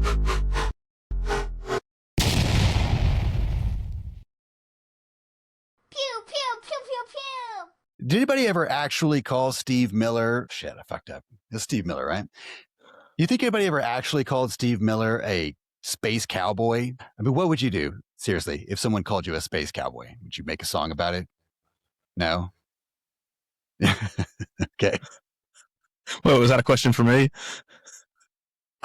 Pew, pew, pew, pew, pew. Did anybody ever actually call Steve Miller? Shit, I fucked up. It's Steve Miller, right? You think anybody ever actually called Steve Miller a space cowboy? I mean, what would you do, seriously, if someone called you a space cowboy? Would you make a song about it? No? Okay. Well, was that a question for me?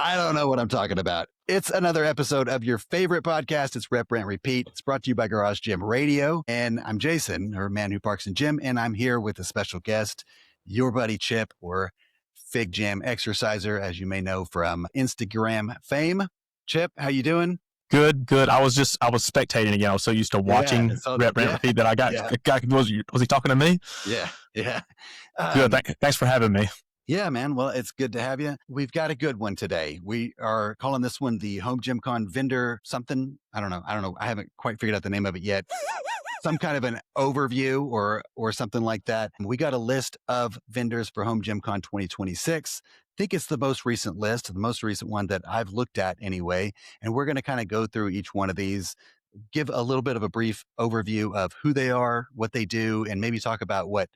I don't know what I'm talking about. It's another episode of your favorite podcast. It's Rep, Rant, Repeat. It's brought to you by Garage Gym Radio. And I'm Jason, or Man Who Parks and Gym. And I'm here with a special guest, your buddy Chip, or Fig Jam Exerciser, as you may know from Instagram fame. Chip, how you doing? Good. I was spectating again. I was so used to watching Rep, Rant, Repeat that I got was he talking to me? Yeah. Good. Thanks for having me. Yeah, man. Well, it's good to have you. We've got a good one today. We are calling this one the HomeGymCon vendor something. I don't know. I haven't quite figured out the name of it yet. Some kind of an overview or something like that. We got a list of vendors for HomeGymCon 2026. I think it's the most recent list, the most recent one that I've looked at anyway. And we're going to kind of go through each one of these, give a little bit of a brief overview of who they are, what they do, and maybe talk about what,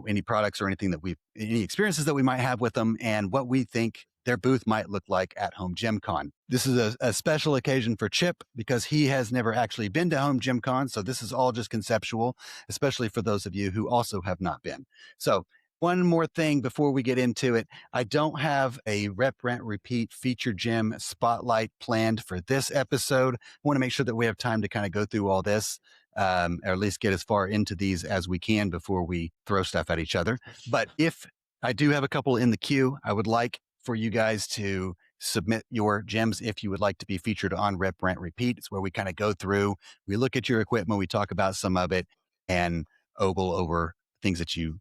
any products or anything that any experiences that we might have with them and what we think their booth might look like at HomeGymCon. This is a special occasion for Chip because he has never actually been to HomeGymCon. So this is all just conceptual, especially for those of you who also have not been. So one more thing before we get into it, I don't have a Rep, Rant, Repeat feature gym spotlight planned for this episode. I want to make sure that we have time to kind of go through all this. Or at least get as far into these as we can before we throw stuff at each other. But if I do have a couple in the queue, I would like for you guys to submit your gyms if you would like to be featured on Rep, Rant, Repeat. It's where we kind of go through, we look at your equipment, we talk about some of it, and ogle over things that you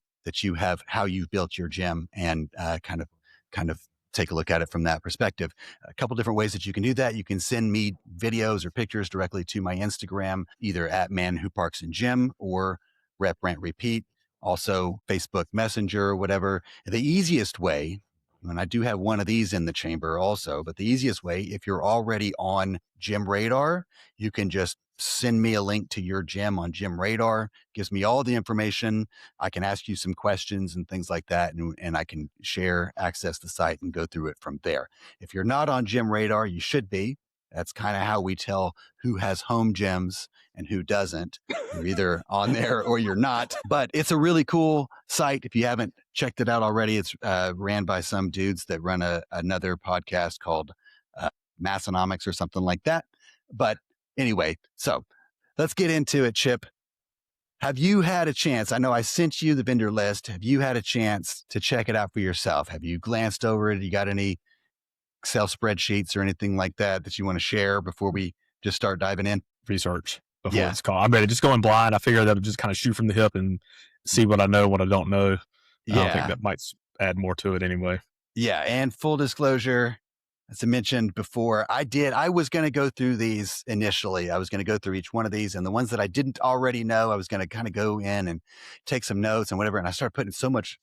have, how you've built your gym, and kind of take a look at it from that perspective. A couple different ways that you can do that. You can send me videos or pictures directly to my Instagram, either at Man Who Parks and Gym or Rep, Rant, Repeat. Also Facebook Messenger or whatever. The easiest way, and I do have one of these in the chamber also, but the easiest way, if you're already on Gym Radar, you can just send me a link to your gym on Gym Radar. Gives me all the information. I can ask you some questions and things like that, and I can access the site and go through it from there. If you're not on Gym Radar, you should be. That's kind of how we tell who has home gyms and who doesn't. You're either on there or you're not. But it's a really cool site. If you haven't checked it out already, it's ran by some dudes that run another podcast called Massonomics or something like that. But anyway, so let's get into it, Chip. Have you had a chance? I know I sent you the vendor list. Have you had a chance to check it out for yourself? Have you glanced over it? You got any Excel spreadsheets or anything like that you want to share before we just start diving in? Research before it's called. I'm ready. Just going blind. I figure that I'll just kind of shoot from the hip and see what I know, what I don't know. I don't think that might add more to it anyway. Yeah. And full disclosure, as I mentioned before, I was going to go through these initially. I was going to go through each one of these, and the ones that I didn't already know, I was going to kind of go in and take some notes and whatever. And I started putting so much.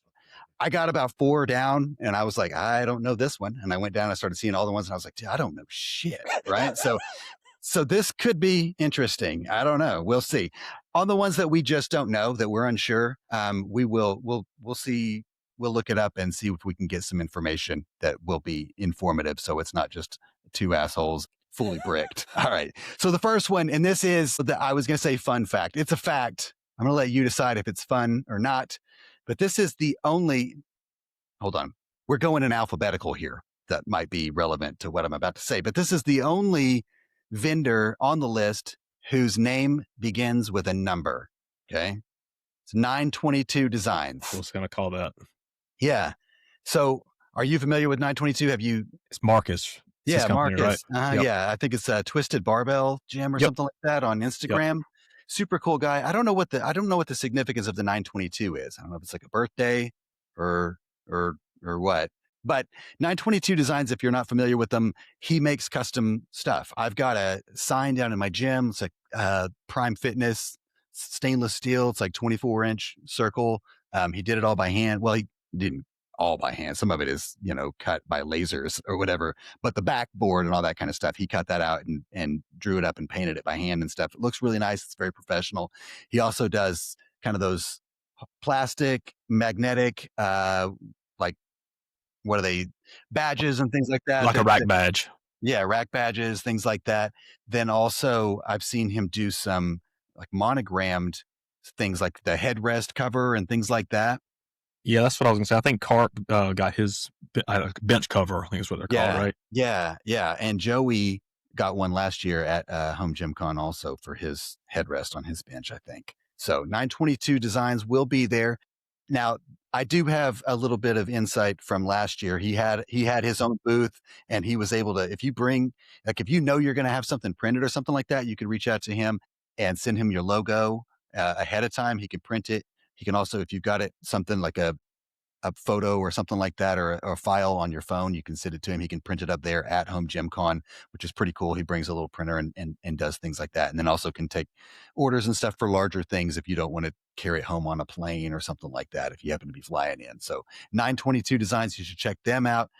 I got about 4 down and I was like, I don't know this one. And I went down and I started seeing all the ones and I was like, dude, I don't know shit. Right. So this could be interesting. I don't know. We'll see. On the ones that we just don't know, that we're unsure, we'll see. We'll look it up and see if we can get some information that will be informative. So it's not just 2 assholes fully bricked. All right. So the first one, and this is I was going to say fun fact. It's a fact. I'm going to let you decide if it's fun or not. But this is the only, hold on, we're going in alphabetical here. That might be relevant to what I'm about to say. But this is the only vendor on the list whose name begins with a number. Okay. It's 922 Designs. I was going to call that. Yeah. So are you familiar with 922? It's Marcus. It's yeah, company, Marcus. Right? Yep. Yeah. I think it's a Twisted Barbell Gym or something like that on Instagram. Yep. Super cool guy. I don't know what the significance of the 922 is. I don't know if it's like a birthday or what. But 922 Designs, if you're not familiar with them, he makes custom stuff. I've got a sign down in my gym. It's like Prime Fitness, stainless steel. It's like 24-inch circle. He did it all by hand. Well, he didn't all by hand. Some of it is, cut by lasers or whatever, but the backboard and all that kind of stuff, he cut that out and drew it up and painted it by hand and stuff. It looks really nice. It's very professional. He also does kind of those plastic, magnetic, like, what are they, badges and things like that. Like a rack badge. Yeah, rack badges, things like that. Then also I've seen him do some like monogrammed things like the headrest cover and things like that. Yeah, that's what I was gonna say. I think Carp got his bench cover, I think is what they're called, right? Yeah. And Joey got one last year at HomeGymCon also for his headrest on his bench, I think. So 922 Designs will be there. Now, I do have a little bit of insight from last year. He had his own booth, and he was able to, if you know you're going to have something printed or something like that, you can reach out to him and send him your logo ahead of time. He can print it. He can also, if you've got it, something like a photo or something like that, or a file on your phone, you can send it to him. He can print it up there at HomeGymCon, which is pretty cool. He brings a little printer and does things like that. And then also can take orders and stuff for larger things if you don't want to carry it home on a plane or something like that, if you happen to be flying in. So 922 Designs, you should check them out.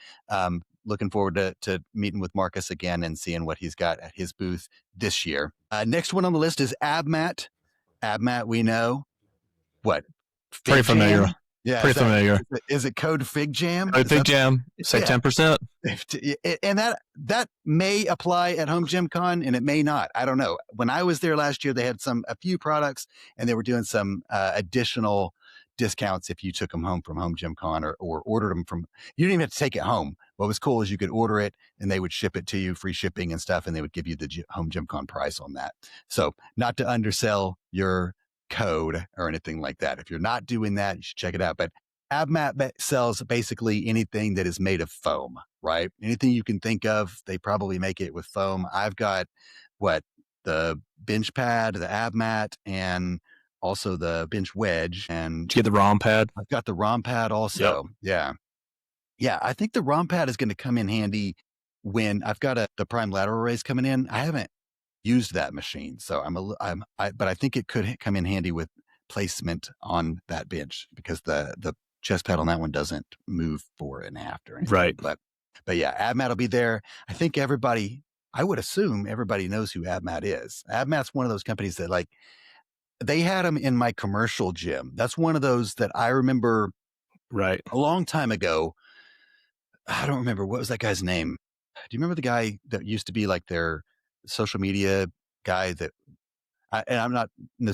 Looking forward to meeting with Marcus again and seeing what he's got at his booth this year. Next one on the list is Abmat. Abmat, we know. What? Pretty familiar. Yeah, pretty familiar. Is it code Fig Jam? Code Fig Jam. Say 10%. And that may apply at HomeGymCon, and it may not. I don't know. When I was there last year, they had a few products, and they were doing some additional discounts if you took them home from HomeGymCon or ordered them from. You didn't even have to take it home. What was cool is you could order it, and they would ship it to you, free shipping and stuff, and they would give you the HomeGymCon price on that. So not to undersell your code or anything like that. If you're not doing that, you should check it out. But Abmat sells basically anything that is made of foam, right? Anything you can think of, they probably make it with foam. I've got the bench pad, the Abmat, and also the bench wedge. And did you get the ROM pad? I've got the ROM pad also. Yep. Yeah. I think the ROM pad is going to come in handy when I've got the prime lateral raise coming in. I haven't used that machine, so but I think it could come in handy with placement on that bench, because the chest pad on that one doesn't move forward and after or anything. Right. But yeah, Abmat will be there. I think I would assume everybody knows who Abmat is. Abmat's one of those companies that, like, they had them in my commercial gym. That's one of those that I remember right a long time ago. I don't remember, what was that guy's name? Do you remember the guy that used to be like their social media guy this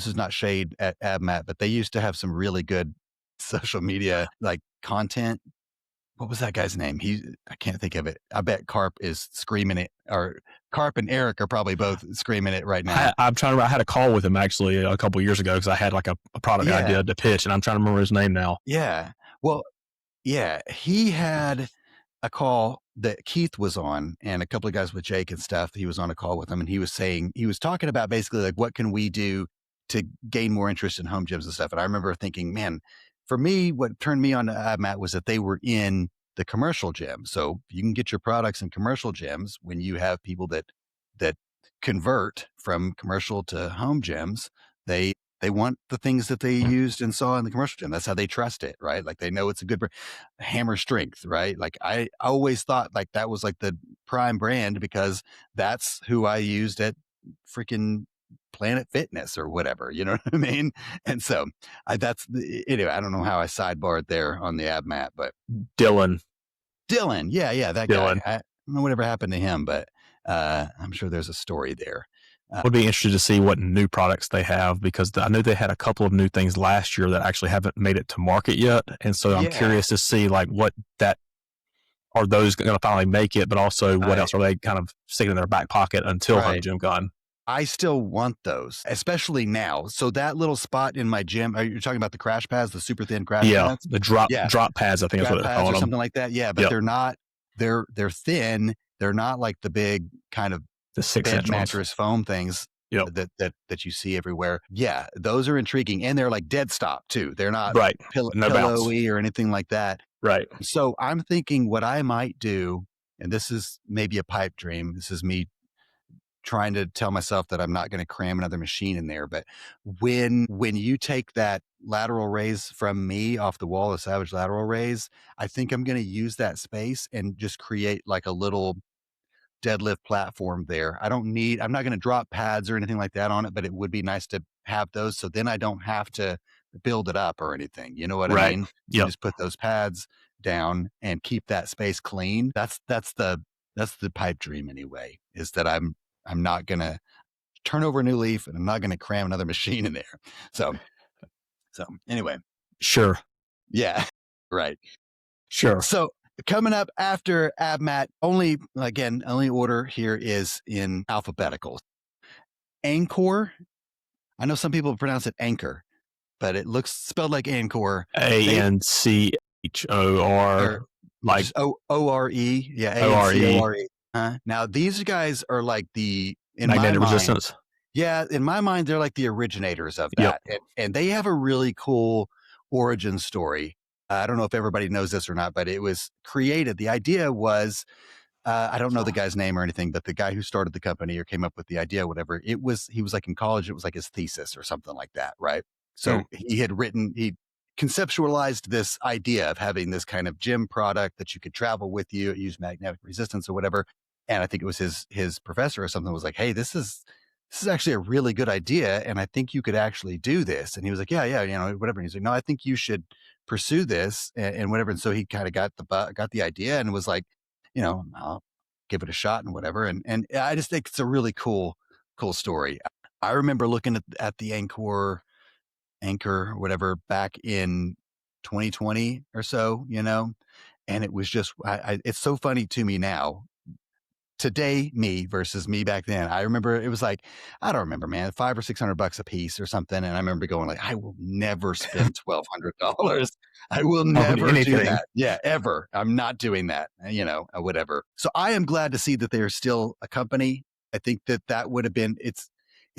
is not shade at Abmat, but they used to have some really good social media like content. What was that guy's name? I can't think of it. I bet Carp is screaming it, or Carp and Eric are probably both screaming it right now. I'm trying to. I had a call with him actually a couple of years ago, because I had like a product idea to pitch, and I'm trying to remember his name now. Yeah. Well, yeah, he had a call that Keith was on, and a couple of guys with Jake and stuff. He was on a call with him, and he was talking about basically like, what can we do to gain more interest in home gyms and stuff. And I remember thinking, man, for me, what turned me on to Abmat was that they were in the commercial gym. So you can get your products in commercial gyms when you have people that convert from commercial to home gyms. They want the things that they used and saw in the commercial gym. That's how they trust it, right? Like, they know it's a good Hammer Strength, right? Like, I always thought like that was like the prime brand, because that's who I used at freaking Planet Fitness or whatever, you know what I mean? And so anyway, I don't know how I sidebarred there on the Abmat, but Dylan. Yeah. That Dylan guy. I don't know whatever happened to him, but I'm sure there's a story there. Would be interested to see what new products they have, because I know they had a couple of new things last year that actually haven't made it to market yet. And so I'm curious to see like are those going to finally make it, but also what else are they kind of sticking in their back pocket until HomeGymCon? I still want those, especially now. So that little spot in my gym, you're talking about the crash pads, the super thin crash pads? The drop pads, I think is what they're calling them. Something like that. Yeah, but they're not, they're thin. They're not like the big kind of the 6-inch mattress foam things that you see everywhere. Yeah, those are intriguing, and they're like dead stop too. They're not pillowy or anything like that. Right. So I'm thinking what I might do, and this is maybe a pipe dream. This is me trying to tell myself that I'm not going to cram another machine in there. But when you take that lateral raise from me off the wall, the Savage lateral raise, I think I'm going to use that space and just create like a little deadlift platform there. I'm not going to drop pads or anything like that on it, but it would be nice to have those. So then I don't have to build it up or anything. You know what I mean? You just put those pads down and keep that space clean. That's the pipe dream anyway, is that I'm not going to turn over a new leaf and I'm not going to cram another machine in there. So anyway. Sure. Yeah. Right. Sure. So coming up after Abmat, only order here is in alphabetical. Ankor. I know some people pronounce it Anchor, but it looks spelled like Ankor. Anchor, like O-R-E. Yeah, O-R-E. Now these guys are like magnetic resistance. Yeah, in my mind, they're like the originators of that. And they have a really cool origin story. I don't know if everybody knows this or not, but it was created. The idea was, I don't know the guy's name or anything, but the guy who started the company or came up with the idea, whatever, he was like in college, it was like his thesis or something like that, right? So he conceptualized this idea of having this kind of gym product that you could travel with you, use magnetic resistance or whatever. And I think it was his professor or something was like, hey, this is actually a really good idea. And I think you could actually do this. And he was like, yeah, whatever. And he's like, no, I think you should pursue this and whatever. And so he kind of got the idea and was like, I'll give it a shot and whatever. And I just think it's a really cool story. I remember looking at the Anchor, whatever, back in 2020 or so, and it was just, it's so funny to me now. Today, me versus me back then. I remember it was like, I don't remember, man, $500 or $600 a piece or something. And I remember going like, I will never spend $1,200. I will never do that. Yeah, ever. I'm not doing that, whatever. So I am glad to see that they're still a company. I think that would have been, it's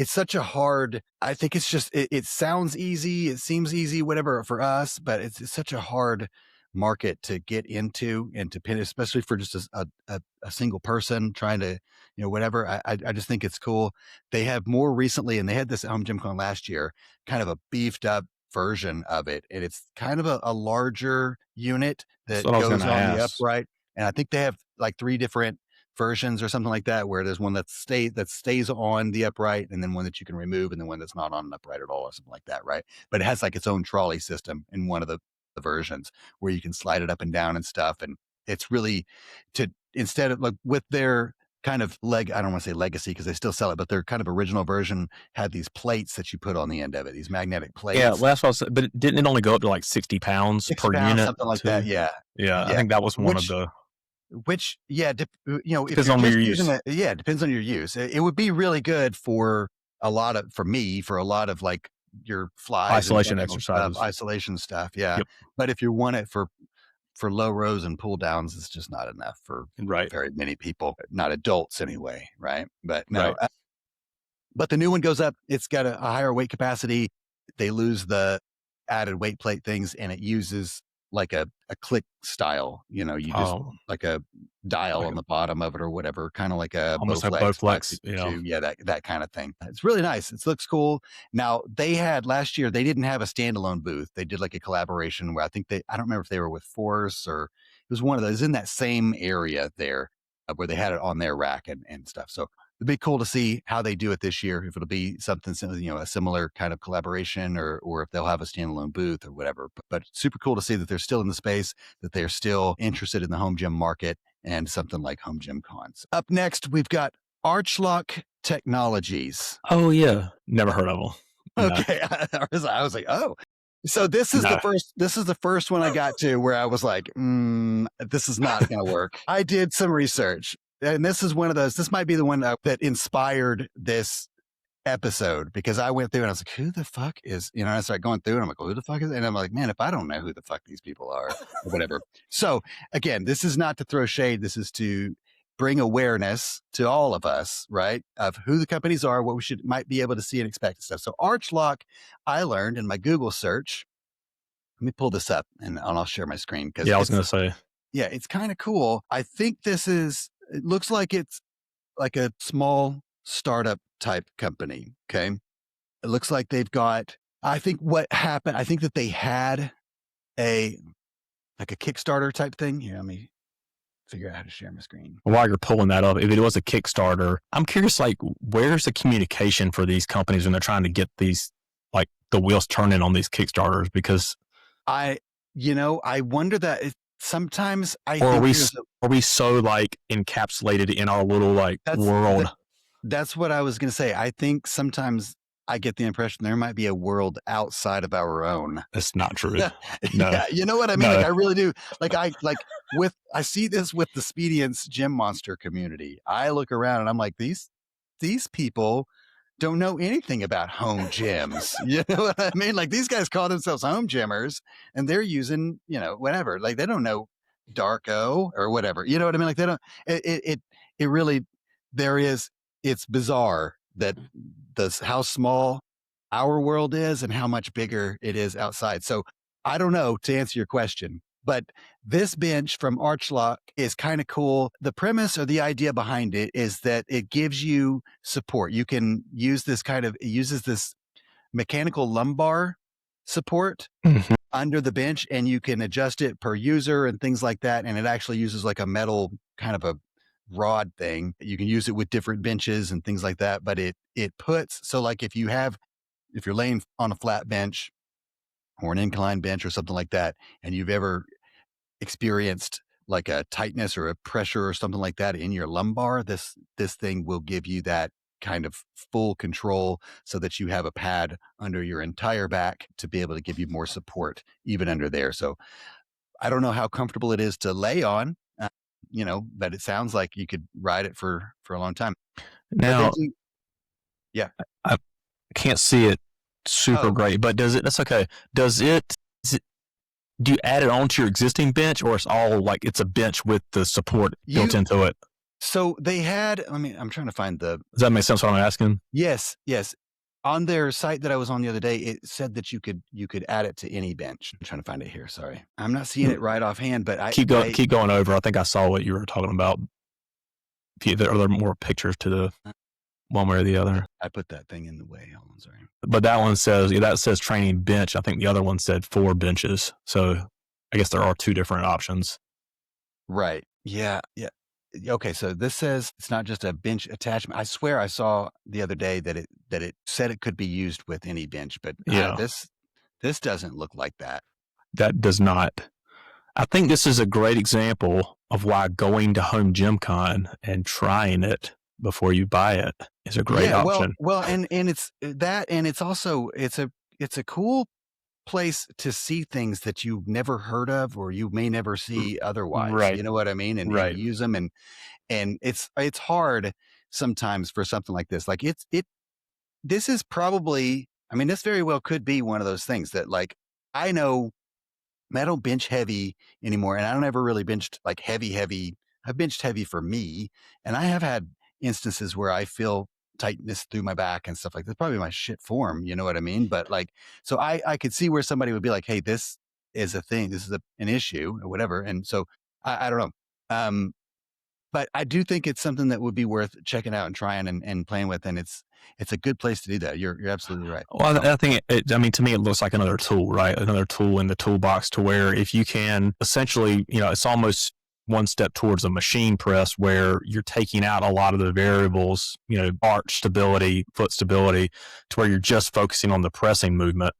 such a hard, I think it's just, it sounds easy. It seems easy, whatever for us, but it's such a hard market to get into and to pin, especially for just a single person trying to, whatever. I just think it's cool. They have more recently, and they had this at HomeGymCon last year, kind of a beefed up version of it. And it's kind of a larger unit that goes on the upright. And I think they have like 3 different versions or something like that, where there's one that stays on the upright, and then one that you can remove, and then one that's not on an upright at all or something like that. Right. But it has like its own trolley system in one of the versions where you can slide it up and down and stuff. And it's really instead of like with their kind of I don't want to say legacy because they still sell it, but their kind of original version had these plates that you put on the end of it, these magnetic plates. Yeah, well, that's what I was, but didn't it only go up to like 60 pounds per unit? Something like that. Yeah. I think that was one of the. Which, if depends on your use. It depends on your use. It would be really good for a lot of like your flies, isolation exercises, isolation stuff. Yeah. But if you want it for low rows and pull downs, it's just not enough for very many people, not adults anyway. Right. But no, but the new one goes up. It's got a higher weight capacity. They lose the added weight plate things, and it uses like a click style, you just like a dial on the bottom of it or whatever, kind of like a almost like Bowflex. Yeah, that kind of thing. It's really nice. It looks cool. Now they had last year, they didn't have a standalone booth. They did like a collaboration where I don't remember if they were with Force or it was one of those in that same area there where they had it on their rack and stuff. So it'd be cool to see how they do it this year, if it'll be something, a similar kind of collaboration or if they'll have a standalone booth or whatever. But super cool to see that they're still in the space, that they're still interested in the home gym market and something like HomeGymCon. Up next, we've got Archlock Technologies. Oh, yeah. Never heard of them. Okay. I was like, oh. So this is the first one I got to where I was like, this is not going to work. I did some research. And this is one of those, this might be the one that inspired this episode, because I went through and I was like, who the fuck is, I started going through and I'm like, well, who the fuck is, and I'm like, man, if I don't know who the fuck these people are or whatever. So again, this is not to throw shade. This is to bring awareness to all of us, right? Of who the companies are, what we might be able to see and expect and stuff. So Archlock, I learned in my Google search, let me pull this up and I'll share my screen. I was going to say, yeah, it's kind of cool. I think it looks like it's like a small startup type company. Okay. It looks like they've got, I think what happened, I think that they had a Kickstarter type thing. Here, let me figure out how to share my screen. While you're pulling that up, if it was a Kickstarter, I'm curious, like, where's the communication for these companies when they're trying to get these, like, the wheels turning on these Kickstarters? Because I wonder that sometimes are we so like encapsulated in our little like world? That's what I was going to say. I think sometimes I get the impression there might be a world outside of our own. That's not true. No. Yeah, you know what I mean? No. Like I really do. I see this with the Spedience Gym Monster community. I look around and I'm like, these people don't know anything about home gyms. You know what I mean? Like these guys call themselves home gymmers and they're using, whatever. Like they don't know Darko or whatever. You know what I mean? Like they don't, it really, it's bizarre that how small our world is and how much bigger it is outside. So I don't know, to answer your question, but this bench from Archlock is kind of cool. The premise or the idea behind it is that it gives you support. You can use it uses this mechanical lumbar support under the bench, and you can adjust it per user and things like that. And it actually uses like a metal kind of a rod thing. You can use it with different benches and things like that. But it puts, so like if you're laying on a flat bench or an inclined bench or something like that, and you've ever experienced like a tightness or a pressure or something like that in your lumbar, this thing will give you that kind of full control so that you have a pad under your entire back to be able to give you more support even under there. So I don't know how comfortable it is to lay on, but it sounds like you could ride it for a long time. Now, I can't see it super great, but that's okay. Do you add it onto your existing bench, or it's all like it's a bench with the support built into it? So they had, I'm trying to find Does that make sense what I'm asking? Yes. On their site that I was on the other day, it said that you could add it to any bench. I'm trying to find it here. Sorry. I'm not seeing it right offhand, but keep going over. I think I saw what you were talking about. Are there more pictures to the one way or the other? I put that thing in the way. Hold on, sorry. But that one says training bench. I think the other one said 4 benches. So I guess there are 2 different options. Right. Yeah. Okay, so this says it's not just a bench attachment. I swear I saw the other day that it said it could be used with any bench, but this doesn't look like that. That does not. I think this is a great example of why going to HomeGymCon and trying it before you buy it is a great option. Well, and it's that, and it's also it's a cool place to see things that you've never heard of or you may never see otherwise. Right. You know what I mean? And use them, and it's hard sometimes for something like this. Like this is probably, this very well could be one of those things that, like, I know I don't bench heavy anymore, and I don't ever really benched like heavy. I've benched heavy for me, and I have had instances where I feel tightness through my back and stuff like that. Probably my shit form, you know what I mean? But like, so I could see where somebody would be like, hey, this is a thing, this is an issue or whatever. And so I don't know. But I do think it's something that would be worth checking out and trying and playing with. And it's a good place to do that. You're absolutely right. Well, I think to me, it looks like another tool, right? Another tool in the toolbox to where if you can essentially, it's almost one step towards a machine press where you're taking out a lot of the variables, arch stability, foot stability, to where you're just focusing on the pressing movement.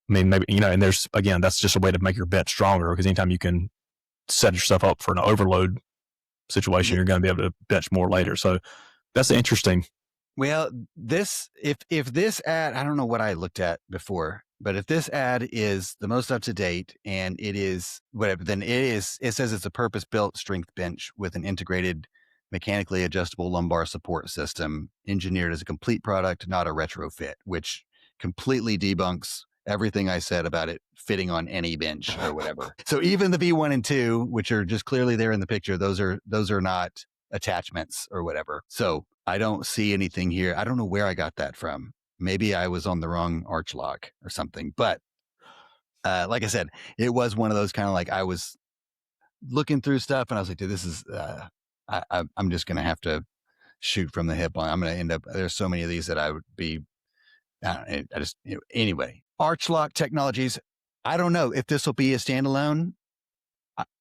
Maybe, and that's just a way to make your bench stronger, because anytime you can set yourself up for an overload situation, you're going to be able to bench more later. So that's interesting. Well, if this ad, I don't know what I looked at before, but if this ad is the most up to date and it is whatever, then it says it's a purpose-built strength bench with an integrated mechanically adjustable lumbar support system engineered as a complete product, not a retrofit, which completely debunks everything I said about it fitting on any bench or whatever. So even the V1 and 2, which are just clearly there in the picture, those are not attachments or whatever. So I don't see anything here. I don't know where I got that from. Maybe I was on the wrong Archlock or something. But like I said, it was one of those kind of like, I was looking through stuff and I was like, dude, this is, I'm just going to have to shoot from the hip on. I'm going to end up, there's so many of these that I would be, I just, anyway, Archlock Technologies. I don't know if this will be a standalone,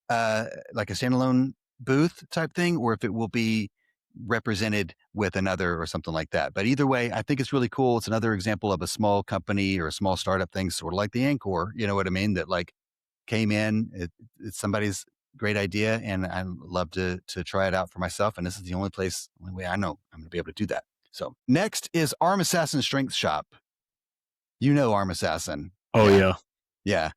like a standalone booth type thing, or if it will be represented with another or something like that. But either way, I think it's really cool. It's another example of a small company or a small startup thing, sort of like the Ankor, you know what I mean? That like came in, it's somebody's great idea, and I love to try it out for myself. And this is the only way I know I'm going to be able to do that. So next is Arm Assassin Strength Shop. You know Arm Assassin. Oh yeah. Yeah.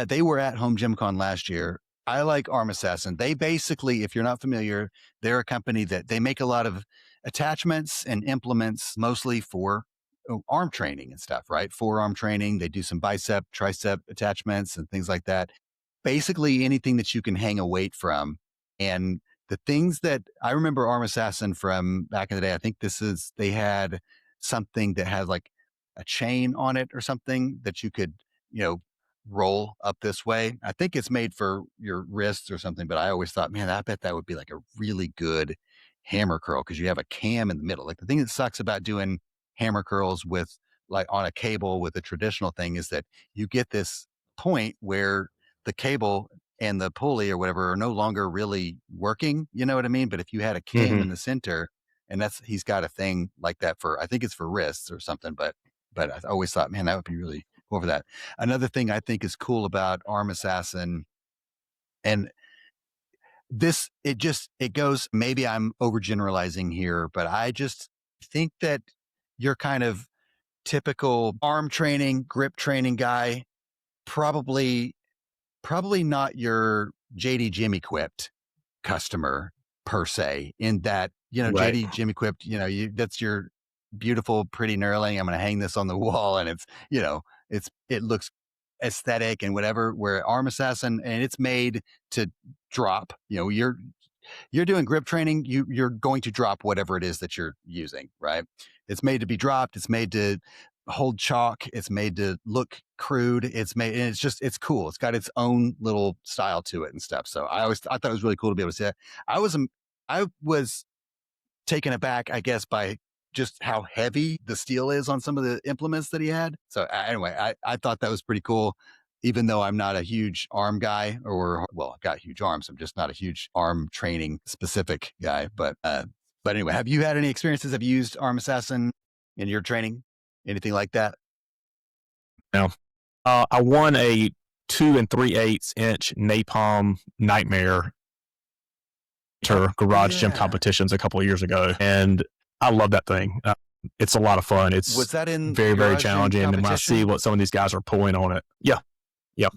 They were at HomeGymCon last year. I like Arm Assassin. They basically, if you're not familiar, they're a company that they make a lot of attachments and implements, mostly for arm training and stuff, right? Forearm training. They do some bicep, tricep attachments and things like that. Basically anything that you can hang a weight from. And the things that I remember Arm Assassin from back in the day, I think they had something that had like a chain on it or something that you could, roll up this way. I think it's made for your wrists or something, but I always thought, man, I bet that would be like a really good hammer curl because you have a cam in the middle. Like the thing that sucks about doing hammer curls with like on a cable with a traditional thing is that you get this point where the cable and the pulley or whatever are no longer really working. You know what I mean? But if you had a cam in the center, and he's got a thing like that I think it's for wrists or something, but I always thought, man, that would be really cool for that. Another thing I think is cool about Arm Assassin, and it goes, maybe I'm overgeneralizing here, but I just think that you're kind of typical arm training, grip training guy, probably not your JD Gym equipped customer per se, in that, Right. JD Gym equipped, that's your beautiful, pretty knurling. I'm going to hang this on the wall and it's, it looks aesthetic and whatever, where Arm Assassin, and it's made to drop, you're doing grip training, you're going to drop whatever it is that you're using, right? It's made to be dropped. It's made to hold chalk. It's made to look crude. And it's cool. It's got its own little style to it and stuff. So I thought it was really cool to be able to see that. I was taken aback, I guess, by just how heavy the steel is on some of the implements that he had. So anyway, I thought that was pretty cool, even though I'm not a huge arm guy, I've got huge arms. I'm just not a huge arm training specific guy. But anyway, have you had any experiences? Have you used Arm Assassin in your training? Anything like that? No. I won a 2 3/8 inch Napalm Nightmare garage gym competitions a couple of years ago, and I love that thing. It's a lot of fun. Was that in very, very challenging, and when I see what some of these guys are pulling on it, Yep.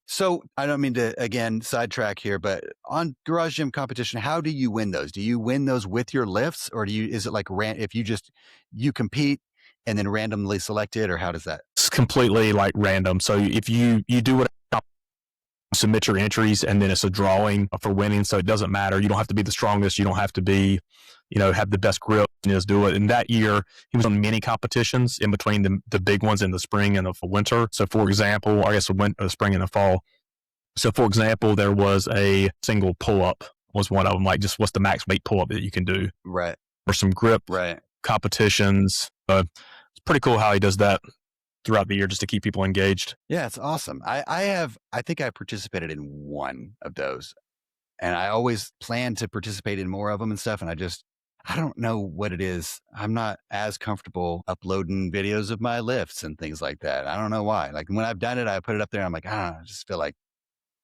So I don't mean to, again, sidetrack here, but on garage gym competition, how do you win those? Do you win those with your lifts, or is it like if you compete and then randomly select it, or how does that? It's completely like random. So if you do what, submit your entries, and then it's a drawing for winning. So it doesn't matter. You don't have to be the strongest. You don't have to be, have the best grip. Just do it. And that year, he was on many competitions in between the big ones in the spring and the winter. So for example, I guess the spring and the fall. So for example, there was a single pull-up was one of them. Like, just what's the max weight pull-up that you can do? Right. Or some grip competitions. It's pretty cool how he does that throughout the year just to keep people engaged. Yeah, it's awesome. I think I participated in one of those, and I always plan to participate in more of them and stuff. And I don't know what it is. I'm not as comfortable uploading videos of my lifts and things like that. I don't know why. Like when I've done it, I put it up there and I'm like, I just feel like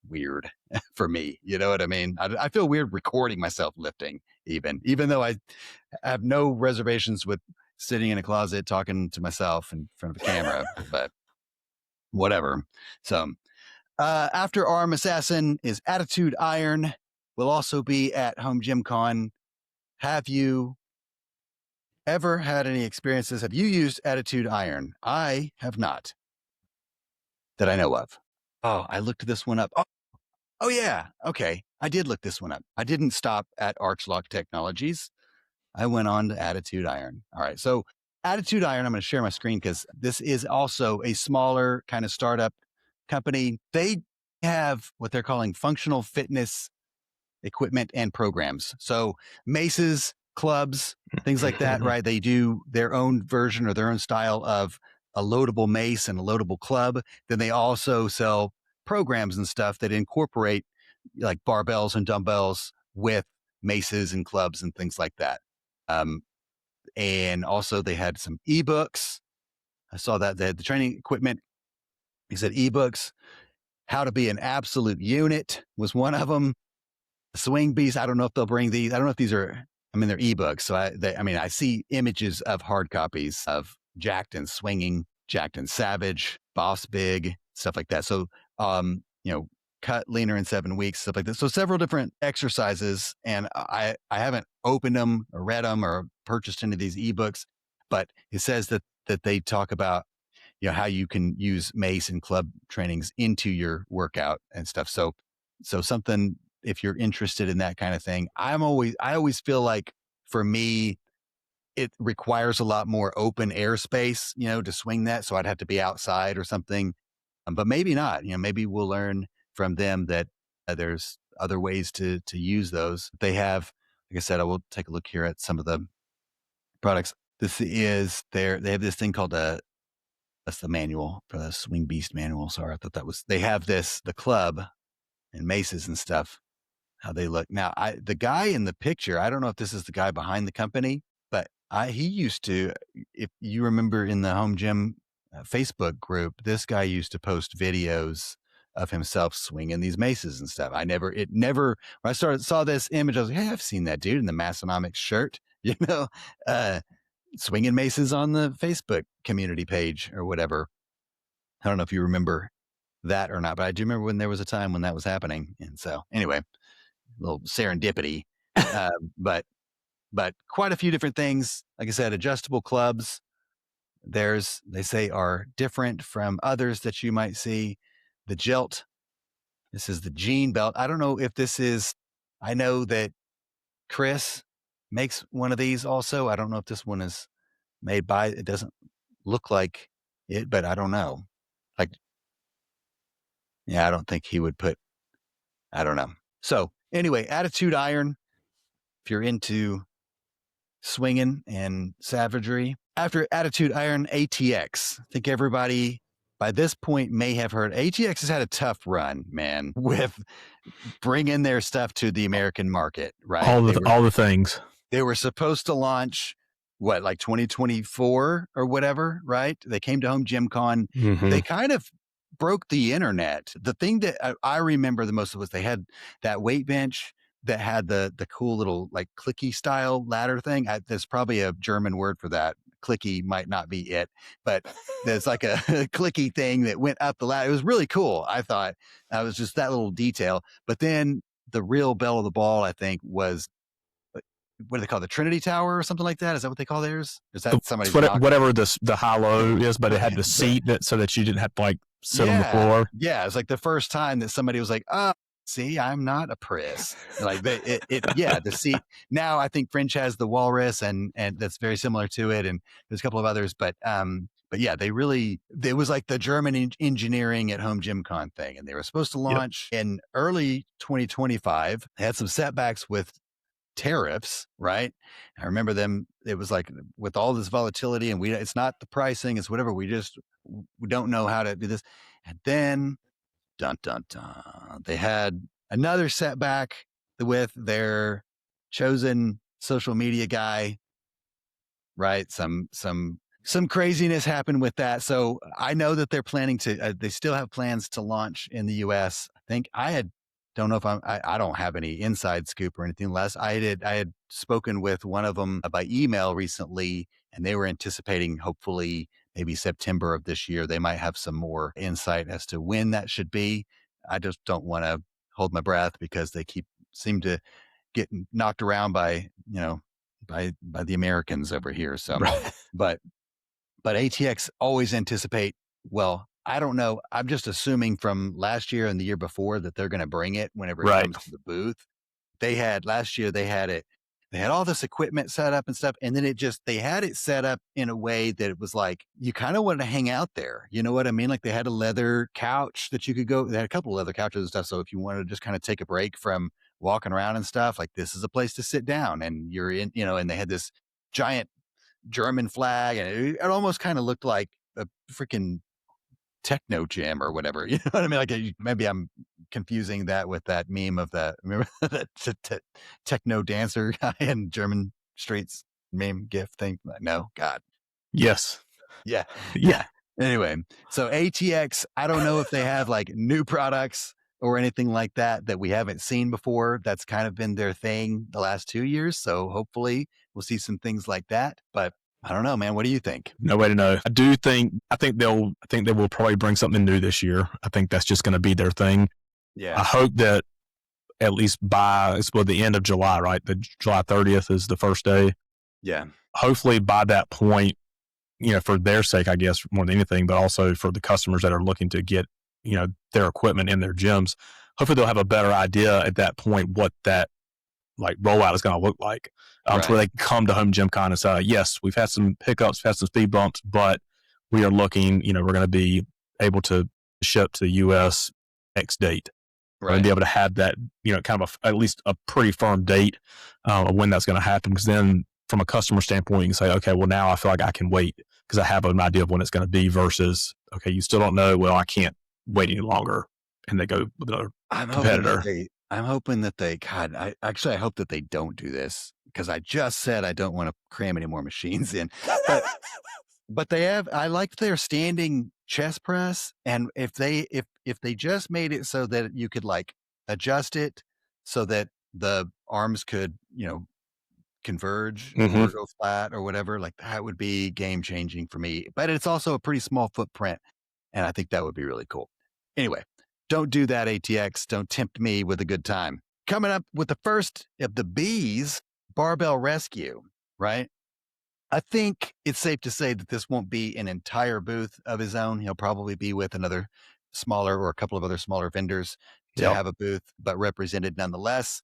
weird for me. You know what I mean? I feel weird recording myself lifting, even though I have no reservations with sitting in a closet talking to myself in front of a camera, but whatever. So after Arm Assassin is Attitude Iron. Will also be at HomeGymCon. Have you ever had any experiences? Have you used Attitude Iron? I have not, that I know of. Oh, I looked this one up. Oh yeah. Okay. I did look this one up. I didn't stop at Archlock Technologies. I went on to Attitude Iron. All right. So Attitude Iron, I'm going to share my screen because this is also a smaller kind of startup company. They have what they're calling functional fitness equipment and programs. So maces, clubs, things like that, right? They do their own version or their own style of a loadable mace and a loadable club. Then they also sell programs and stuff that incorporate like barbells and dumbbells with maces and clubs and things like that. And also they had some ebooks. I saw that they had the training equipment. He said ebooks, how to be an absolute unit was one of them. The Swing Beast. I don't know if they'll bring these. I don't know if these are, I mean, they're ebooks. So I see images of hard copies of Jacked and Swinging, Jacked and Savage, Boss Big, stuff like that. So, cut leaner in 7 weeks, stuff like that. So several different exercises, and I haven't opened them or read them or purchased any of these ebooks, but it says that they talk about, how you can use mace and club trainings into your workout and stuff. So something, if you're interested in that kind of thing, I always feel like for me, it requires a lot more open airspace, to swing that. So I'd have to be outside or something, but maybe not, maybe we'll learn from them that there's other ways to use those. They have, like I said, I will take a look here at some of the products. This is they have this thing called that's the manual for the Swing Beast manual. Sorry, I thought that was, they have the club and maces and stuff, how they look. Now, the guy in the picture, I don't know if this is the guy behind the company, but he used to, if you remember in the Home Gym Facebook group, this guy used to post videos of himself swinging these maces and stuff. When I saw this image, I was like, hey, I've seen that dude in the Massonomics shirt, swinging maces on the Facebook community page or whatever. I don't know if you remember that or not, but I do remember when there was a time when that was happening. And so anyway, a little serendipity, but quite a few different things. Like I said, adjustable clubs, they say are different from others that you might see. The Gelt, this is the Gene Belt. I don't know if this is, I know that Chris makes one of these also. I don't know if this one is made by, it doesn't look like it, but I don't know. I don't think he would put, I don't know. So anyway, Attitude Iron, if you're into swinging and savagery. After Attitude Iron, ATX. I think everybody by this point may have heard ATX has had a tough run, man, with bringing their stuff to the American market, right? All the things. They were supposed to launch, like 2024 or whatever, right? They came to HomeGymCon. Mm-hmm. They kind of broke the internet. The thing that I remember the most was they had that weight bench that had the cool little like clicky style ladder thing. There's probably a German word for that. Clicky might not be it, but there's like a clicky thing that went up the ladder. It was really cool. I thought it was just that little detail. But then the real belle of the ball, I think, was, what do they call it? The Trinity Tower or something like that? Is that what they call theirs? Is that somebody's whatever the high-low is, but it had the seat so that you didn't have to like sit on the floor. Yeah, it was like the first time that somebody was like, "Oh, see, I'm not a Prius." Like the seat. Now I think French has the Walrus, and that's very similar to it, and there's a couple of others, but yeah, it was like the German engineering at HomeGymCon thing, and they were supposed to launch in early 2025. They had some setbacks with tariffs, right? I remember them. It was like, with all this volatility, and it's not the pricing, it's whatever. We don't know how to do this. And then, dun dun dun, they had another setback with their chosen social media guy, right? Some craziness happened with that. So I know that they're planning to. They still have plans to launch in the U.S. I think don't know if I don't have any inside scoop or anything less. I had spoken with one of them by email recently, and they were anticipating hopefully maybe September of this year. They might have some more insight as to when that should be. I just don't want to hold my breath because they seem to get knocked around by the Americans over here. So, but ATX always anticipate, well, I don't know. I'm just assuming from last year and the year before that they're going to bring it whenever it comes to the booth. Last year they had all this equipment set up and stuff. And then they had it set up in a way that it was like, you kind of wanted to hang out there. You know what I mean? Like they had a leather couch that you could go, they had a couple of leather couches and stuff. So if you wanted to just kind of take a break from walking around and stuff, like this is a place to sit down, and you're in, and they had this giant German flag, and it almost kind of looked like a freaking techno gym or whatever. You know what I mean? Like maybe I'm confusing that with that meme of remember that techno dancer guy in German streets meme gif thing? No, God. Yes. Yeah. Yeah. Anyway, so ATX, I don't know if they have like new products or anything like that we haven't seen before. That's kind of been their thing the last 2 years. So hopefully we'll see some things like that. But I don't know, man. What do you think? No way to know. I think they will probably bring something new this year. I think that's just going to be their thing. Yeah. I hope that at least by the end of July, right? The July 30th is the first day. Yeah. Hopefully by that point, for their sake, I guess, more than anything, but also for the customers that are looking to get, their equipment in their gyms, hopefully they'll have a better idea at that point what that like rollout is going to look like. To where they can come to HomeGymCon and say, yes, we've had some hiccups, had some speed bumps, but we are looking, we're going to be able to ship to the US X date. Right. And be able to have that, kind of at least a pretty firm date of when that's going to happen. Because then from a customer standpoint, you can say, okay, well, now I feel like I can wait because I have an idea of when it's going to be versus, okay, you still don't know. Well, I can't wait any longer. And they go with another competitor. I'm hoping that God, I hope that they don't do this because I just said I don't want to cram any more machines in. But I liked their standing chest press. And if they just made it so that you could like adjust it so that the arms could, converge or go flat or whatever, like that would be game changing for me. But it's also a pretty small footprint. And I think that would be really cool. Anyway, don't do that, ATX. Don't tempt me with a good time. Coming up with the first of the B's, Barbell Rescue, right? I think it's safe to say that this won't be an entire booth of his own. He'll probably be with another smaller or a couple of other smaller vendors to have a booth, but represented nonetheless.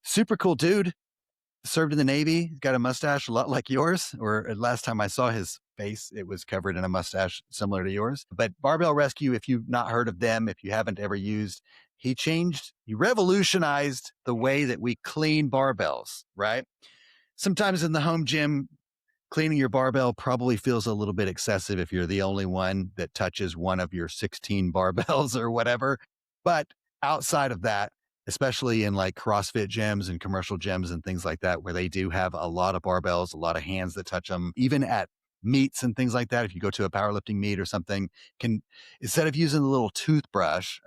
Super cool dude. Served in the Navy, got a mustache a lot like yours, or last time I saw his face, it was covered in a mustache similar to yours. But Barbell Rescue, if you've not heard of them, if you haven't ever used, he revolutionized the way that we clean barbells, right? Sometimes in the home gym, cleaning your barbell probably feels a little bit excessive if you're the only one that touches one of your 16 barbells or whatever. But outside of that, especially in like CrossFit gyms and commercial gyms and things like that, where they do have a lot of barbells, a lot of hands that touch them, even at meets and things like that. If you go to a powerlifting meet or something, instead of using a little toothbrush,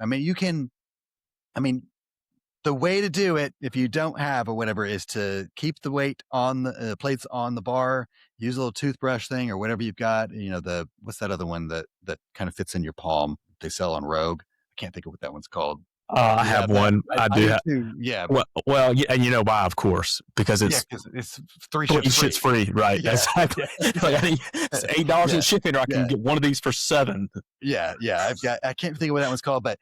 the way to do it, if you don't have or whatever, is to keep the weight on the plates on the bar, use a little toothbrush thing or whatever you've got. What's that other one that kind of fits in your palm? They sell on Rogue. I can't think of what that one's called. I have one. I do have. Yeah. Well, yeah, and you know why? Of course, because it's 3 shits free, right? Yeah. Exactly. Like I think it's $8 in shipping, or I can get one of these for $7. Yeah. I can't think of what that one's called, but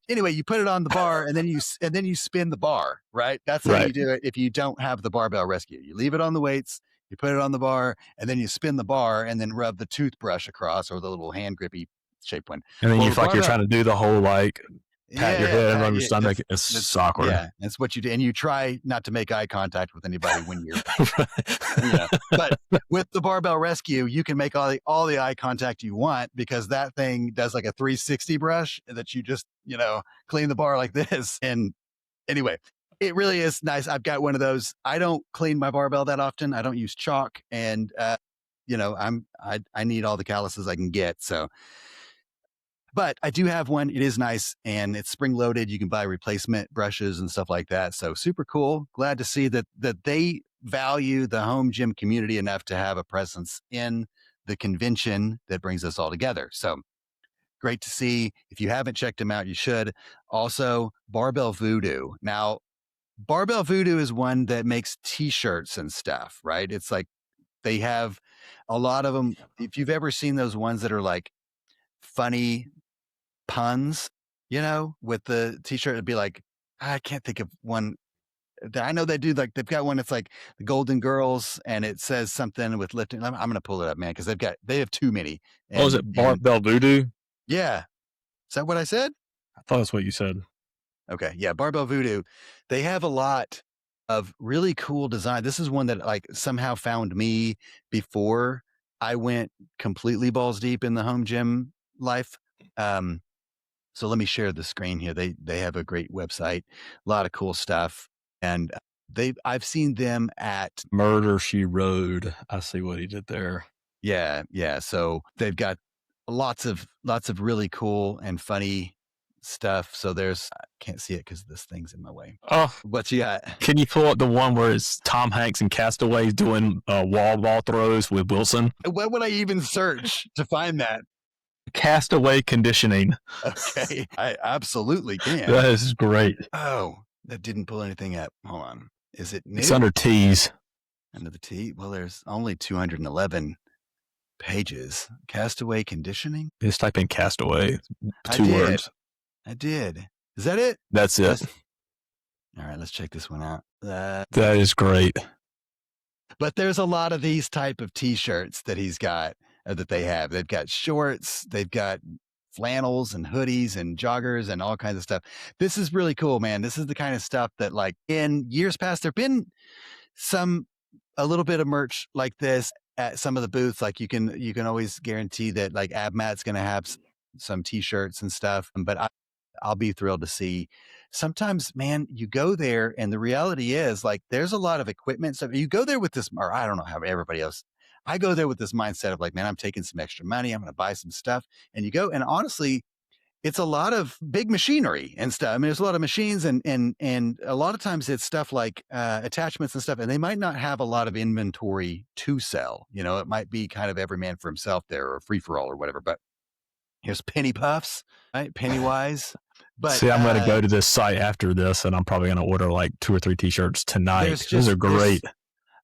anyway, you put it on the bar and then you spin the bar, right? That's how you do it. If you don't have the Barbell Rescue, you leave it on the weights, you put it on the bar, and then you spin the bar and then rub the toothbrush across or the little hand grippy shaped one. And then you feel like you're trying to do the whole like. Pat your head and rub your stomach. It's awkward. Yeah, that's what you do. And you try not to make eye contact with anybody when you're. But with the Barbell Rescue, you can make all the eye contact you want because that thing does like a 360 brush that you just clean the bar like this. And anyway, it really is nice. I've got one of those. I don't clean my barbell that often. I don't use chalk, and I need all the calluses I can get. So. But I do have one. It is nice and it's spring loaded. You can buy replacement brushes and stuff like that. So super cool. Glad to see that they value the home gym community enough to have a presence in the convention that brings us all together. So great to see. If you haven't checked them out, you should. Also, Barbell Voodoo. Now, Barbell Voodoo is one that makes t-shirts and stuff, right? It's like they have a lot of them. If you've ever seen those ones that are like funny puns, with the t-shirt, it'd be like, I can't think of one. I know they do, like they've got one that's like the Golden Girls and it says something with lifting. I'm going to pull it up, man, because they have too many. And, is it Barbell Voodoo? Yeah. Is that what I said? I thought that's what you said. Okay. Yeah. Barbell Voodoo. They have a lot of really cool design. This is one that like somehow found me before I went completely balls deep in the home gym life. So let me share the screen here. They have a great website, a lot of cool stuff. And I've seen them at Murder She Rode. I see what he did there. Yeah. So they've got lots of really cool and funny stuff. So I can't see it because this thing's in my way. Oh, What you got? can you pull up the one where it's Tom Hanks and Castaways doing wall ball throws with Wilson? What would I even search to find that? Castaway conditioning. Okay, I absolutely can. That is great. Oh, that didn't pull anything up. Hold on. Is it new? It's under T's. Under the T? Well, there's only 211 pages. Castaway conditioning? Just type in Castaway. Two words. I did. Is that it? That's it. All right, let's check this one out. That is great. But there's a lot of these type of T-shirts that he's got, that they have. They've got shorts, they've got flannels and hoodies and joggers and all kinds of stuff. This is really cool, man. This is the kind of stuff that like in years past, there've been a little bit of merch like this at some of the booths. Like you can always guarantee that like Abmat's going to have some T-shirts and stuff, but I'll be thrilled to see. Sometimes, man, you go there and the reality is like there's a lot of equipment. So you go there with this, or I don't know how everybody else, I go there with this mindset of like, man, I'm taking some extra money. I'm going to buy some stuff. And you go, and honestly, it's a lot of big machinery and stuff. I mean, there's a lot of machines and a lot of times it's stuff like attachments and stuff, and they might not have a lot of inventory to sell. You know, it might be kind of every man for himself there or free for all or whatever, but here's penny puffs, right? Pennywise. But see, I'm going to go to this site after this, and I'm probably going to order like 2 or 3 T-shirts tonight. Those are great.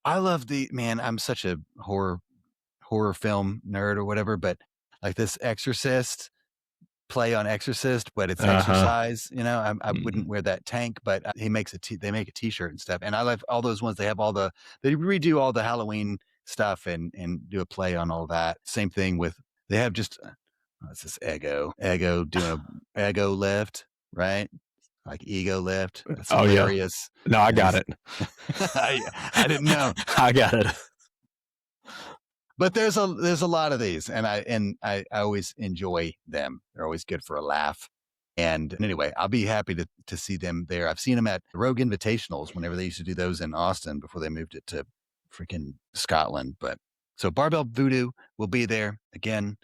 I love man, I'm such a horror film nerd or whatever, but like this Exorcist play on Exorcist, but it's exercise. You know, I wouldn't wear that tank, but they make a T-shirt and stuff, and I love all those ones. They have they redo all the Halloween stuff and do a play on all that. Same thing with they have just. It's this ego doing a ego lift, right? Like ego lift. That's hilarious. Yeah. No, I got it. I didn't know. I got it. But there's a lot of these, and I always enjoy them. They're always good for a laugh. And anyway, I'll be happy to see them there. I've seen them at Rogue Invitationals whenever they used to do those in Austin before they moved it to freaking Scotland. But so Barbell Voodoo will be there again.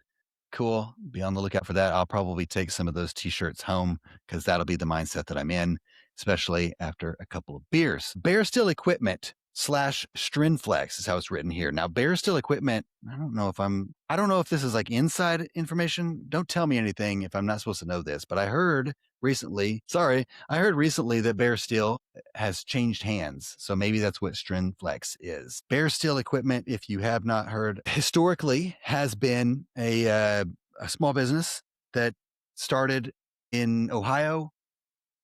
Cool. Be on the lookout for that. I'll probably take some of those T-shirts home because that'll be the mindset that I'm in, especially after a couple of beers. Bear Steel Equipment /Strinflex is how it's written here. Now, Bear Steel Equipment, I don't know if this is like inside information. Don't tell me anything if I'm not supposed to know this, but I heard recently that Bear Steel has changed hands. So maybe that's what Strinflex is. Bear Steel Equipment, if you have not heard, historically has been a small business that started in Ohio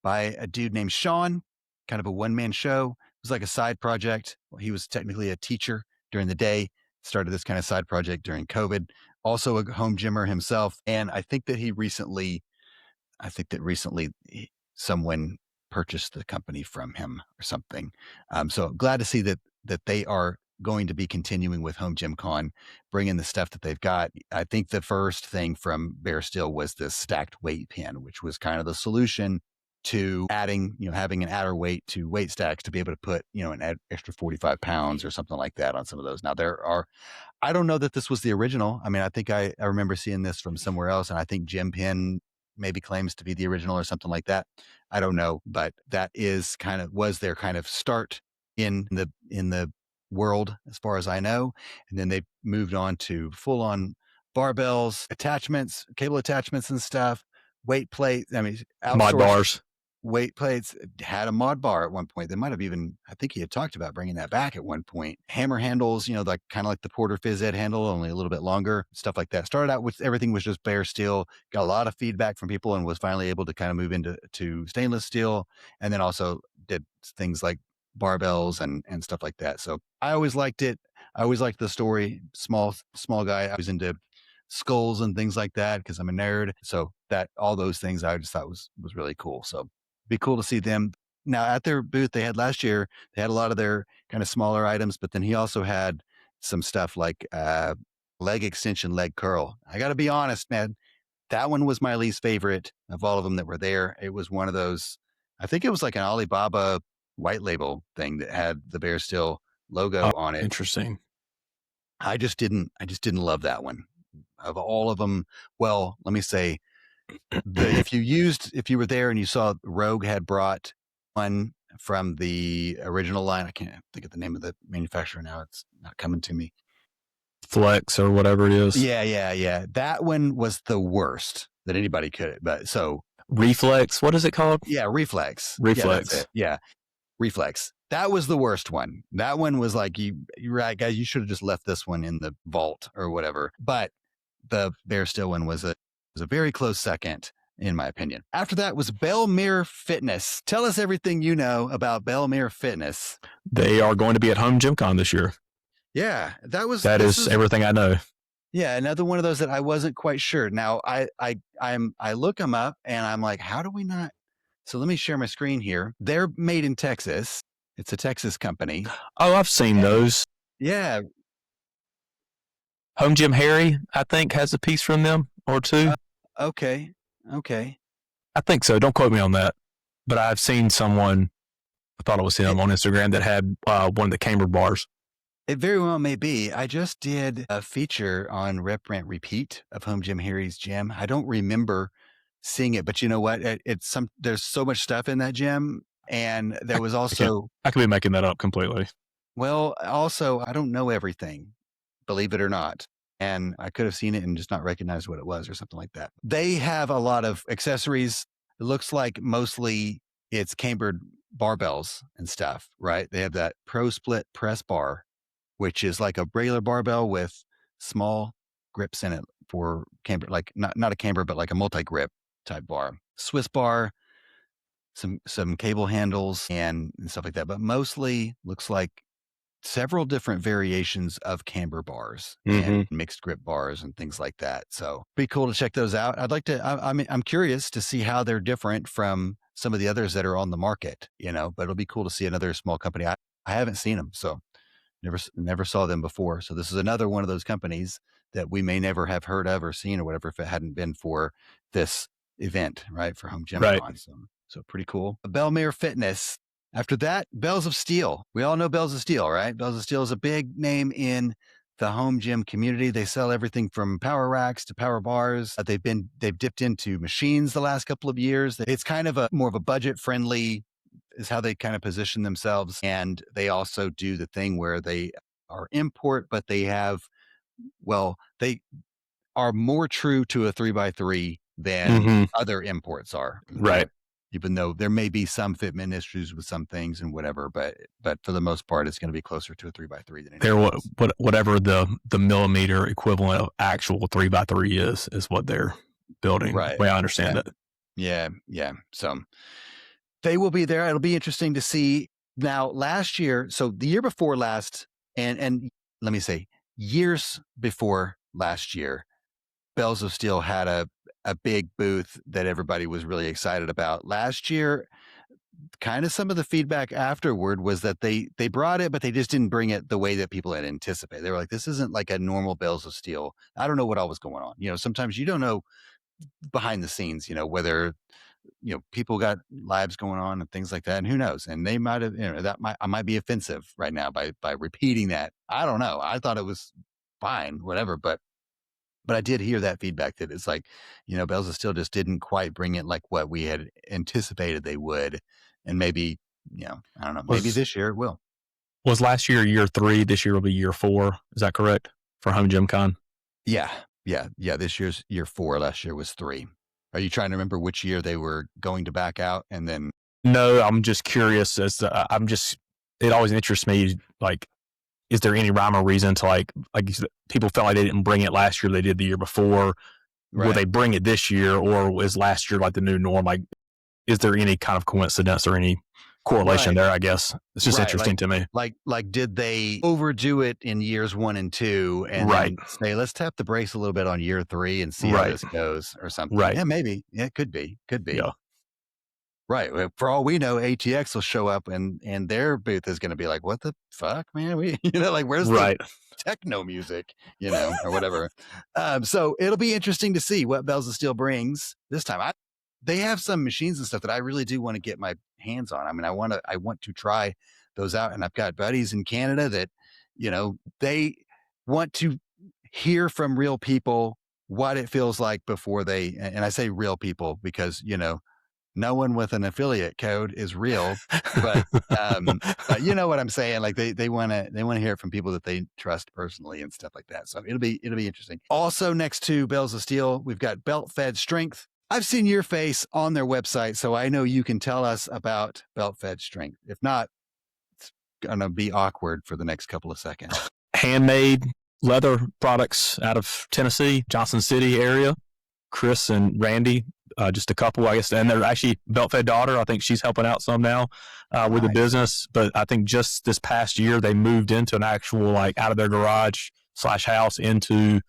by a dude named Sean, kind of a one-man show. It was like a side project. Well, he was technically a teacher during the day, started this kind of side project during COVID, also a home gymmer himself. And I think that recently someone purchased the company from him or something. So glad to see that they are going to be continuing with HomeGymCon, bringing the stuff that they've got. I think the first thing from Bear Steel was this stacked weight pin, which was kind of the solution to adding, having an adder weight to weight stacks to be able to put, an extra 45 pounds or something like that on some of those. Now I don't know that this was the original. I mean, I think I remember seeing this from somewhere else, and I think Jim Pin maybe claims to be the original or something like that. I don't know, but that was their kind of start in the world as far as I know. And then they moved on to full on barbells, attachments, cable attachments and stuff, weight plates. I mean, mod bars. Weight plates, had a mod bar at one point. They might have even, I think he had talked about bringing that back at one point. Hammer handles, like kind of like the Porter Phys Ed handle, only a little bit longer, stuff like that. Started out with everything was just bare steel, got a lot of feedback from people and was finally able to kind of move into stainless steel. And then also did things like barbells and stuff like that. So I always liked it. I always liked the story. Small guy. I was into skulls and things like that because I'm a nerd. So all those things I just thought was really cool. So Be cool to see them. Now at their booth they had last year, they had a lot of their kind of smaller items, but then he also had some stuff like leg extension, leg curl. I got to be honest, man. That one was my least favorite of all of them that were there. It was one of those, I think it was like an Alibaba white label thing that had the Bear Still logo on it. Interesting. I just didn't love that one. Of all of them, well, let me say, if you were there and you saw Rogue had brought one from the original line, I can't think of the name of the manufacturer now. It's not coming to me. Flex or whatever it is. Yeah. That one was the worst that anybody could. But so Reflex, what is it called? Yeah, Reflex. Reflex. Yeah, Reflex. That was the worst one. That one was like, you're right, guys. You should have just left this one in the vault or whatever. But the Bear Still one was a very close second, in my opinion. After that was Bellmere Fitness. Tell us everything you know about Bellmere Fitness. They are going to be at HomeGymCon this year. Yeah, that is everything I know. Yeah, another one of those that I wasn't quite sure. Now I look them up and I'm like, how do we not? So let me share my screen here. They're made in Texas. It's a Texas company. Oh, I've seen those. Yeah. Home Gym Harry, I think, has a piece from them or two. Okay. I think so. Don't quote me on that. But I've seen someone, I thought it was him on Instagram, that had one of the cambered bars. It very well may be. I just did a feature on Rep Rant Repeat of Home Gym Harry's gym. I don't remember seeing it, but you know what? There's so much stuff in that gym. And there was also, I could be making that up completely. Well, also, I don't know everything, believe it or not. And I could have seen it and just not recognized what it was or something like that. They have a lot of accessories. It looks like mostly it's cambered barbells and stuff, right? They have that Pro Split press bar, which is like a regular barbell with small grips in it for camber, like not a camber, but like a multi-grip type bar. Swiss bar, some cable handles and stuff like that, but mostly looks like several different variations of camber bars and mixed grip bars and things like that. So pretty cool to check those out. I'm curious to see how they're different from some of the others that are on the market, but it'll be cool to see another small company. I haven't seen them, so never saw them before. So this is another one of those companies that we may never have heard of or seen or whatever if it hadn't been for this event, right? For HomeGymCon. Right. So pretty cool. Bellmere Fitness. After that, Bells of Steel. We all know Bells of Steel, right? Bells of Steel is a big name in the home gym community. They sell everything from power racks to power bars. They've dipped into machines the last couple of years. It's kind of more of a budget friendly is how they kind of position themselves. And they also do the thing where they are import, but they are more true to a 3x3 than other imports are. Right. Even though there may be some fitment issues with some things and whatever, but for the most part, it's going to be closer to a 3x3 than anything else. Whatever the millimeter equivalent of actual 3x3 is what they're building. Right. The way I understand it. Yeah. So they will be there. It'll be interesting to see. Now, last year, so the year before last, and let me say, years before last year, Bells of Steel had a big booth that everybody was really excited about. Last year, kind of some of the feedback afterward was that they brought it, but they just didn't bring it the way that people had anticipated. They were like, this isn't like a normal Bells of Steel. I don't know what all was going on. Sometimes you don't know behind the scenes, whether, people got lives going on and things like that. And who knows? And they might have, I might be offensive right now by repeating that. I don't know. I thought it was fine, whatever, but I did hear that feedback that it's like, Bells of Steel just didn't quite bring it like what we had anticipated they would. And maybe, I don't know, maybe this year it will. Was last year 3? This year will be year 4. Is that correct for HomeGymCon? Yeah. This year's year 4. Last year was 3. Are you trying to remember which year they were going to back out and then? No, I'm just curious it always interests me. Like, is there any rhyme or reason to like people felt like they didn't bring it last year, they did the year before? Right. Will they bring it this year, or is last year like the new norm? Like, is there any kind of coincidence or any correlation there? I guess it's just interesting to me. Like, did they overdo it in years 1 and 2 and then say, let's tap the brakes a little bit on year 3 and see how this goes or something? Right. Yeah, maybe. Yeah, it could be. Yeah. Right. Well, for all we know, ATX will show up and their booth is going to be like, what the fuck, man? Like, where's the Right. techno music, or whatever. So it'll be interesting to see what Bells of Steel brings this time. They have some machines and stuff that I really do want to get my hands on. I mean, I want to try those out. And I've got buddies in Canada that, they want to hear from real people what it feels like before and I say real people because, no one with an affiliate code is real, but you know what I'm saying? Like they want to hear it from people that they trust personally and stuff like that. So it'll be interesting. Also next to Bells of Steel, we've got Beltfed Strength. I've seen your face on their website, so I know you can tell us about Beltfed Strength. If not, it's going to be awkward for the next couple of seconds. Handmade leather products out of Tennessee, Johnson City area. Chris and Randy, just a couple, I guess, and they're actually Beltfed daughter. I think she's helping out some now with the business. But I think just this past year they moved into an actual out of their garage / house into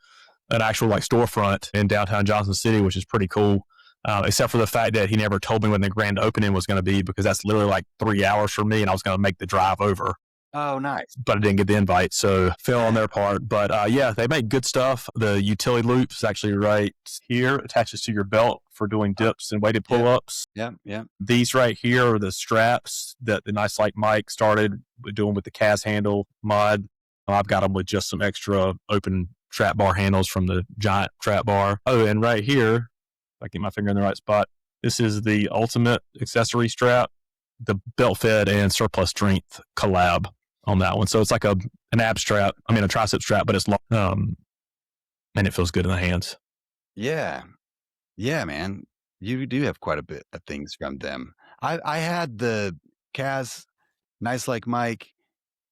an actual storefront in downtown Johnson City, which is pretty cool. Except for the fact that he never told me when the grand opening was going to be because that's literally 3 hours for me, and I was going to make the drive over. Oh, nice. But I didn't get the invite, so fell on their part. But yeah, they make good stuff. The utility loop is actually right here, attaches to your belt for doing dips and weighted pull-ups. Yeah, yeah. These right here are the straps that the nice Mike started doing with the Cas handle mod. I've got them with just some extra open trap bar handles from the giant trap bar. Oh, and right here, if I get my finger in the right spot, this is the ultimate accessory strap, the Beltfed and Surplus Strength collab on that one. So it's like an ab strap, a tricep strap, but it's long, and it feels good in the hands. Yeah. Yeah, man. You do have quite a bit of things from them. I had the Cas, nice Mike,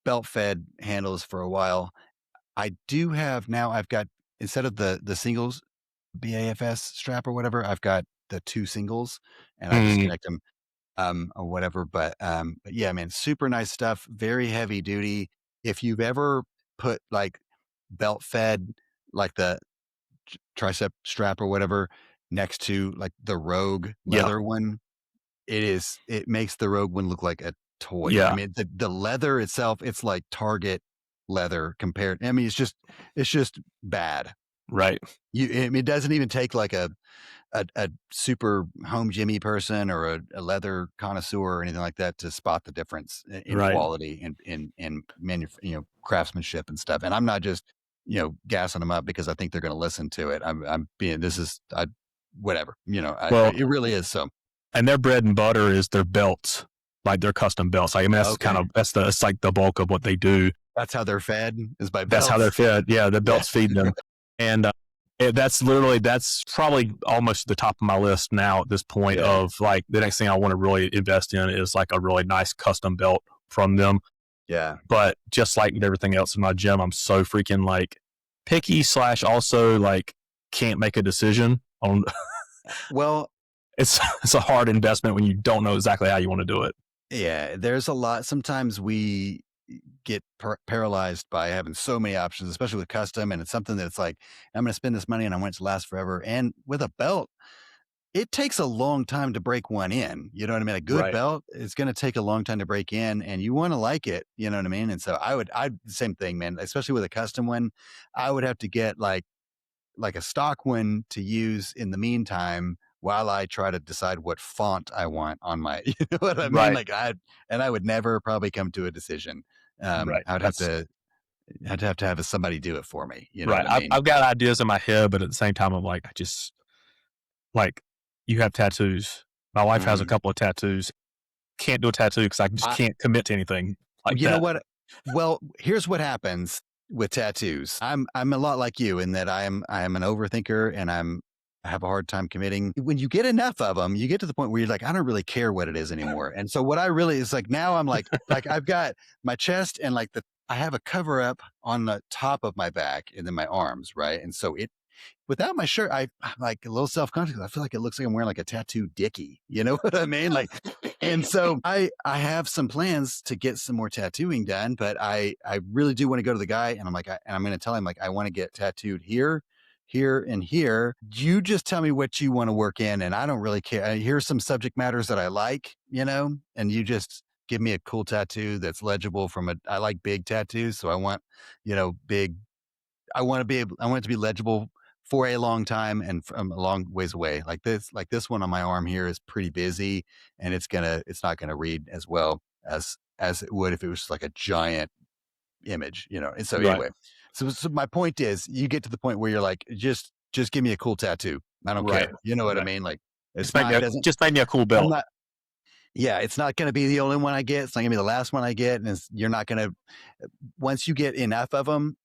Beltfed handles for a while. I do have now, I've got, instead of the singles BAFS strap or whatever, I've got the 2 singles and I just connect them or whatever. But yeah, man, super nice stuff. Very heavy duty. If you've ever put Beltfed, the tricep strap or whatever, next to the Rogue leather one, it makes the Rogue one look like a toy. Yeah. I mean, the leather itself, it's like Target leather compared. I mean, it's just bad. Right. It doesn't even take a super home gymmy person or a leather connoisseur or anything like that to spot the difference in quality and craftsmanship and stuff. And I'm not just, gassing them up because I think they're going to listen to it. Whatever, it really is. So, and their bread and butter is their belts, their custom belts. That's it's the bulk of what they do. That's how they're fed, is by belts. That's how they're fed. Yeah. The belts feed them. And, that's probably almost the top of my list now at this point of the next thing I want to really invest in is a really nice custom belt from them. Yeah. But just like everything else in my gym, I'm so freaking picky / also can't make a decision on. Well, it's a hard investment when you don't know exactly how you want to do it. Yeah. There's a lot. Sometimes we get paralyzed by having so many options, especially with custom. And it's something that's I'm going to spend this money and I want it to last forever. And with a belt, it takes a long time to break one in. You know what I mean? A good belt is going to take a long time to break in and you want to like it. You know what I mean? And so same thing, man, especially with a custom one, I would have to get a stock one to use in the meantime while I try to decide what font I want on my, you know what I mean? I would never probably come to a decision. I would have to have somebody do it for me. You know what I mean? I've got ideas in my head, but at the same time, I'm I just you have tattoos. My wife has a couple of tattoos. Can't do a tattoo because I just can't commit to anything you know what? Well, here's what happens with tattoos. I'm a lot like you in that I am an overthinker and I have a hard time committing. When you get enough of them, you get to the point where you're I don't really care what it is anymore. And so what I really is now I'm I've got my chest and I have a cover up on the top of my back and then my arms. Right. And so without my shirt, I'm a little self-conscious. I feel like it looks like I'm wearing a tattoo dickie. You know what I mean? And so I have some plans to get some more tattooing done, but I really do want to go to the guy and I'm going to tell him I want to get tattooed here, here and here. You just tell me what you want to work in, and I don't really care. Here's some subject matters that I like, and you just give me a cool tattoo that's legible I like big tattoos. So I want, big, I want it to be legible for a long time and from a long ways away. Like this one on my arm here is pretty busy, and it's not gonna read as well as it would if it was like a giant image, And so Right. anyway, so my point is, you get to the point where you're like, just give me a cool tattoo. I don't care. You know what I mean? Like, just make me a cool belt. It's not going to be the only one I get. It's not going to be the last one I get. And you're not going to, once you get enough of them,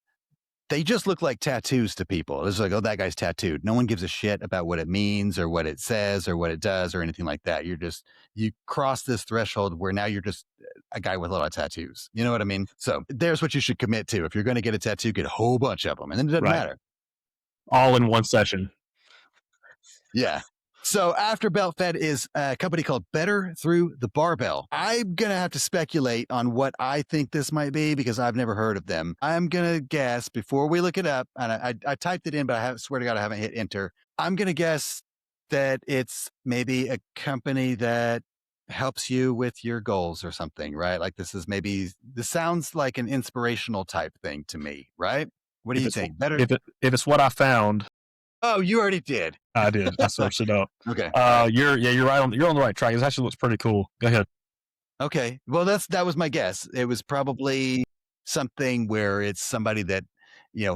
they just look like tattoos to people. It's like, oh, that guy's tattooed. No one gives a shit about what it means or what it says or what it does or anything like that. You cross this threshold where now you're just a guy with a lot of tattoos. You know what I mean? So there's what you should commit to. If you're going to get a tattoo, get a whole bunch of them, and then it doesn't matter. All in one session. Yeah. So after Beltfed is a company called Better Through the Barbell. I'm going to have to speculate on what I think this might be because I've never heard of them. I'm going to guess before we look it up, and I typed it in, but swear to God, I haven't hit enter. I'm going to guess that it's maybe a company that helps you with your goals or something, right? Like this sounds like an inspirational type thing to me, right? What do you think? Better if it's what I found. Oh, you already did. I did. I searched it up. Okay. You're right you're on the right track. It actually looks pretty cool. Go ahead. Okay. Well, that was my guess. It was probably something where it's somebody that,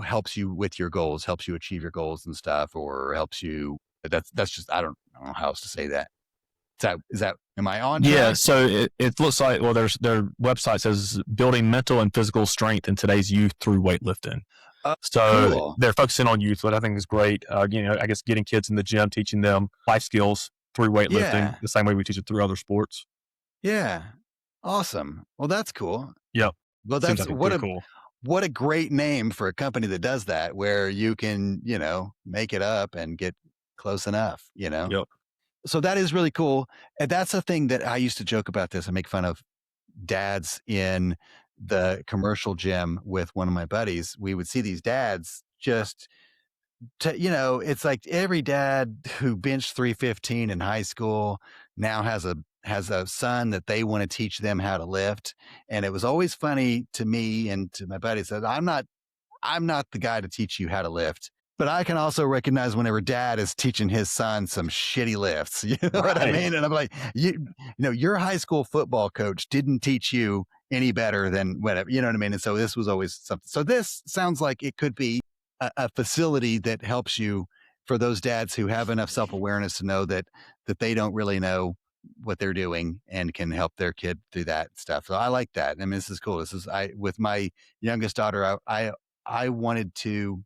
helps you with your goals, helps you achieve your goals and stuff, or helps you. That's just, I don't know how else to say that. Am I on track? Yeah. So it looks like, well, their website says building mental and physical strength in today's youth through weightlifting. So cool. They're focusing on youth, which I think is great. I guess getting kids in the gym, teaching them life skills through weightlifting, the same way we teach it through other sports. Yeah. Awesome. Well, that's cool. Yep. Well, that's cool. What a great name for a company that does that, where you can, make it up and get close enough, Yep. So that is really cool. And that's a thing that I used to joke about this. I make fun of dads in the commercial gym with one of my buddies. We would see these dads just it's like every dad who benched 315 in high school now has a son that they want to teach them how to lift. And it was always funny to me and to my buddies that I'm not the guy to teach you how to lift, but I can also recognize whenever dad is teaching his son some shitty lifts. You know what I mean? And I'm like, your high school football coach didn't teach you any better than whatever, you know what I mean? And so this was always something. So this sounds like it could be a facility that helps you for those dads who have enough self-awareness to know that they don't really know what they're doing and can help their kid do that stuff. So I like that. I mean, this is cool. With my youngest daughter, I wanted to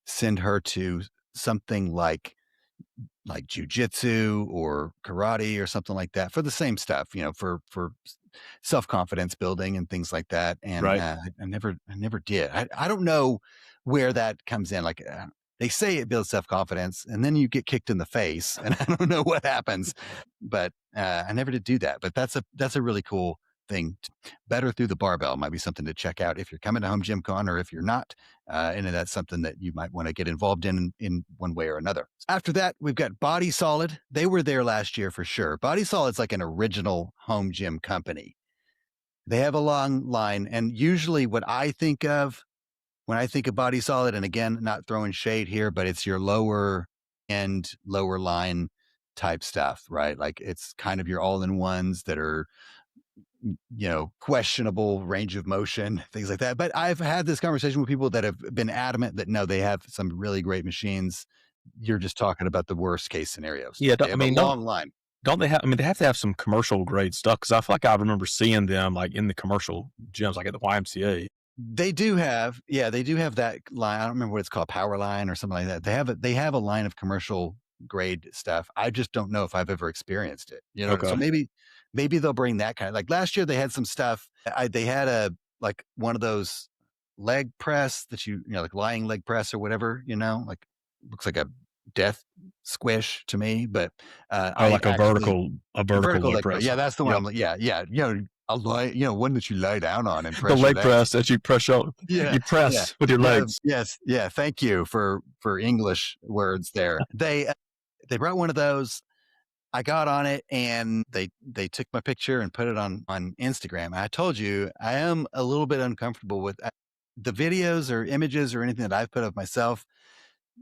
send her to something like jujitsu or karate or something like that for the same stuff, for self-confidence building and things like that. And I never did. I don't know where that comes in. Like they say it builds self-confidence and then you get kicked in the face and I don't know what happens, but I never did do that. But that's a really cool thing. Better Through the Barbell might be something to check out if you're coming to HomeGymCon, or if you're not, and that's something that you might want to get involved in one way or another. After that, we've got Body Solid. They were there last year for sure. Body Solid's like an original home gym company. They have a long line, and usually what I think of when I think of Body Solid, and again, not throwing shade here, but it's your lower end, lower line type stuff, right? Like it's kind of your all-in-ones that are questionable range of motion, things like that. But I've had this conversation with people that have been adamant that no, they have some really great machines. You're just talking about the worst case scenarios. Yeah. Long line. Don't they have, they have to have some commercial grade stuff. Cause I feel like I remember seeing them like in the commercial gyms, like at the YMCA. They do have that line. I don't remember what it's called, Power Line or something like that. They have a line of commercial grade stuff. I just don't know if I've ever experienced it, Okay. So maybe they'll bring that kind of, like last year they had some stuff. They had one of those leg press that like lying leg press or whatever, like looks like a death squish to me, but a vertical leg press. Yeah, that's the one. Yeah. a one that you lie down on and The press your leg legs. press that you press Yeah, you yeah, press with your yeah, legs. yes, yeah. Thank you for English words there. They brought one of those. I got on it and they took my picture and put it on Instagram. I told you I am a little bit uncomfortable with the videos or images or anything that I've put of myself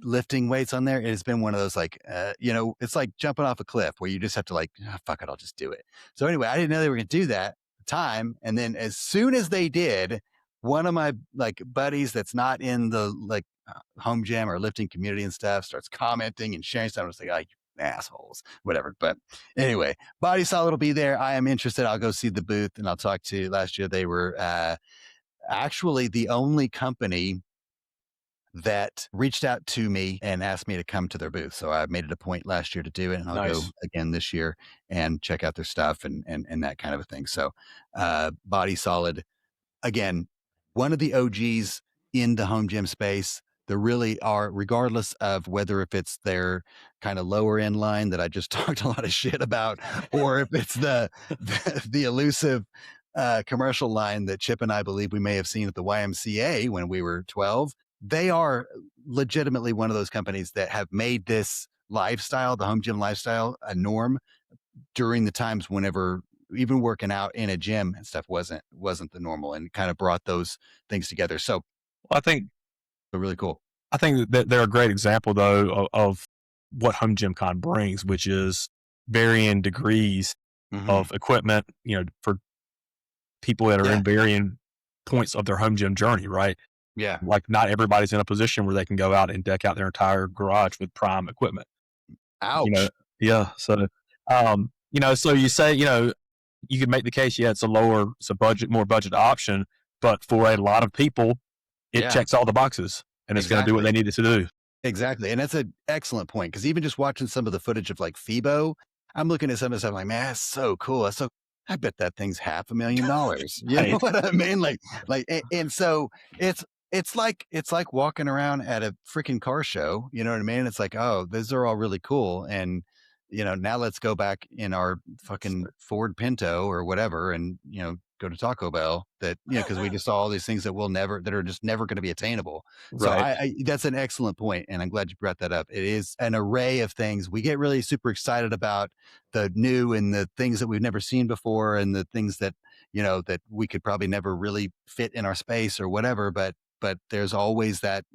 lifting weights on there. It has been one of those like it's like jumping off a cliff where you just have to like, "Ah, fuck it, I'll just do it." So anyway, I didn't know they were going to do that at the time, and then as soon as they did, one of my like buddies that's not in the like home gym or lifting community and stuff starts commenting and sharing stuff. I was like, "Oh, you assholes," whatever. But anyway, Body Solid will be there. I am interested. I'll go see the booth and I'll talk to. Last year they were actually the only company that reached out to me and asked me to come to their booth. So I made it a point last year to do it, and I'll go Nice. again this year and check out their stuff and that kind of a thing. So Body Solid, again, one of the OGs in the home gym space. There really are, regardless of whether if it's their kind of lower end line that I just talked a lot of shit about, or if it's the elusive commercial line that Chip and I believe we may have seen at the YMCA when we were 12. They are legitimately one of those companies that have made this lifestyle, the home gym lifestyle, a norm during the times whenever even working out in a gym and stuff wasn't the normal, and kind of brought those things together. So I think really cool. I think that they're a great example though of what HomeGymCon brings, which is varying degrees of equipment, for people that are in varying points of their home gym journey, right? Yeah. Like not everybody's in a position where they can go out and deck out their entire garage with prime equipment. Ouch. Yeah. So, so you say, you could make the case, it's more budget option, but for a lot of people, it checks all the boxes and it's going to do what they need it to do. Exactly. And that's an excellent point. Cause even just watching some of the footage of like FIBO, I'm looking at some of the stuff like, man, that's so cool. That's so, I bet that thing's $500,000. You know what I mean? And so it's like walking around at a freaking car show. You know what I mean? It's like, oh, those are all really cool. And, now let's go back in our fucking Ford Pinto or whatever and, go to Taco Bell because we just saw all these things that are just never going to be attainable. So I that's an excellent point, and I'm glad you brought that up. It is an array of things. We get really super excited about the new and the things that we've never seen before, and the things that that we could probably never really fit in our space or whatever. But there's always that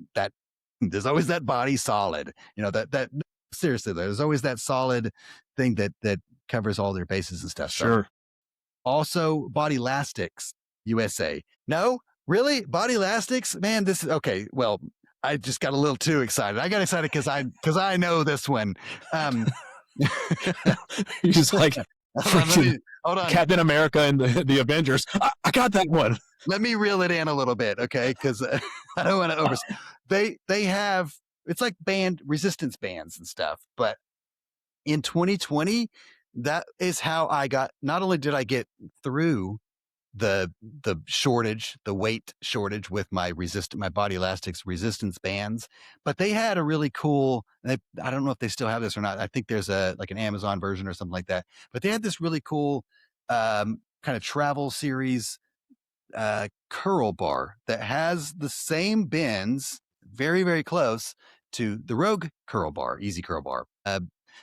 there's always that Body Solid. That seriously, there's always that solid thing that covers all their bases and stuff. Sure. So, also, Body Elastics USA. No, really? Body Elastics? Man, this is okay. Well, I just got a little too excited. I got excited because I know this one. You're just like hold on. Captain America and the Avengers. I got that one. Let me reel it in a little bit, okay? Because I don't want to over. They have, it's like resistance bands and stuff, but in 2020. That is how I got, not only did I get through the shortage, the weight shortage with my Body Elastics resistance bands, but they had a really cool, I don't know if they still have this or not. I think there's like an Amazon version or something like that, but they had this really cool kind of travel series curl bar that has the same bends, very, very close to the Rogue curl bar, easy curl bar.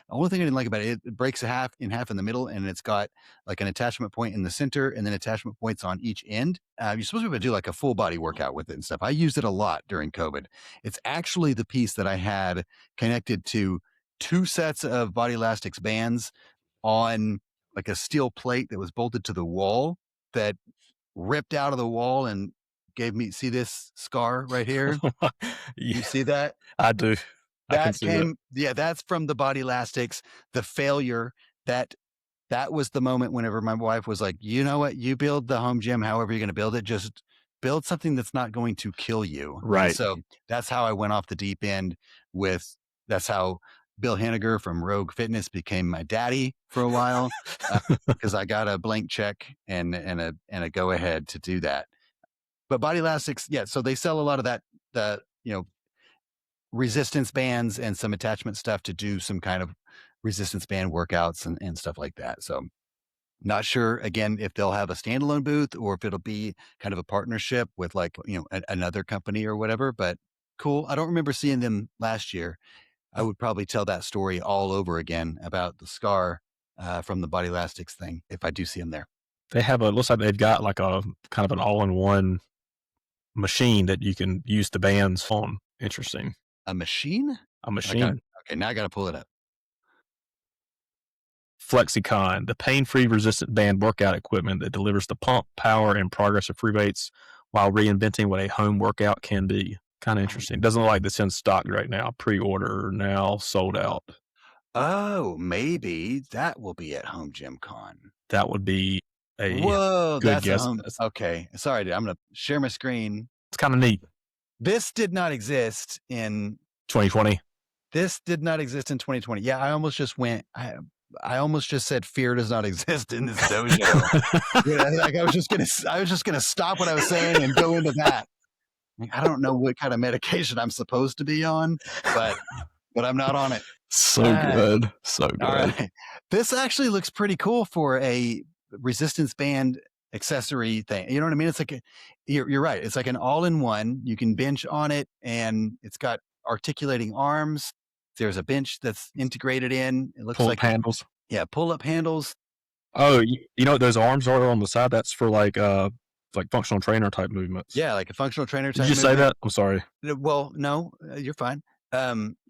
The only thing I didn't like about it, it breaks in half in the middle, and it's got like an attachment point in the center and then attachment points on each end. You're supposed to be able to do like a full body workout with it and stuff. I used it a lot during COVID. It's actually the piece that I had connected to 2 sets of Body Elastics bands on like a steel plate that was bolted to the wall that ripped out of the wall and gave me, see this scar right here? You see that? I do. That came, that's from the Body Elastics. The failure that was the moment whenever my wife was like, you know what, you build the home gym however you're going to build it, just build something that's not going to kill you. Right. And so that's how I went off the deep end that's how Bill Henniger from Rogue Fitness became my daddy for a while because I got a blank check and a go ahead to do that. But Body Elastics, so they sell a lot of that, resistance bands and some attachment stuff to do some kind of resistance band workouts and stuff like that. So Not sure, again, if they'll have a standalone booth or if it'll be kind of a partnership with like, another company or whatever, but cool. I don't remember seeing them last year. I would probably tell that story all over again about the scar from the Body Elastics thing if I do see them there. They have looks like they've got like a kind of an all-in-one machine that you can use the bands on. Interesting. A machine? A machine. Okay, now I got to pull it up. FlexiCon, the pain-free resistant band workout equipment that delivers the pump, power, and progress of free weights while reinventing what a home workout can be. Kind of interesting. Doesn't look like it's in stock right now. Pre-order now, sold out. Oh, maybe that will be at HomeGymCon. That would be a Whoa, good that's guess. Okay, sorry, dude. I'm going to share my screen. It's kind of neat. This did not exist in 2020. This did not exist in 2020. Yeah, I almost just went. I almost just said fear does not exist in this dojo. Like I was just gonna stop what I was saying and go into that. Like, I don't know what kind of medication I'm supposed to be on, but I'm not on it. So good. So good. All right. This actually looks pretty cool for a resistance band accessory thing. You know what I mean? It's like you're right. It's like an all-in-one. You can bench on it, and it's got articulating arms. There's a bench that's integrated in. It looks pull-up like handles. Yeah, pull-up handles. Oh, you know what those arms are on the side? That's for like functional trainer type movements. Yeah, like a functional trainer type. Did you say that? I'm sorry. Well, no, you're fine.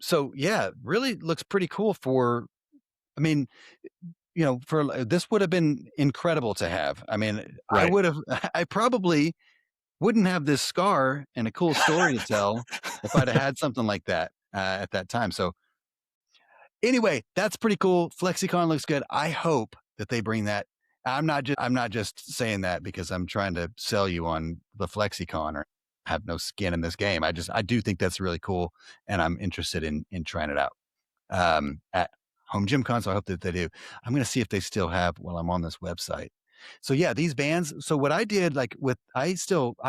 So yeah, really looks pretty cool for. I mean, for this would have been incredible to have. I mean, right. I probably wouldn't have this scar and a cool story to tell if I'd have had something like that at that time. So anyway, that's pretty cool. FlexiCon looks good. I hope that they bring that. I'm not just saying that because I'm trying to sell you on the FlexiCon or have no skin in this game. I do think that's really cool, and I'm interested in trying it out at HomeGymCon. So I hope that they do. I'm going to see if they still have while I'm on this website. So yeah, these bands. So what I did, I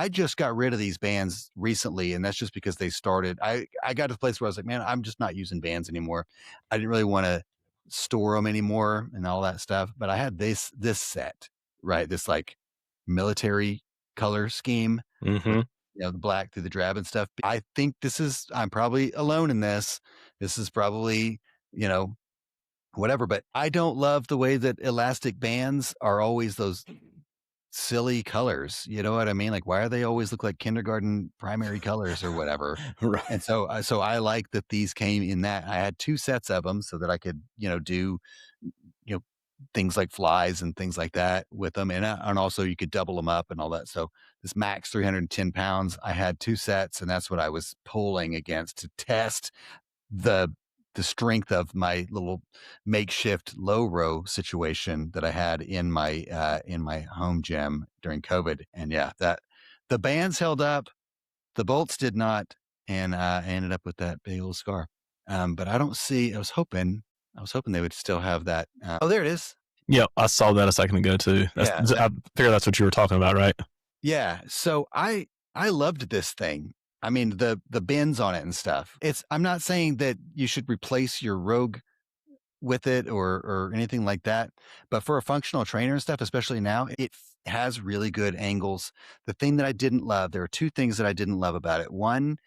just got rid of these bands recently, and that's just because they started. I got to the place where I was like, man, I'm just not using bands anymore. I didn't really want to store them anymore and all that stuff. But I had this set, right? This like military color scheme, mm-hmm. The black through the drab and stuff. I think I'm probably alone in this. This is probably, whatever, but I don't love the way that elastic bands are always those silly colors. You know what I mean? Like, why are they always look like kindergarten primary colors or whatever? Right. And so I like that these came in that. I had 2 sets of them so that I could, do, things like flies and things like that with them. And also you could double them up and all that. So this max 310 pounds, I had 2 sets, and that's what I was pulling against to test the strength of my little makeshift low row situation that I had in my home gym during COVID. And yeah, that the bands held up, the bolts did not, and I ended up with that big old scar. But I don't see. I was hoping they would still have that. Oh, there it is. Yeah, I saw that a second ago too. I figure that's what you were talking about, right? Yeah. So I loved this thing. I mean, the bends on it and stuff. I'm not saying that you should replace your Rogue with it or anything like that, but for a functional trainer and stuff, especially now, it has really good angles. The thing that I didn't love, there are 2 things that I didn't love about it. One,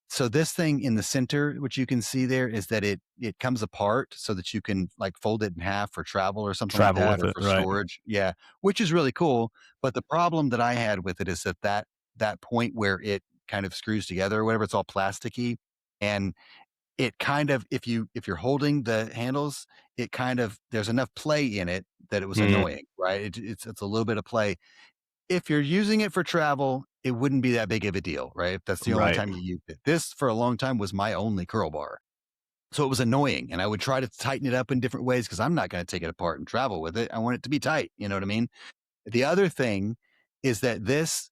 so this thing in the center, which you can see there, is that it comes apart so that you can like fold it in half for travel or something like that, or for storage. Yeah, which is really cool. But the problem that I had with it is that point where it kind of screws together or whatever, it's all plasticky, and it kind of, if you're holding the handles, it kind of, there's enough play in it that it was annoying, right? It's a little bit of play. If you're using it for travel, it wouldn't be that big of a deal, right? If that's the only time you use it. This for a long time was my only curl bar. So it was annoying, and I would try to tighten it up in different ways because I'm not going to take it apart and travel with it. I want it to be tight. You know what I mean? The other thing is that this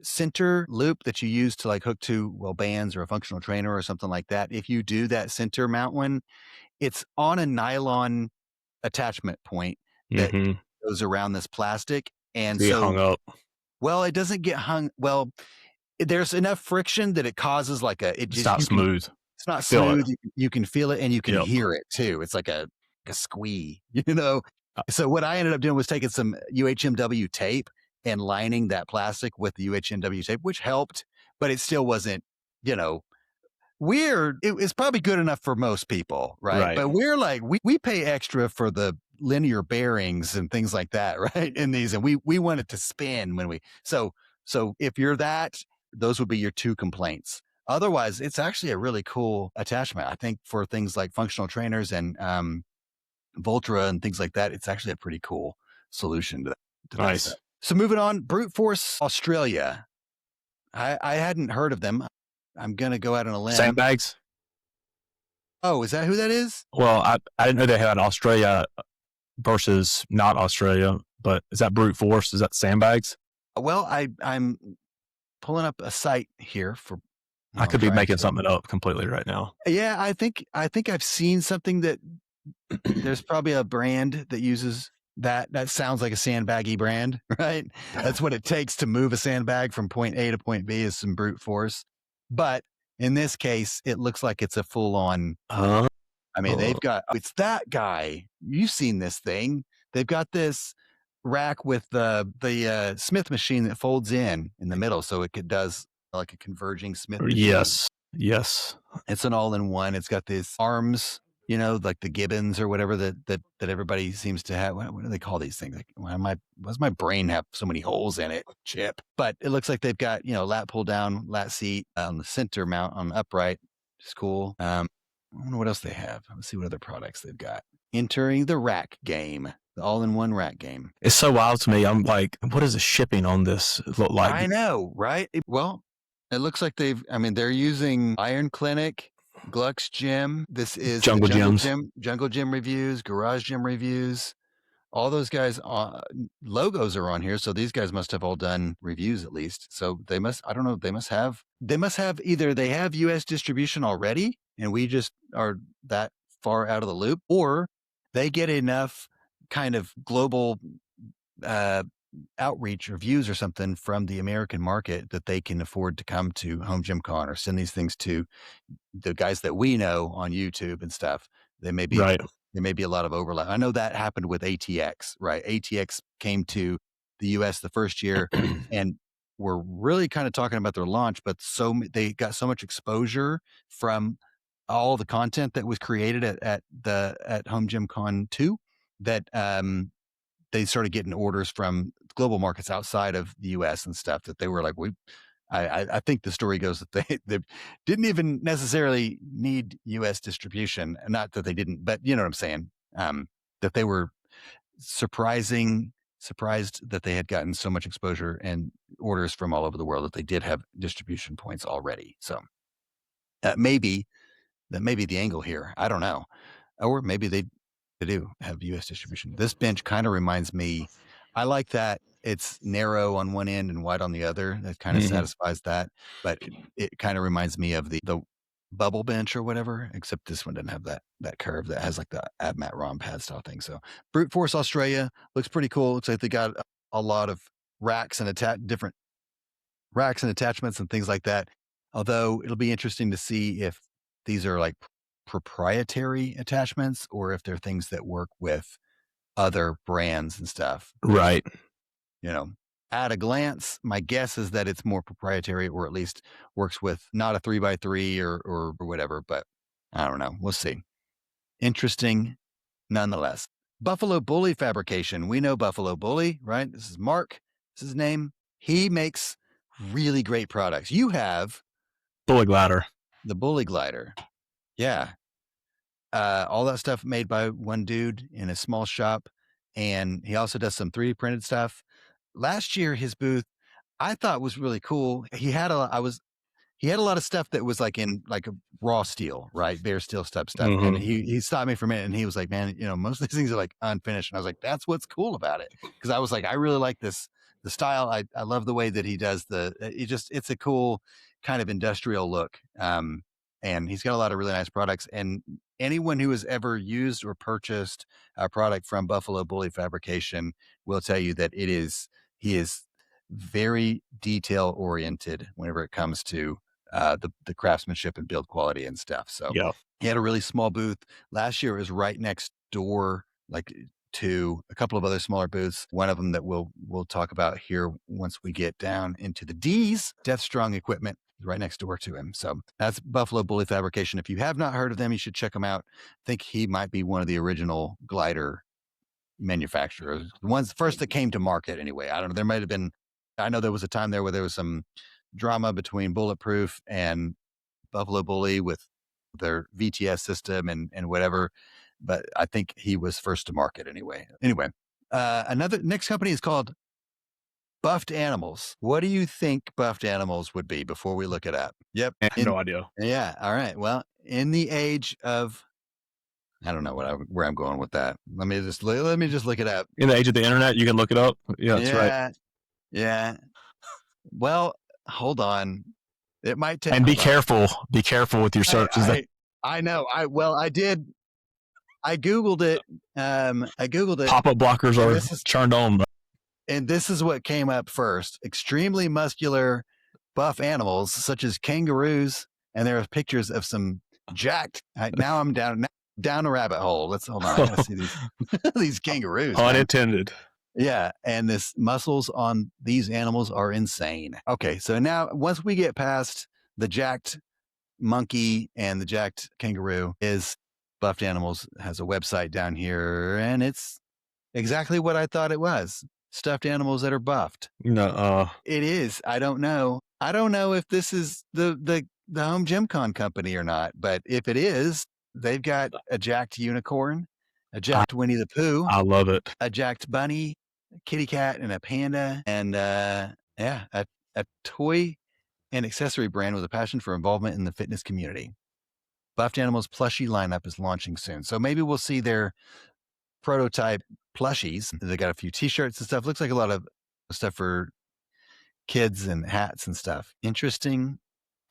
center loop that you use to like hook to bands or a functional trainer or something like that, if you do that center mount one, it's on a nylon attachment point that goes around this plastic, and so hung up. Well, it doesn't get hung. Well, there's enough friction that it causes like it's not smooth. It's not smooth. You can feel it, and you can hear it too. It's like a squee, So what I ended up doing was taking some UHMW tape and lining that plastic with the UHMW tape, which helped, but it still wasn't, weird. It's probably good enough for most people, right? But we're like, we pay extra for the linear bearings and things like that, right? In these, and we want it to spin when so if you're that, those would be your two complaints. Otherwise, it's actually a really cool attachment. I think for things like functional trainers and Voltra and things like that, it's actually a pretty cool solution to that stuff. So moving on, Brute Force Australia. I hadn't heard of them. I'm going to go out on a limb. Sandbags? Oh, is that who that is? Well, I didn't know they had Australia versus not Australia, but is that Brute Force? Is that Sandbags? Well, I'm pulling up a site here for. I could be making something up completely right now. Yeah, I think I've seen something that there's probably a brand that uses that. That sounds like a sandbaggy brand, right? That's what it takes to move a sandbag from point A to point B is some brute force. But in this case, it looks like it's a full on. I mean, they've got, it's that guy. You've seen this thing. They've got this rack with the Smith machine that folds in the middle. So it does like a converging Smith machine. Yes. It's an all-in-one. It's got these arms, like the Gibbons or whatever that everybody seems to have. What do they call these things? Like, why does my brain have so many holes in it? Chip. But it looks like they've got, lat pull down, lat seat on the center mount on the upright. It's cool. I don't know what else they have. Let's see what other products they've got. Entering the rack game. The all-in-one rack game. It's so wild to me. I'm like, what does the shipping on this look like? I know, right? It looks like they're using Iron Clinic, Glux Gym. This is Jungle Gym reviews, Garage Gym reviews. All those guys' logos are on here. So these guys must have all done reviews at least. So they must have either they have US distribution already and we just are that far out of the loop, or they get enough kind of global outreach or views or something from the American market that they can afford to come to HomeGymCon or send these things to the guys that we know on YouTube and stuff. They may be right. There may be a lot of overlap. I know that happened with ATX, right? ATX came to the US the first year and we're really kind of talking about their launch, but they got so much exposure from all the content that was created at HomeGymCon 2 that they started getting orders from global markets outside of the US and stuff that they were like, I think the story goes that they didn't even necessarily need US distribution. Not that they didn't, but you know what I'm saying? That they were surprised that they had gotten so much exposure and orders from all over the world that they did have distribution points already. So that may be the angle here. I don't know. Or maybe they do have US distribution. This bench kind of reminds me, I like that it's narrow on one end and wide on the other. That kind of satisfies that. But it kind of reminds me of the bubble bench or whatever, except this one doesn't have that curve that has like the Abmat ROM pad style thing. So Brute Force Australia looks pretty cool. Looks like they got a lot of racks and different racks and attachments and things like that. Although it'll be interesting to see if these are like proprietary attachments or if they're things that work with other brands and stuff. Right. At a glance, my guess is that it's more proprietary or at least works with not a 3x3 or whatever, but I don't know. We'll see. Interesting nonetheless. Buffalo Bully Fabrication. We know Buffalo Bully, right? This is Mark. This is his name. He makes really great products. You have Bully Glider. The Bully Glider. Yeah. All that stuff made by one dude in a small shop. And he also does some 3D printed stuff. Last year, his booth, I thought was really cool. He had a lot of stuff that was like in like a raw steel, right? Bare steel stuff. And he stopped me for a minute and he was like, man, most of these things are like unfinished. And I was like, that's what's cool about it. Cause I was like, I really like the style. I love the way that he does it's a cool kind of industrial look. And he's got a lot of really nice products. And anyone who has ever used or purchased a product from Buffalo Bully Fabrication will tell you that he is very detail oriented whenever it comes to the craftsmanship and build quality and stuff. So he had a really small booth. Last year it was right next door, like to a couple of other smaller booths. One of them that we'll talk about here once we get down into the D's. Death Strong Equipment right next door to him. So that's Buffalo Bully Fabrication. If you have not heard of them, you should check them out. I think he might be one of the original glider manufacturers, the ones first that came to market anyway. I don't know. There might have been, I know there was a time there where there was some drama between Bulletproof and Buffalo Bully with their VTS system and whatever, but I think he was first to market anyway. Another next company is called Buffed Animals. What do you think Buffed Animals would be before we look it up? Yep. I have no idea. Yeah. All right. Well, in the age of, I don't know where I'm going with that. Let me just look it up. In the age of the internet, you can look it up. Yeah, that's right. Yeah. Well, hold on. It might take. And be careful. Be careful with your searches. I know. I did. I Googled it. Pop-up blockers are turned on. And this is what came up first. Extremely muscular, buff animals such as kangaroos. And there are pictures of some jacked. Now I'm down a rabbit hole. Let's hold on. I gotta see these kangaroos. Unintended. Man. Yeah. And this muscles on these animals are insane. Okay. So now once we get past the jacked monkey and the jacked kangaroo, is Buffed Animals has a website down here, and it's exactly what I thought it was. Stuffed animals that are buffed. No, it is. I don't know. I don't know if this is the HomeGymCon company or not, but if it is, they've got a jacked unicorn, a jacked Winnie the Pooh. I love it. A jacked bunny, a kitty cat, and a panda, and a toy and accessory brand with a passion for involvement in the fitness community. Buffed Animals plushie lineup is launching soon, so maybe we'll see their prototype plushies. They got a few t-shirts and stuff. Looks like a lot of stuff for kids and hats and stuff. Interesting.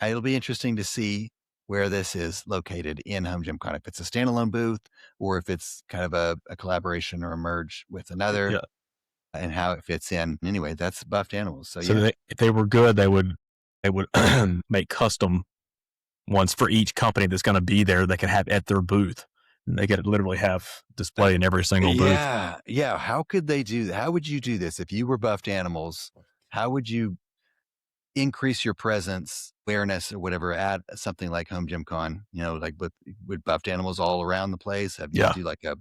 It'll be interesting to see where this is located in HomeGymCon, if it's a standalone booth or if it's kind of a collaboration or a merge with another, and how it fits in. Anyway, that's Buffed Animals. So if they were good, they would make custom ones for each company that's going to be there. They can have at their booth. And they could literally have display in every single booth. Yeah. How could they do that? How would you do this if you were Buffed Animals? How would you increase your presence, awareness, or whatever at something like HomeGymCon? You know, like with Buffed Animals all around the place. Have you do like a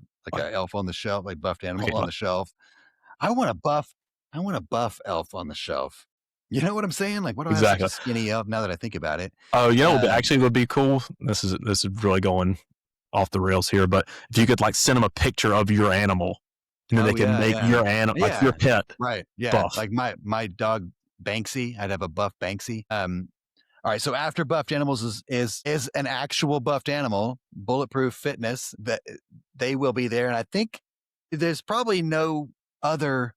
elf on the shelf, like Buffed Animal on the shelf? I want a buff elf on the shelf. You know what I'm saying? Like, what do I have such a skinny elf now that I think about it? Oh, you know, actually would be cool. This is really going off the rails here, but if you could like send them a picture of your animal, and then they can make your animal, like your pet, right? Yeah, buff. Like my dog Banksy, I'd have a buff Banksy. All right, so after Buffed Animals is an actual buffed animal, Bulletproof Fitness, that they will be there, and I think there's probably no other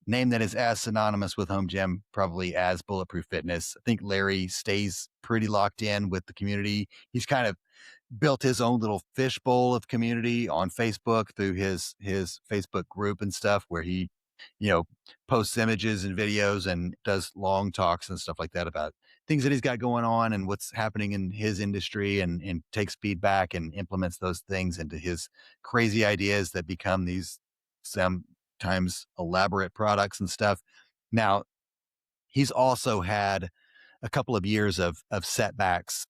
name that is as synonymous with Home Gym probably as Bulletproof Fitness. I think Larry stays pretty locked in with the community. He's kind of built his own little fishbowl of community on Facebook through his Facebook group and stuff, where he, posts images and videos and does long talks and stuff like that about things that he's got going on and what's happening in his industry, and takes feedback and implements those things into his crazy ideas that become these sometimes elaborate products and stuff. Now, he's also had a couple of years of setbacks.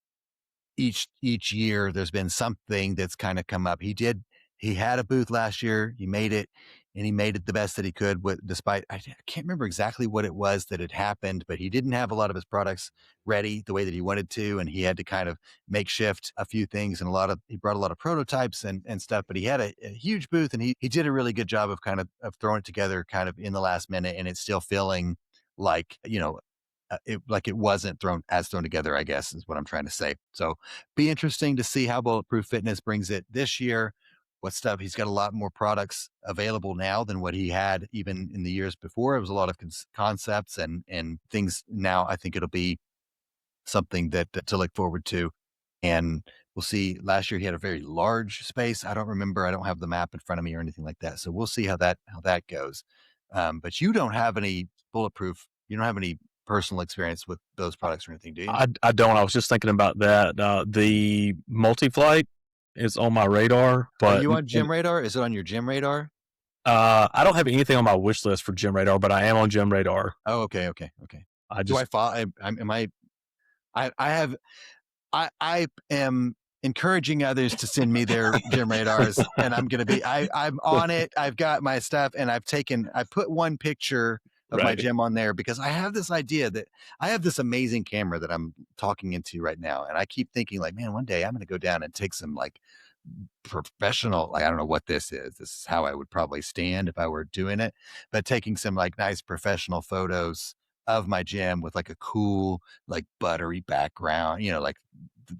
Each year there's been something that's kind of come up. He had a booth last year, he made it, and he made it the best that he could despite, I can't remember exactly what it was that had happened, but he didn't have a lot of his products ready the way that he wanted to, and he had to kind of makeshift a few things, and he brought a lot of prototypes and stuff, but he had a huge booth, and he did a really good job of kind of throwing it together kind of in the last minute, and it's still feeling like, it wasn't thrown together, I guess is what I'm trying to say. So be interesting to see how Bulletproof Fitness brings it this year. What stuff, he's got a lot more products available now than what he had even in the years before. It was a lot of concepts and things. Now I think it'll be something that to look forward to. And we'll see. Last year he had a very large space. I don't remember. I don't have the map in front of me or anything like that. So we'll see how that goes. But you don't have any Bulletproof. You don't have any personal experience with those products or anything, do you? I don't. I was just thinking about that. The Multiflight is on my radar, but are you on Gym Radar? Is it on your Gym Radar? I don't have anything on my wish list for Gym Radar, but I am on Gym Radar. Oh, okay. Do I follow? I am encouraging others to send me their gym radars, and I'm on it. I've got my stuff, and I put one picture of my gym on there because I have this idea that I have this amazing camera that I'm talking into right now. And I keep thinking like, man, one day I'm going to go down and take some like professional, like, I don't know what this is. This is how I would probably stand if I were doing it, but taking some like nice professional photos of my gym with like a cool, like buttery background,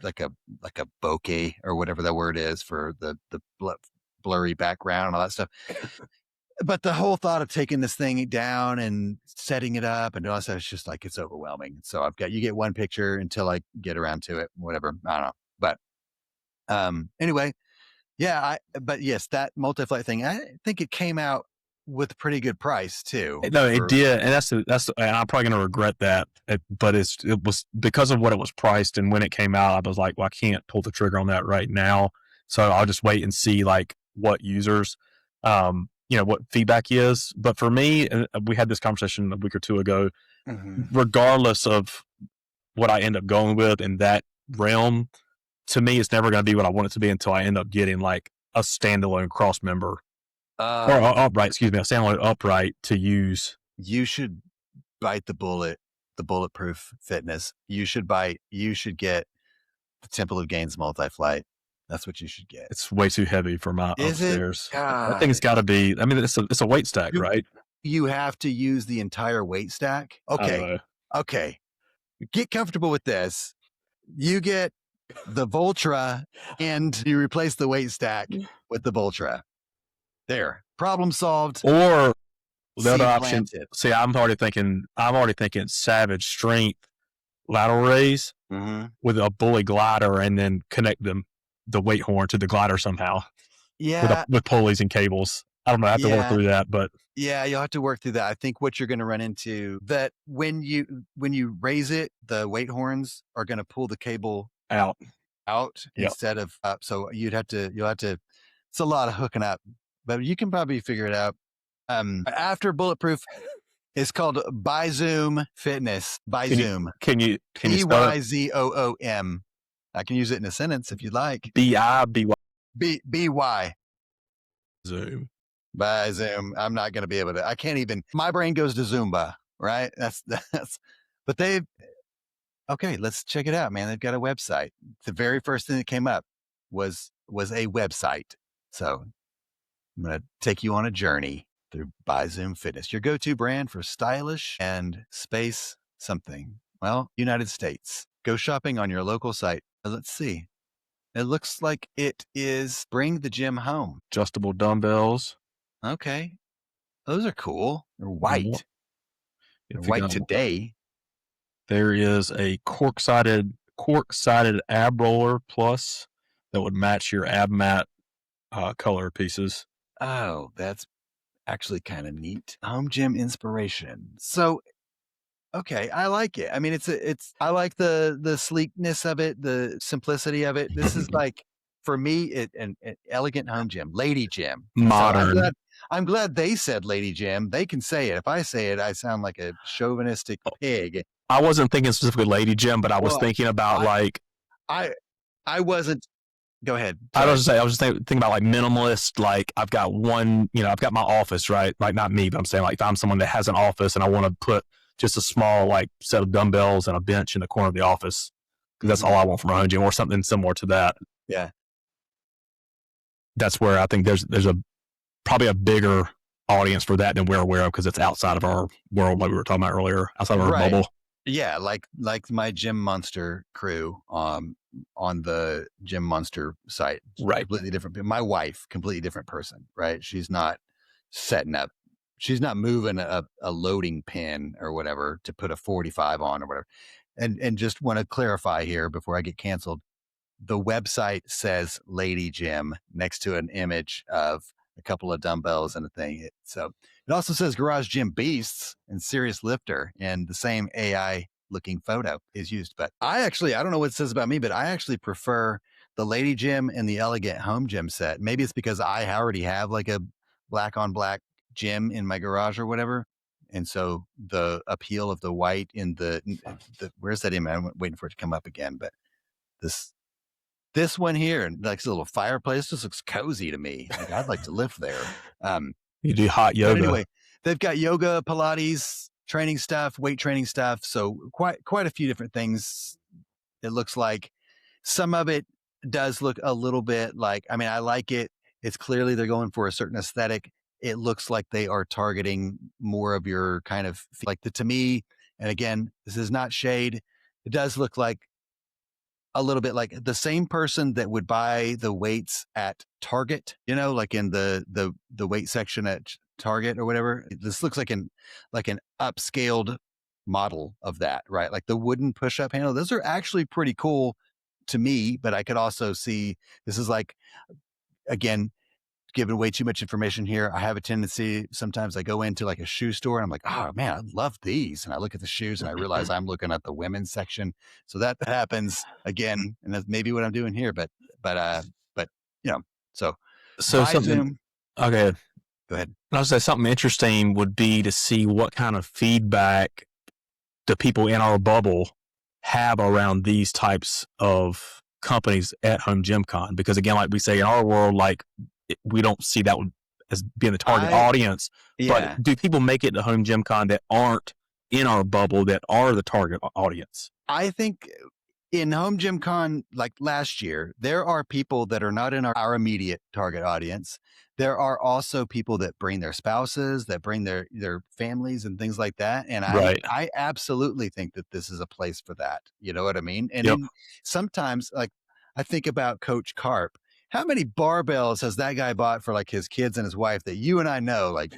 like a bokeh or whatever that word is for the blurry background and all that stuff. But the whole thought of taking this thing down and setting it up and all that stuff, it's just like, it's overwhelming. So you get one picture until I get around to it, whatever. I don't know. But anyway, yeah, but yes, that multi-flight thing, I think it came out with a pretty good price too. No, it did. And and I'm probably going to regret that, but it was because of what it was priced. And when it came out, I was like, well, I can't pull the trigger on that right now. So I'll just wait and see like what users, what feedback is. But for me, we had this conversation a week or two ago, regardless of what I end up going with in that realm, to me, it's never going to be what I want it to be until I end up getting like a standalone cross member or upright, a standalone upright to use. You should bite the bulletproof fitness. You should get the Temple of Gains multi-flight. That's what you should get. It's way too heavy for my upstairs. I think it's got to be. I mean, it's a weight stack, right? You have to use the entire weight stack. Okay. Get comfortable with this. You get the Voltra and you replace the weight stack with the Voltra. There, problem solved. Or the other option. See, I'm already thinking Savage Strength lateral raise with a bully glider, and then connect the weight horn to the glider somehow. Yeah, with pulleys and cables. I don't know. I have to work through that, but yeah, you'll have to work through that. I think what you're going to run into that when you raise it, the weight horns are going to pull the cable out instead of up. So you'll have to. It's a lot of hooking up, but you can probably figure it out. After Bulletproof, it's called Byzoom Fitness. Byzoom. Can you BYZOOM? I can use it in a sentence if you'd like. BY. Zoom. Byzoom. I'm not going to be able to. I can't even. My brain goes to Zumba. Right. That's. But okay, let's check it out, man. They've got a website. The very first thing that came up was a website. So I'm going to take you on a journey through Byzoom Fitness, your go-to brand for stylish and space something. Well, United States. Go shopping on your local site. Let's see. It looks like it is bring the gym home. Adjustable dumbbells. Okay. Those are cool. They're white. They're white today. There is a cork-sided ab roller plus that would match your Abmat color pieces. Oh, that's actually kind of neat. Home gym inspiration. So, okay, I like it. I mean, I like the sleekness of it, the simplicity of it. This is like, for me, an elegant home gym, lady gym, modern. So I'm glad they said lady gym. They can say it. If I say it, I sound like a chauvinistic pig. I wasn't thinking specifically lady gym, but I was thinking about I wasn't. Go ahead. Sorry. I was just thinking about like minimalist. Like I've got I've got my office, right? Like not me, but I'm saying like if I'm someone that has an office and I want to put just a small like set of dumbbells and a bench in the corner of the office, because that's all I want from a home gym or something similar to that. Yeah. That's where I think there's probably a bigger audience for that than we're aware of, because it's outside of our world, like we were talking about earlier, outside of our bubble. Yeah, like my Gym Monster crew on the Gym Monster site. Right. Completely different. My wife, completely different person, right? She's not setting up. She's not moving a loading pin or whatever to put a 45 on or whatever. And just want to clarify here before I get canceled. The website says Lady Gym next to an image of a couple of dumbbells and a thing. So it also says Garage Gym Beasts and Serious Lifter, and the same AI looking photo is used. But I don't know what it says about me, but I actually prefer the Lady Gym and the Elegant Home Gym set. Maybe it's because I already have like a black on black gym in my garage or whatever. And so the appeal of the white in the where's that image? I'm waiting for it to come up again, but this one here, like this little fireplace, just looks cozy to me. Like I'd like to live there. You do hot yoga. But anyway, they've got yoga, Pilates, training stuff, weight training stuff. So quite a few different things. It looks like some of it does look a little bit like, I mean, I like it. It's clearly they're going for a certain aesthetic. It looks like they are targeting more of your kind of like to me. And again, this is not shade. It does look like a little bit like the same person that would buy the weights at Target, you know, like in the weight section at Target or whatever. This looks like an upscaled model of that, right? Like the wooden push-up handle. Those are actually pretty cool to me, but I could also see this is like, again, giving way too much information here. I have a tendency, sometimes I go into like a shoe store and I'm like, oh man, I love these. And I look at the shoes and I realize I'm looking at the women's section. So that happens again. And that's maybe what I'm doing here, but, you know, so something, Zoom. Okay. Go ahead. I was say something interesting would be to see what kind of feedback the people in our bubble have around these types of companies at HomeGymCon. Because again, like we say in our world, like we don't see that as being the target audience. Yeah. But do people make it to HomeGymCon that aren't in our bubble that are the target audience? I think in HomeGymCon, like last year, there are people that are not in our immediate target audience. There are also people that bring their spouses, that bring their families and things like that. And I absolutely think that this is a place for that. You know what I mean? And sometimes, like, I think about Coach Carp. How many barbells has that guy bought for like his kids and his wife that you and I know, like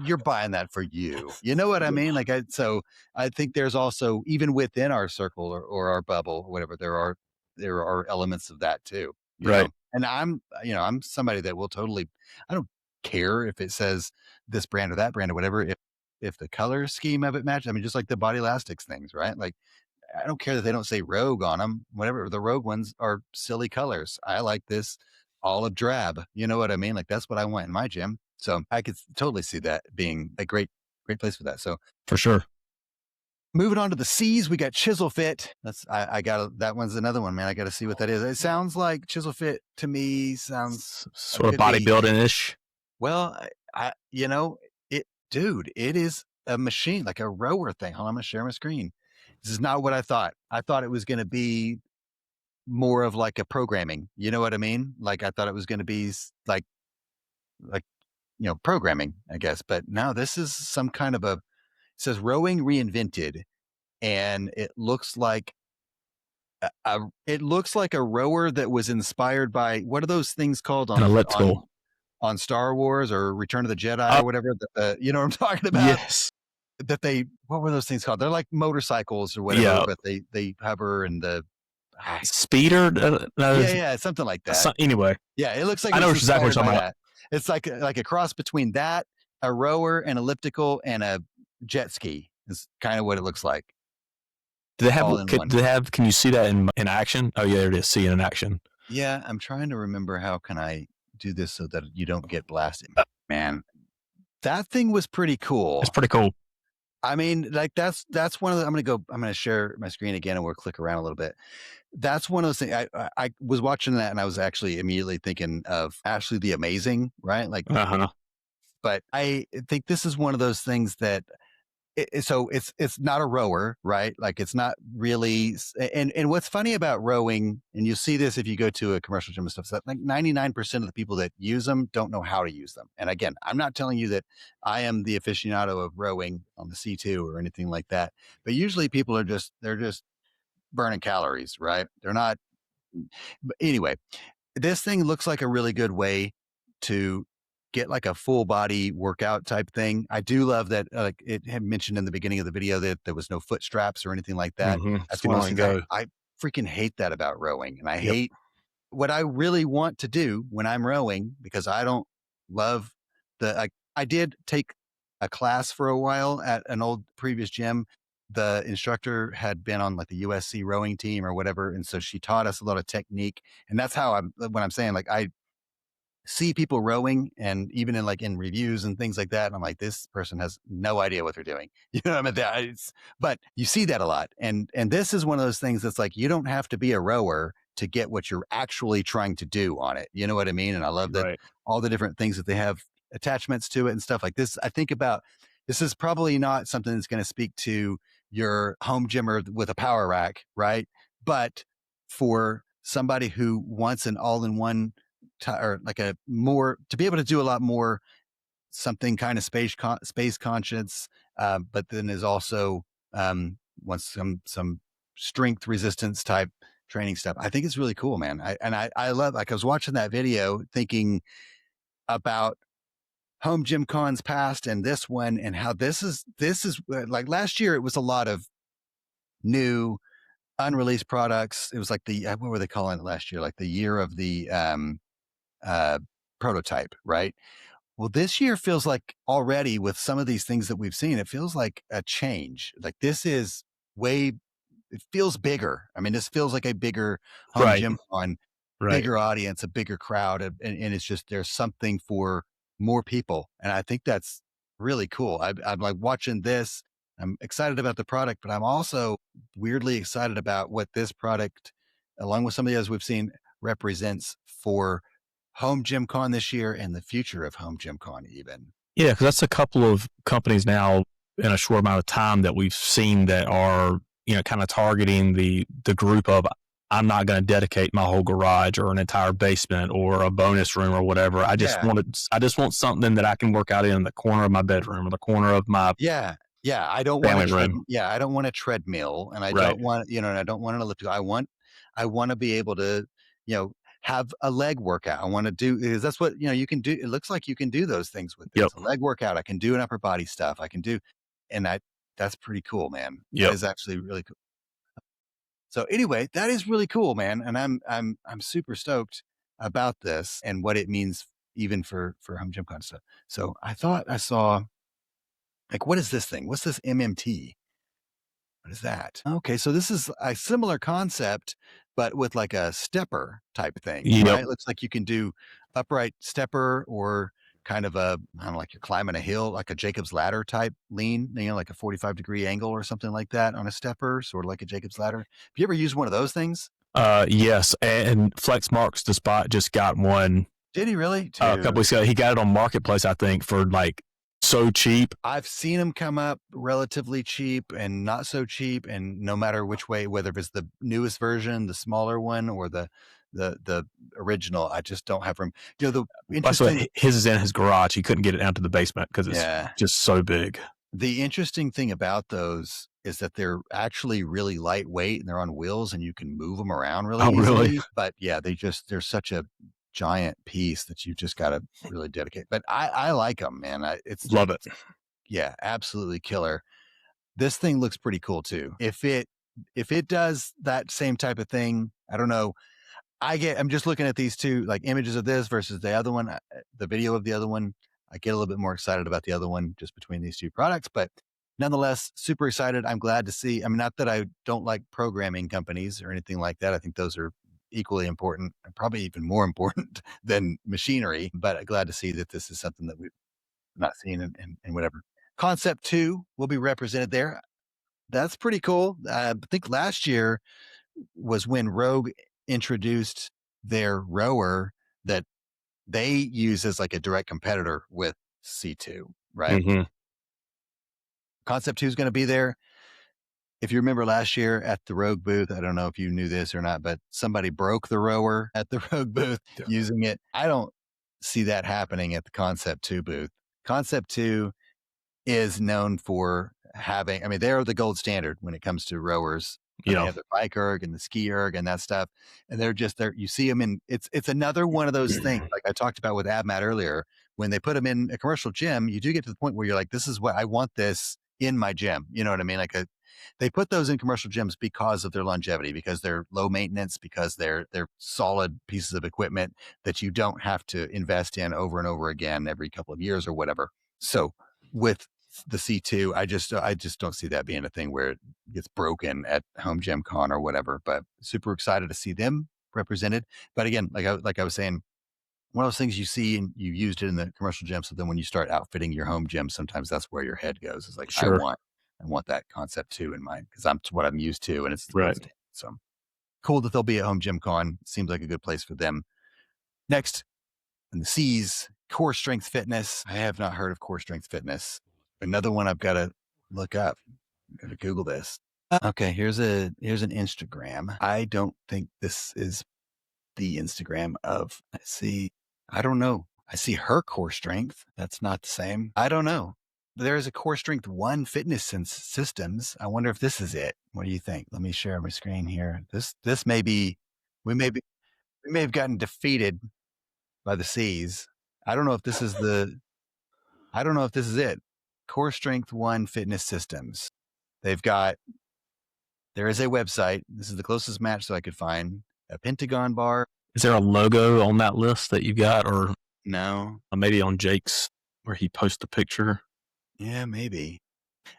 you're buying that for you, you know what I mean? Like, so I think there's also, even within our circle or our bubble, or whatever, there are elements of that too. You know? And I'm somebody that will totally, I don't care if it says this brand or that brand or whatever. If the color scheme of it matches, I mean, just like the Body Elastics things, right? Like, I don't care that they don't say Rogue on them, whatever. The Rogue ones are silly colors. I like this olive drab. You know what I mean? Like that's what I want in my gym. So I could totally see that being a great place for that. So for sure. Moving on to the C's, we got Chisel Fit. I got that one's another one, man. I got to see what that is. It sounds like Chisel Fit to me sounds sort of bodybuilding-ish. Well, dude, it is a machine, like a rower thing. Hold on, I'm gonna share my screen. This is not what I thought. I thought it was going to be more of like a programming. You know what I mean? Like I thought it was going to be like programming, I guess. But no, this is some kind of it says rowing reinvented, and it looks like a rower that was inspired by, what are those things called on Star Wars or Return of the Jedi or whatever? You know what I'm talking about? Yes. What were those things called? They're like motorcycles or whatever, but they hover and the speeder. Yeah, something like that. Anyway, yeah, it looks like I know exactly what you're talking about. It's like a cross between that, a rower, an elliptical, and a jet ski. Is kind of what it looks like. Do they have? Can you see that in action? Oh yeah, there it is. See it in action. Yeah, I'm trying to remember how can I do this so that you don't get blasted. Man, that thing was pretty cool. It's pretty cool. I mean, like that's one of the, I'm going to share my screen again and we'll click around a little bit. That's one of those things. I was watching that and I was actually immediately thinking of Ashley the Amazing, right? Like, but I think this is one of those things that, so it's not a rower, right? Like it's not really, and what's funny about rowing, and you'll see this if you go to a commercial gym and stuff, is that like 99% of the people that use them don't know how to use them. And again, I'm not telling you that I am the aficionado of rowing on the C2 or anything like that, but usually people they're just burning calories, right? They're not. But anyway, this thing looks like a really good way to get like a full body workout type thing. I do love that like it had mentioned in the beginning of the video that there was no foot straps or anything like that. That's one of the things I freaking hate that about rowing. And I hate what I really want to do when I'm rowing, because I don't love I did take a class for a while at an old previous gym. The instructor had been on like the USC rowing team or whatever. And so she taught us a lot of technique. And that's how when I'm saying like, see people rowing, and even in reviews and things like that, and I'm like, this person has no idea what they're doing. You know what I mean? But you see that a lot. And this is one of those things that's like, you don't have to be a rower to get what you're actually trying to do on it. You know what I mean? And I love that all the different things that they have attachments to it and stuff like this. I think about, this is probably not something that's going to speak to your home gymmer with a power rack, right? But for somebody who wants an all-in-one or like a more, to be able to do a lot more, something kind of space conscious, but then is also wants some strength resistance type training stuff. I think it's really cool, man. I love, like, I was watching that video thinking about HomeGymCon's past and this one, and how this is like last year it was a lot of new unreleased products. It was like the, what were they calling it last year? Like the year of the prototype, right? Well, this year feels like, already with some of these things that we've seen, it feels like a change. Like this is it feels bigger. I mean, this feels like a bigger home gym on bigger audience, a bigger crowd. And it's just, there's something for more people. And I think that's really cool. I'm like watching this. I'm excited about the product, but I'm also weirdly excited about what this product, along with some of the others we've seen, represents for HomeGymCon this year and the future of HomeGymCon even. Yeah, because that's a couple of companies now in a short amount of time that we've seen that are, kind of targeting the group of, I'm not going to dedicate my whole garage or an entire basement or a bonus room or whatever. I just want something that I can work out in the corner of my bedroom or the corner of my I don't want I don't want a treadmill, and I don't want, and I don't want an elliptical. I want to be able to, have a leg workout. I want to do, because that's what, you can do. It looks like you can do those things with this. A leg workout. I can do an upper body stuff. I can do, and that's pretty cool, man. That is actually really cool. So anyway, that is really cool, man. And I'm super stoked about this and what it means even for HomeGymCon stuff. So I thought I saw, like, what is this thing? What's this MMT? What is that? Okay, so this is a similar concept, but with like a stepper type thing, right? It looks like you can do upright stepper, or kind of a, I don't know, like you're climbing a hill, like a Jacob's ladder type lean, like a 45-degree angle or something like that on a stepper, sort of like a Jacob's ladder. Have you ever used one of those things? Yes, and Flex Marks the Spot just got one. Did he really? A couple weeks ago. He got it on Marketplace, I think, for like so cheap. I've seen them come up relatively cheap and not so cheap, and no matter which way, whether it's the newest version, the smaller one, or the original, I just don't have room. The interesting, his is in his garage. He couldn't get it down to the basement because it's just so big. The interesting thing about those is that they're actually really lightweight, and they're on wheels, and you can move them around really easily. Really? But yeah, they're such a giant piece that you just got to really dedicate. But I like them, man. Love it. Yeah, absolutely killer. This thing looks pretty cool too. If it does that same type of thing, I don't know. I'm just looking at these two, like, images of this versus the other one, the video of the other one. I get a little bit more excited about the other one just between these two products, but nonetheless, super excited. I'm glad to see. I mean, not that I don't like programming companies or anything like that. I think those are equally important, and probably even more important than machinery, but glad to see that this is something that we've not seen in whatever. Concept 2 will be represented there. That's pretty cool. I think last year was when Rogue introduced their rower that they use as like a direct competitor with C2, right? Mm-hmm. Concept 2 is going to be there. If you remember last year at the Rogue booth, I don't know if you knew this or not, but somebody broke the rower at the Rogue booth using it. I don't see that happening at the Concept 2 booth. Concept 2 is known for having, I mean, they're the gold standard when it comes to rowers. They have the bike erg and the ski erg and that stuff. And they're just there. You see them in, it's another one of those things, like I talked about with Abmat earlier. When they put them in a commercial gym, you do get to the point where you're like, this is what I want this in my gym. You know what I mean? Like they put those in commercial gyms because of their longevity, because they're low maintenance, because they're solid pieces of equipment that you don't have to invest in over and over again every couple of years or whatever. So with the C2, I just don't see that being a thing where it gets broken at HomeGymCon or whatever, but super excited to see them represented. But again, like I was saying, one of those things you see and you used it in the commercial gym. So then when you start outfitting your home gym, sometimes that's where your head goes. It's like, Sure. I want that concept too in mind because it's what I'm used to and it's Right. so cool that they'll be at HomeGymCon. Seems like a good place for them. Next, in the C's, Core Strength Fitness. I have not heard of Core Strength Fitness. Another one I've got to look up. I'm going to Google this. Okay, here's an Instagram. I don't think this is the Instagram of, I don't know. I see her core strength. That's not the same. I don't know. There's a Core Strength 1 fitness systems. I wonder if this is it. What do you think? Let me share my screen here. This may be, we may have gotten defeated by the C's. I don't know if this is it. Core Strength 1 fitness systems. There is a website. This is the closest match that I could find. A Pentagon bar. Is there a logo on that list that you got, or no? Maybe on Jake's where he posts a picture. Yeah, maybe.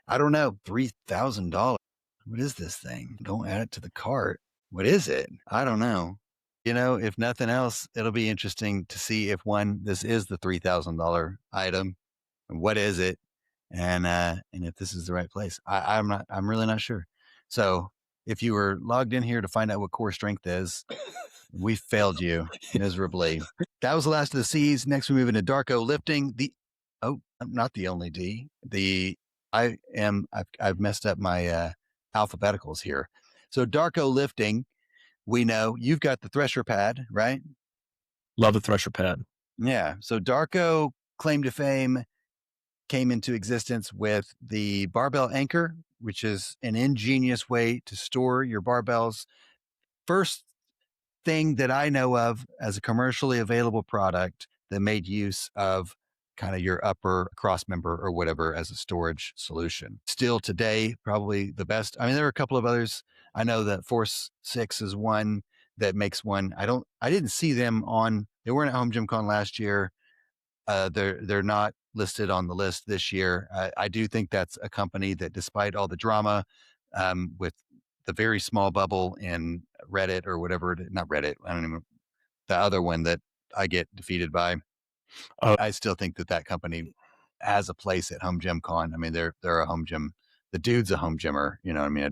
I don't know. $3,000. What is this thing? Don't add it to the cart. What is it? I don't know. If nothing else, it'll be interesting to see if this is the $3,000 item. What is it? And if this is the right place. I'm really not sure. So if you were logged in here to find out what core strength is, we failed you miserably. That was the last of the C's. Next, we move into Darko lifting. Not the only D. I've messed up my alphabeticals here. So Darko lifting, we know you've got the thresher pad, right? Love the thresher pad. Yeah. So Darko claim to fame came into existence with the Barbell Ankor, which is an ingenious way to store your barbells. First thing that I know of as a commercially available product that made use of kind of your upper cross member or whatever as a storage solution. Still today, probably the best. I mean, there are a couple of others. I know that Force 6 is one that makes one. I didn't see them they weren't at HomeGymCon last year. They're not listed on the list this year. I do think that's a company that, despite all the drama with the very small bubble in Reddit or whatever, not Reddit, I don't even, the other one that I get defeated by. I still think that company has a place at HomeGymCon. I mean, they're a home gym. The dude's a home gymmer, you know what I mean?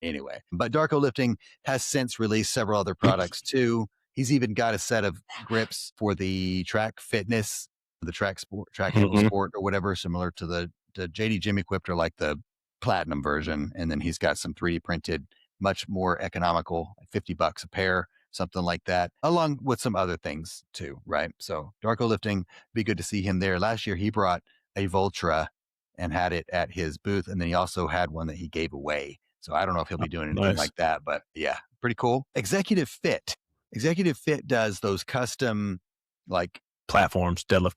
Anyway, but Darko Lifting has since released several other products too. He's even got a set of grips for the track fitness, the track handle sport or whatever, similar to the JD Gym Equipped or like the platinum version. And then he's got some 3D printed, much more economical, like $50 a pair, something like that, along with some other things too, right? So Darko Lifting, be good to see him there. Last year, he brought a Voltra and had it at his booth. And then he also had one that he gave away. So I don't know if he'll be doing anything like that, but yeah, pretty cool. Executive Fit does those custom like deadlift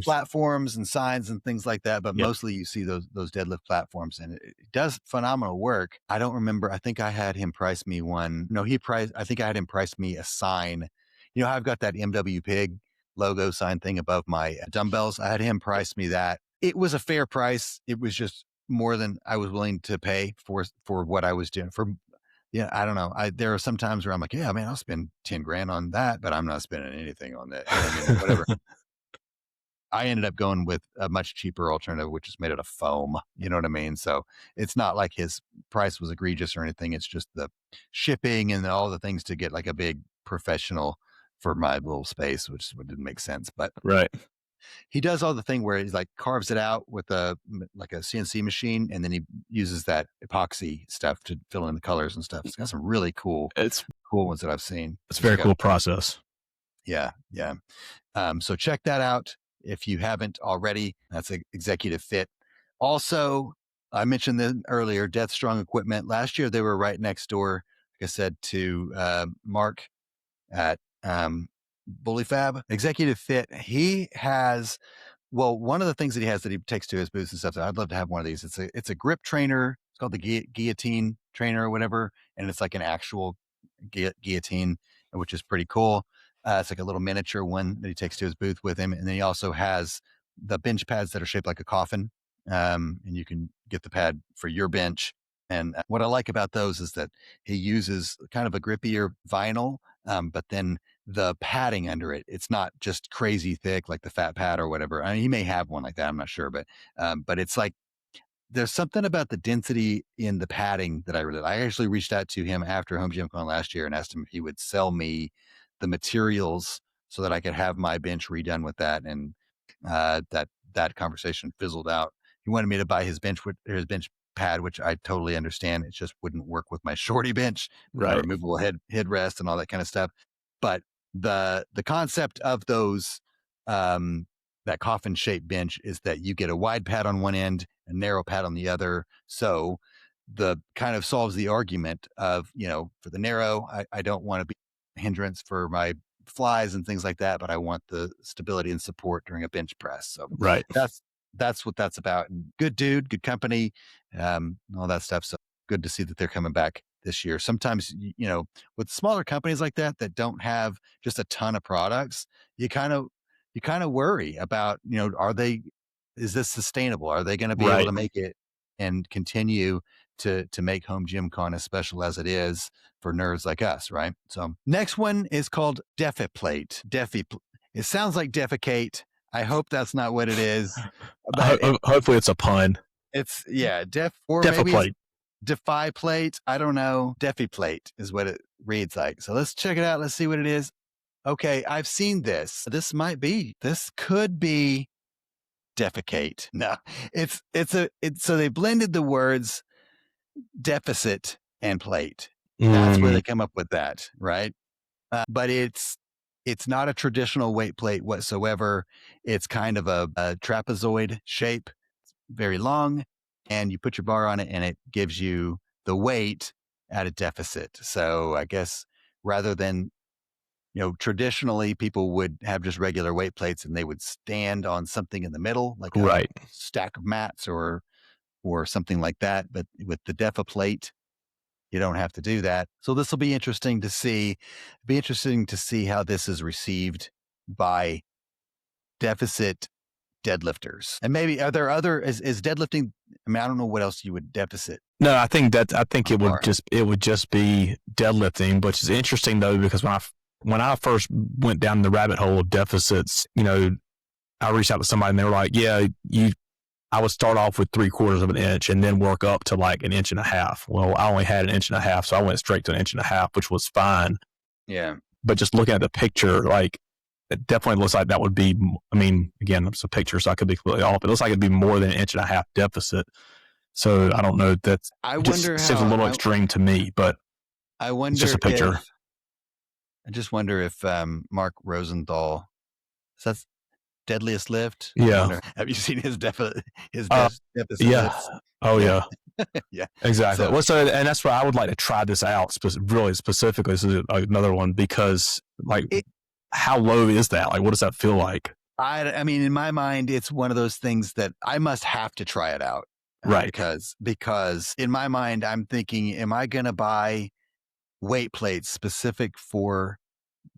platforms and signs and things like that. But mostly you see those deadlift platforms, and it does phenomenal work. I don't remember. I think I had him price me one. No, I think I had him price me a sign. You know, I've got that MW Pig logo sign thing above my dumbbells. I had him price me that. It was a fair price. It was just more than I was willing to pay for what I was doing. I don't know. There are some times where I'm like, yeah, man, I'll spend 10 grand on that, but I'm not spending anything on that. You know what I mean? Whatever. I ended up going with a much cheaper alternative, which is made out of foam. You know what I mean? So it's not like his price was egregious or anything. It's just the shipping and all the things to get like a big professional for my little space, which didn't make sense. But right. He does all the thing where he's like carves it out with a CNC machine, and then he uses that epoxy stuff to fill in the colors and stuff. It's got some really cool ones that I've seen. It's a very cool process. Yeah. Yeah. So check that out if you haven't already. That's Executive Fit. Also, I mentioned them earlier, Death Strong Equipment. Last year, they were right next door, like I said, to Mark at Bully Fab. Executive Fit, he has, one of the things that he has that he takes to his booths and stuff, I'd love to have one of these. It's a grip trainer. It's called the guillotine trainer or whatever. And it's like an actual guillotine, which is pretty cool. It's like a little miniature one that he takes to his booth with him. And then he also has the bench pads that are shaped like a coffin. And you can get the pad for your bench. And what I like about those is that he uses kind of a grippier vinyl, but then the padding under it. It's not just crazy thick like the fat pad or whatever. I mean, he may have one like that. I'm not sure, but it's like there's something about the density in the padding that I actually reached out to him after HomeGymCon last year and asked him if he would sell me the materials so that I could have my bench redone with that. And that conversation fizzled out. He wanted me to buy his bench pad, which I totally understand. It just wouldn't work with my shorty bench, my removable headrest and all that kind of stuff. But the concept of those that coffin shaped bench is that you get a wide pad on one end, a narrow pad on the other. So the kind of solves the argument of, for the narrow, I don't want to be a hindrance for my flies and things like that, but I want the stability and support during a bench press. So that's what that's about. And good dude, good company, all that stuff. So good to see that they're coming back this year. Sometimes, with smaller companies like that don't have just a ton of products, you kind of worry about, is this sustainable? Are they going to be able to make it and continue to make HomeGymCon as special as it is for nerds like us, right? So next one is called DefiPlate. It sounds like defecate. I hope that's not what it is. But hopefully it's a pun. It's or maybe DefiPlate. Defy plate. I don't know. DefiPlate is what it reads like. So let's check it out. Let's see what it is. Okay, I've seen this. This could be defecate. No, so they blended the words deficit and plate. That's where they come up with that, right? But it's not a traditional weight plate whatsoever. It's kind of a trapezoid shape, very long, and you put your bar on it and it gives you the weight at a deficit. So I guess rather than, traditionally people would have just regular weight plates and they would stand on something in the middle, like a stack of mats or something like that. But with the DefiPlate, you don't have to do that. So this will be interesting to see. Be interesting to see how this is received by deficit deadlifters. And maybe are there is deadlifting? I mean, I don't know what else you would deficit. No, I think it would just be deadlifting, which is interesting though, because when I first went down the rabbit hole of deficits, I reached out to somebody and they were like, I would start off with 3/4 of an inch and then work up to like 1.5 inches. Well, I only had 1.5 inches, so I went straight to 1.5 inches, which was fine. Yeah. But just looking at the picture, like it definitely looks like that would be, I mean, again, it's a picture, so I could be completely off. It looks like it'd be more than 1.5 inches deficit. So I don't know. Seems a little extreme to me, but it's just a picture. I just wonder if Mark Rosenthal, that's Deadliest Lift. Yeah. Have you seen his deficit? Yeah. Lifts? Oh yeah. Yeah. Exactly. And that's why I would like to try this out really specifically. This is another one because how low is that? Like, what does that feel like? I mean, in my mind, it's one of those things that I must have to try it out. Right. Because in my mind, I'm thinking, am I going to buy weight plates specific for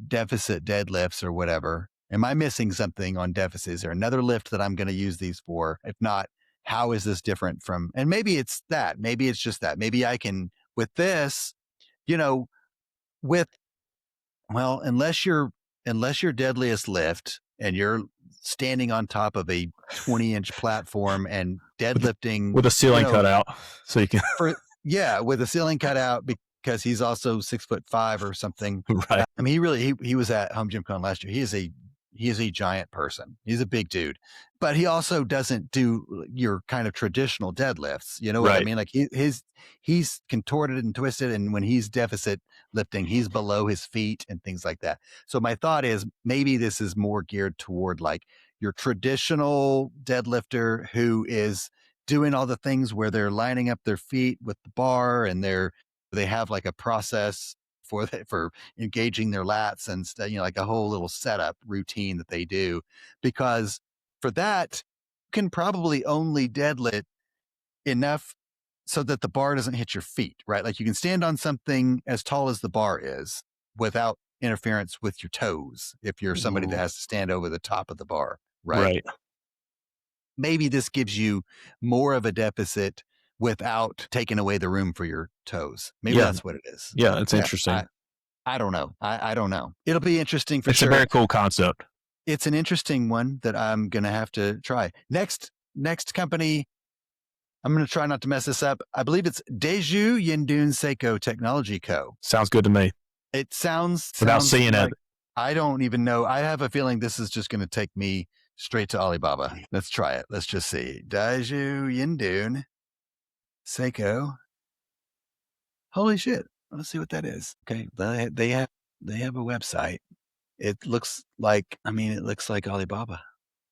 deficit deadlifts or whatever? Am I missing something on deficit? Is there another lift that I'm going to use these for? If not, how is this different from, and maybe it's that, maybe it's just that, maybe I can, with this, unless you're deadliest lift and you're standing on top of a 20-inch platform and deadlifting with a ceiling cut out, so you can with a ceiling cut out because he's also 6'5" or something. Right. I mean, he was at HomeGymCon last year. He is a giant person. He's a big dude, but he also doesn't do your kind of traditional deadlifts. You know what I mean? Like he's contorted and twisted. And when he's deficit lifting, he's below his feet and things like that. So my thought is maybe this is more geared toward like your traditional deadlifter who is doing all the things where they're lining up their feet with the bar and they have like a process for engaging their lats and like a whole little setup routine that they do, because for that you can probably only deadlift enough so that the bar doesn't hit your feet, right? Like you can stand on something as tall as the bar is without interference with your toes if you're somebody that has to stand over the top of the bar, right? Maybe this gives you more of a deficit without taking away the room for your toes. Maybe that's what it is. Yeah, it's interesting. I don't know. I don't know. It'll be interesting for It's sure. a very cool concept. It's an interesting one that I'm going to have to try. Next company, I'm going to try not to mess this up. I believe it's Daeju Yindun Seiko Technology Co. Sounds good to me. It sounds Without seeing like, it. I don't even know. I have a feeling this is just going to take me straight to Alibaba. Let's try it. Let's just see. Daeju Yindun Seiko. Holy shit. Let's see what that is. Okay. They have a website. It looks like Alibaba,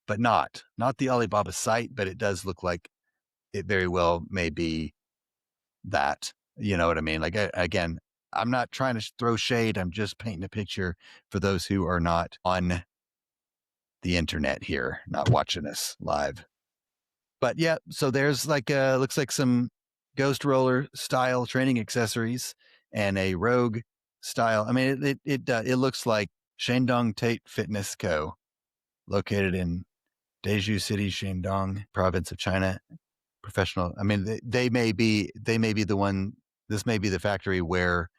but not the Alibaba site, but it does look like it very well may be that. You know what I mean? Like, again, I'm not trying to throw shade. I'm just painting a picture for those who are not on the internet here, not watching us live. But yeah, so there's like looks like some Ghost Roller style training accessories and a Rogue style. I mean, it looks like Shandong Tate Fitness Co., located in Daeju City, Shandong province of China. Professional. I mean, they may be the one. This may be the factory where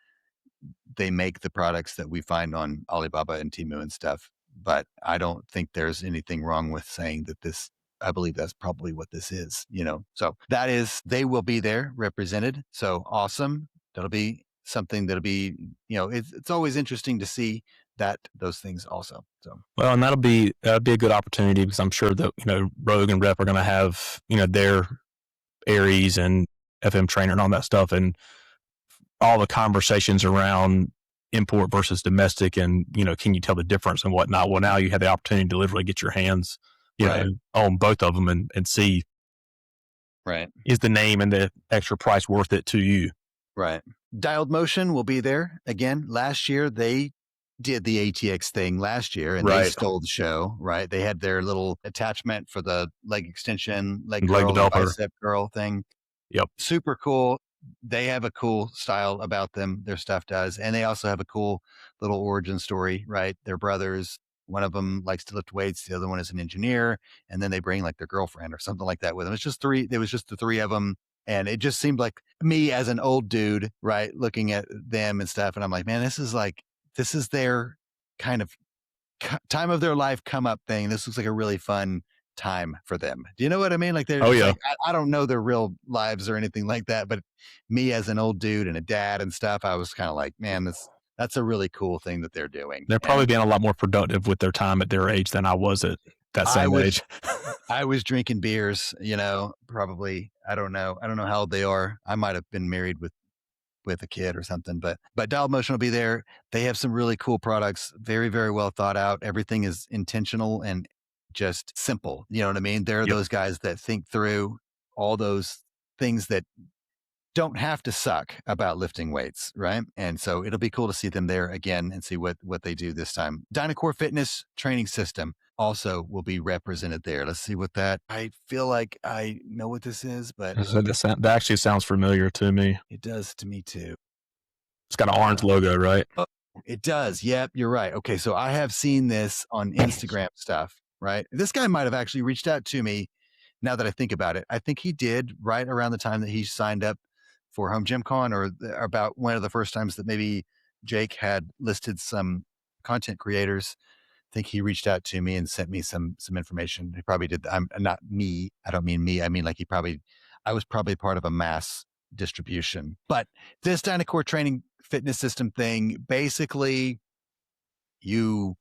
they make the products that we find on Alibaba and Temu and stuff. But I don't think there's anything wrong with saying that this. I believe that's probably what this is. You know, so that is, they will be there represented. So awesome. That'll be something that'll be, you know, it's always interesting to see those things also. So well, and that'll be a good opportunity, because I'm sure that, you know, Rogue and Rep are going to have, you know, their Aries and FM trainer and all that stuff, and all the conversations around import versus domestic, and, you know, can you tell the difference and whatnot? Well, now you have the opportunity to literally get your hands, you know, on both of them and see, right, is the name and the extra price worth it to you? Right. Dialed Motion will be there again. Last year they did the ATX thing last year, and they stole the show. Right, they had their little attachment for the leg extension, leg curl, bicep curl thing. Yep, super cool. They have a cool style about them. Their stuff does, and they also have a cool little origin story. Right, they're brothers. One of them likes to lift weights. The other one is an engineer, and then they bring like their girlfriend or something like that with them. It's just three. It was just the three of them. And it just seemed like me as an old dude, right, looking at them and stuff. And I'm like, man, this is their kind of time of their life come up thing. This looks like a really fun time for them. Do you know what I mean? Like, they're like, I don't know their real lives or anything like that, but me as an old dude and a dad and stuff, I was kind of like, man, that's a really cool thing that they're doing. They're probably being a lot more productive with their time at their age than I was at that same age. I was drinking beers, you know, probably. I don't know how old they are. I might have been married with a kid or something, but Dialed Motion will be there. They have some really cool products, very, very well thought out. Everything is intentional and just simple. You know what I mean? They're those guys that think through all those things that don't have to suck about lifting weights, right? And so it'll be cool to see them there again and see what they do this time. Dynacor Fitness Training System also will be represented there. Let's see what that. I feel like I know what this is, but that actually sounds familiar to me. It does to me too. It's got an orange logo, right? Oh, it does. Yep, you're right. Okay, so I have seen this on Instagram stuff, right? This guy might have actually reached out to me. Now that I think about it, I think he did right around the time that he signed up for HomeGymCon, or about one of the first times that maybe Jake had listed some content creators. I think he reached out to me and sent me some information. He probably did. I'm not me. I don't mean me. I mean, like, I was probably part of a mass distribution. But this Dynacor training fitness system thing, basically you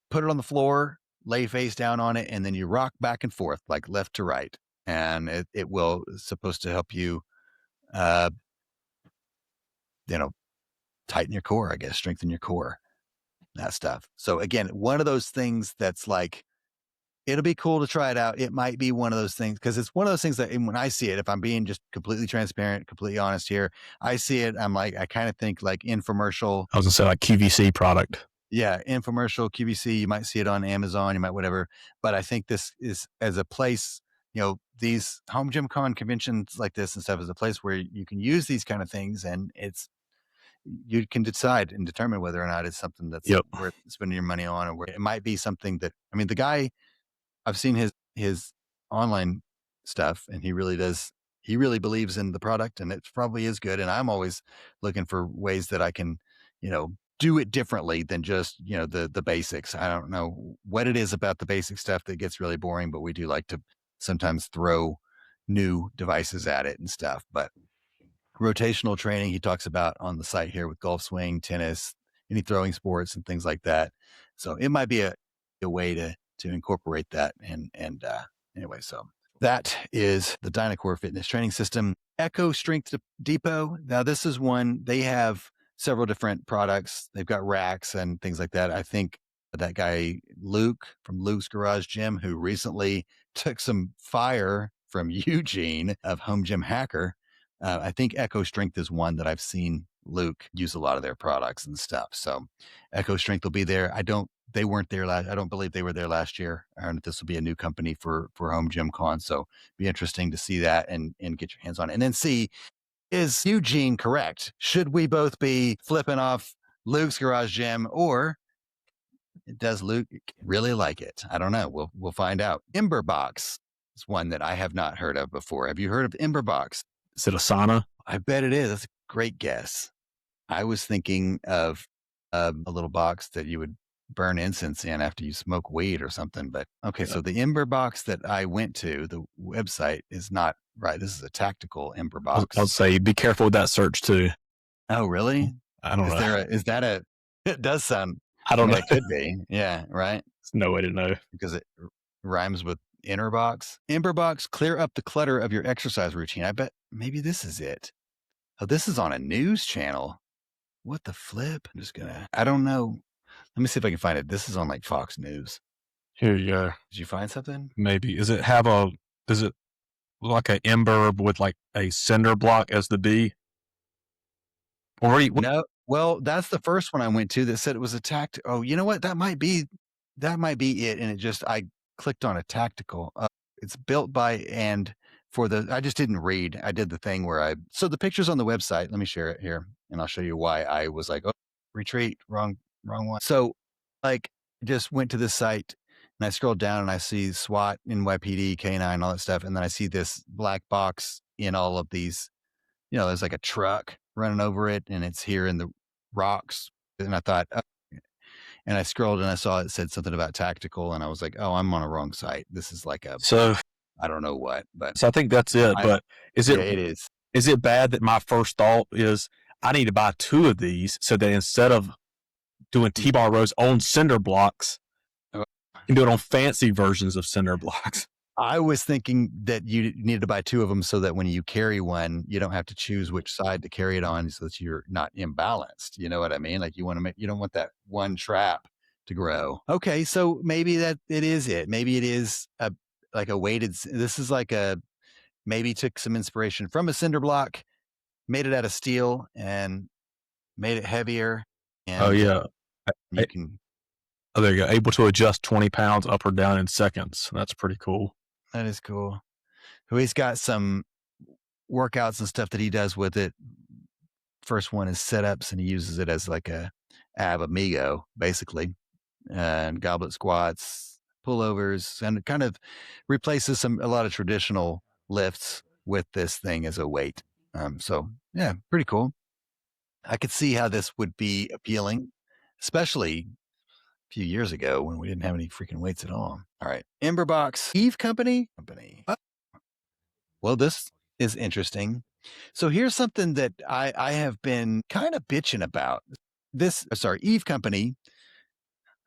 put it on the floor, lay face down on it, and then you rock back and forth, like left to right. And it will supposed to help you, tighten your core, I guess, strengthen your core, that stuff. So again, one of those things that's like, it'll be cool to try it out. It might be one of those things, because it's one of those things that when I see it, if I'm being just completely transparent, completely honest here, I see it, I'm like, I kind of think like infomercial. I was gonna say like QVC product. Yeah, infomercial, QVC. You might see it on Amazon, you might whatever. But I think this is, as a place, you know, these HomeGymCon conventions like this and stuff, is a place where you can use these kind of things, and you can decide and determine whether or not it's something that's worth spending your money on, or where it might be something that, I mean, the guy, I've seen his online stuff, and he really believes in the product, and it probably is good. And I'm always looking for ways that I can do it differently than just, the basics. I don't know what it is about the basic stuff that gets really boring, but we do like to sometimes throw new devices at it and stuff. But rotational training, he talks about on the site here with golf swing, tennis, any throwing sports and things like that. So it might be a way to incorporate that. And anyway, so that is the Dynacor fitness training system. Echo Strength Depot. Now this is one, they have several different products. They've got racks and things like that. I think that guy, Luke from Luke's Garage Gym, who recently took some fire from Eugene of Home Gym Hacker. I think Echo Strength is one that I've seen Luke use a lot of their products and stuff. So Echo Strength will be there. They weren't there I don't believe they were there last year. And this will be a new company for HomeGymCon. So be interesting to see that and get your hands on it. And then see, is Eugene correct? Should we both be flipping off Luke's Garage Gym, or does Luke really like it? I don't know. We'll find out. Emberbox is one that I have not heard of before. Have you heard of Emberbox? Is it a sauna? I bet it is. That's a great guess. I was thinking of a little box that you would burn incense in after you smoke weed or something. But okay, so the Ember box that I went to, the website is not right. This is a tactical Ember box. I'll say be careful with that search too. Oh, really? I don't know. It does sound, I don't know. It could be. Yeah, right. There's no way to know. Because it rhymes with inner box. Ember box, clear up the clutter of your exercise routine. I bet maybe this is it. Oh, this is on a news channel. What the flip? I don't know. Let me see if I can find it. This is on like Fox News. Here you go. Did you find something? Maybe. Does it like an ember with like a cinder block as the B? No. Well, that's the first one I went to that said it was a Oh, you know what? That might be it. And I clicked on a tactical. It's built by and for I just didn't read. I did the thing where so the picture's on the website. Let me share it here and I'll show you why I was like, oh, retreat, wrong one. So just went to this site and I scrolled down and I see SWAT, NYPD, K9, all that stuff. And then I see this black box in all of these, there's like a truck running over it and it's here in the rocks. And I thought, oh. And I scrolled and I saw it said something about tactical and I was like, oh, I'm on a wrong site. This is like I don't know what, but. So I think that's it. But it is. Is it bad that my first thought is I need to buy 2 of these so that instead of doing T-bar rows on cinder blocks, you can do it on fancy versions of cinder blocks? I was thinking that you needed to buy 2 of them so that when you carry one, you don't have to choose which side to carry it on so that you're not imbalanced. You know what I mean? Like you don't want that one trap to grow. Okay. So maybe that it is it. Maybe it is a weighted, this is maybe took some inspiration from a cinder block, made it out of steel and made it heavier. And, oh yeah. You can. Oh, there you go. Able to adjust 20 pounds up or down in seconds. That's pretty cool. That is cool. He's got some workouts and stuff that he does with it. First one is setups, and he uses it as like a ab amigo, basically, and goblet squats, pullovers, and it kind of replaces a lot of traditional lifts with this thing as a weight. So yeah, pretty cool. I could see how this would be appealing, especially a few years ago when we didn't have any freaking weights at all. All right. Emberbox Eve Company. Well, this is interesting. So here's something that I have been kind of bitching about. Eve Company.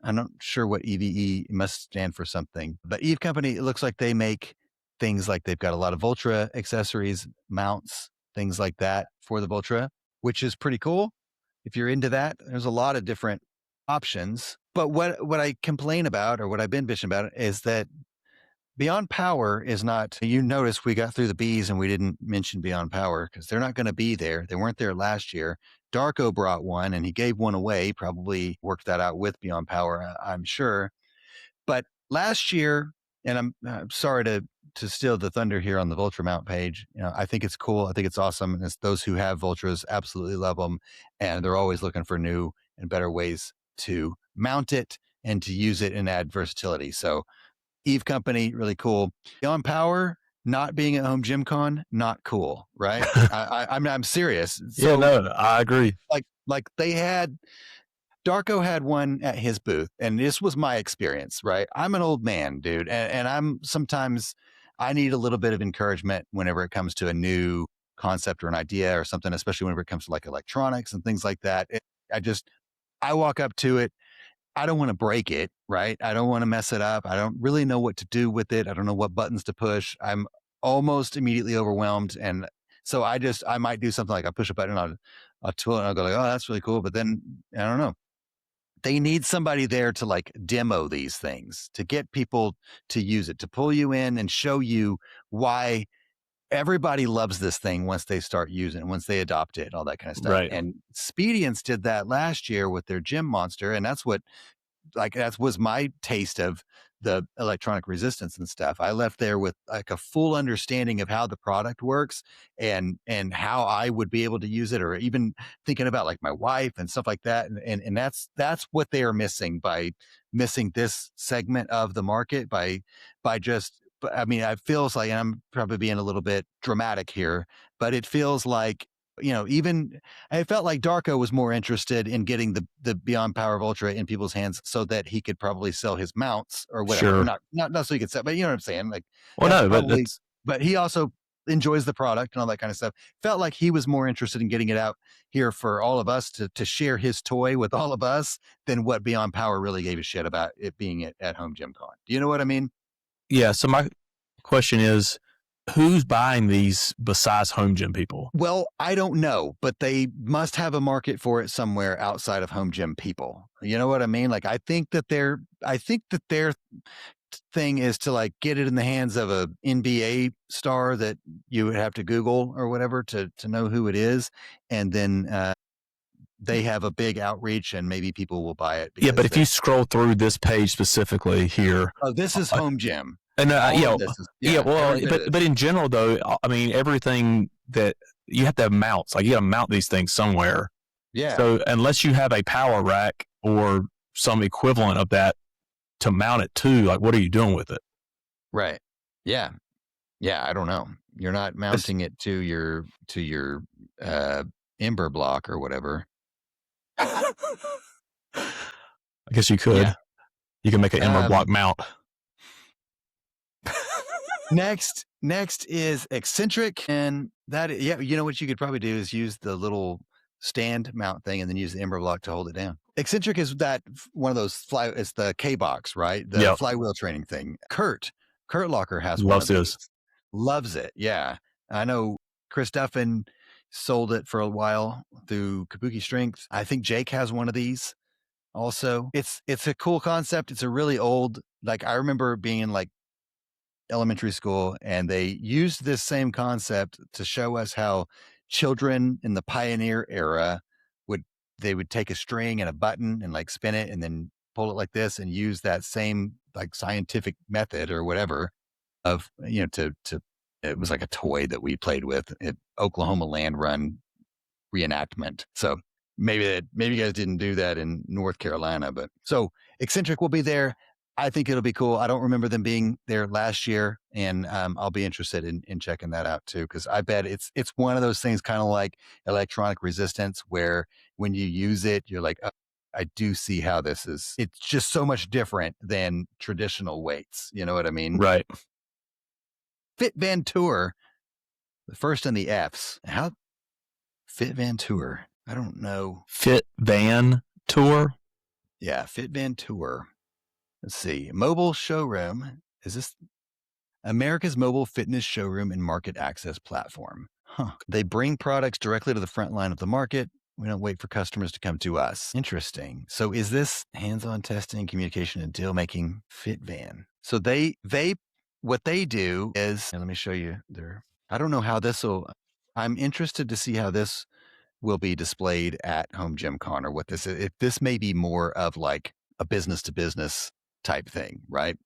I'm not sure what EVE must stand for something, but Eve Company, it looks like they make things like they've got a lot of Voltra accessories, mounts, things like that for the Voltra, which is pretty cool. If you're into that, there's a lot of different options. But what I complain about, or what I've been bitching about, is that Beyond Power is not, you notice we got through the bees and we didn't mention Beyond Power because they're not going to be there. They weren't there last year. Darko brought one and he gave one away, probably worked that out with Beyond Power, I'm sure. But last year, and I'm sorry to steal the thunder here on the Voltra mount page. I think it's cool. I think it's awesome. And it's those who have Voltras absolutely love them. And they're always looking for new and better ways to mount it and to use it and add versatility. So Eve Company, really cool. Beyond Power, not being at HomeGymCon, not cool, right? I'm serious. So, yeah, no, I agree. Like they had Darko had one at his booth, and this was my experience, right? I'm an old man, dude, and I'm sometimes I need a little bit of encouragement whenever it comes to a new concept or an idea or something, especially whenever it comes to like electronics and things like that. I walk up to it. I don't want to break it, right? I don't want to mess it up. I don't really know what to do with it. I don't know what buttons to push. I'm almost immediately overwhelmed. And so I might do something like I push a button on a tool and I'll go like, oh, that's really cool. But then I don't know. They need somebody there to like demo these things, to get people to use it, to pull you in and show you why everybody loves this thing once they start using it, once they adopt it, all that kind of stuff. Right. And Spedience did that last year with their Gym Monster. And that's what that was my taste of the electronic resistance and stuff. I left there with like a full understanding of how the product works and how I would be able to use it, or even thinking about like my wife and stuff like that. And that's what they are missing by missing this segment of the market by just, I mean, it feels like, and I'm probably being a little bit dramatic here, but it feels like, even I felt like Darko was more interested in getting the Beyond Power of Ultra in people's hands so that he could probably sell his mounts or whatever. Sure. Not so he could sell, but you know what I'm saying? Like, well, no, probably, but he also enjoys the product and all that kind of stuff. Felt like he was more interested in getting it out here for all of us to share his toy with all of us than what Beyond Power really gave a shit about it being at HomeGymCon. Do you know what I mean? Yeah. So my question is, who's buying these besides home gym people? Well, I don't know, but they must have a market for it somewhere outside of home gym people. You know what I mean? Like, I think that their thing is to like get it in the hands of a NBA star that you would have to Google or whatever to know who it is. And then, they have a big outreach and maybe people will buy it. Yeah. But if you scroll through this page specifically here. Oh, this is home gym. And well, but but in general though, I mean, everything that you have to have mounts, like you got to mount these things somewhere. Yeah. So unless you have a power rack or some equivalent of that to mount it to, like, what are you doing with it? Right. Yeah. Yeah. I don't know. You're not mounting it to your Ember block or whatever. I guess you could. Yeah. You can make an Ember block mount. Next is Eccentric, and that, yeah, you know what you could probably do is use the little stand mount thing and then use the Ember block to hold it down. Eccentric is that one of those it's the K box, right? The flywheel training thing. Kurt Locker has one of these. Loves it. Yeah. I know Chris Duffin sold it for a while through Kabuki Strength. I think Jake has one of these also. It's a cool concept. It's a really old, like I remember being in like elementary school and they used this same concept to show us how children in the pioneer era would take a string and a button and like spin it and then pull it like this and use that same like scientific method or whatever of, to it was like a toy that we played with at Oklahoma Land Run reenactment. So maybe you guys didn't do that in North Carolina, but so Eccentric will be there. I think it'll be cool. I don't remember them being there last year, and I'll be interested in checking that out too, because I bet it's one of those things kind of like electronic resistance where when you use it, you're like, oh, I do see how it's just so much different than traditional weights. You know what I mean? Right. Fit Van Tour, the first in the Fs. How Fit Van Tour? I don't know. Fit Van Tour? Yeah, Fit Van Tour. Let's see. Mobile showroom. Is this America's mobile fitness showroom and market access platform? Huh. They bring products directly to the front line of the market. We don't wait for customers to come to us. Interesting. So is this hands-on testing, communication, and deal making Fit Van? So what they do is, and let me show you I don't know how I'm interested to see how this will be displayed at HomeGymCon, or what this is. If this may be more of like a business to business type thing, right?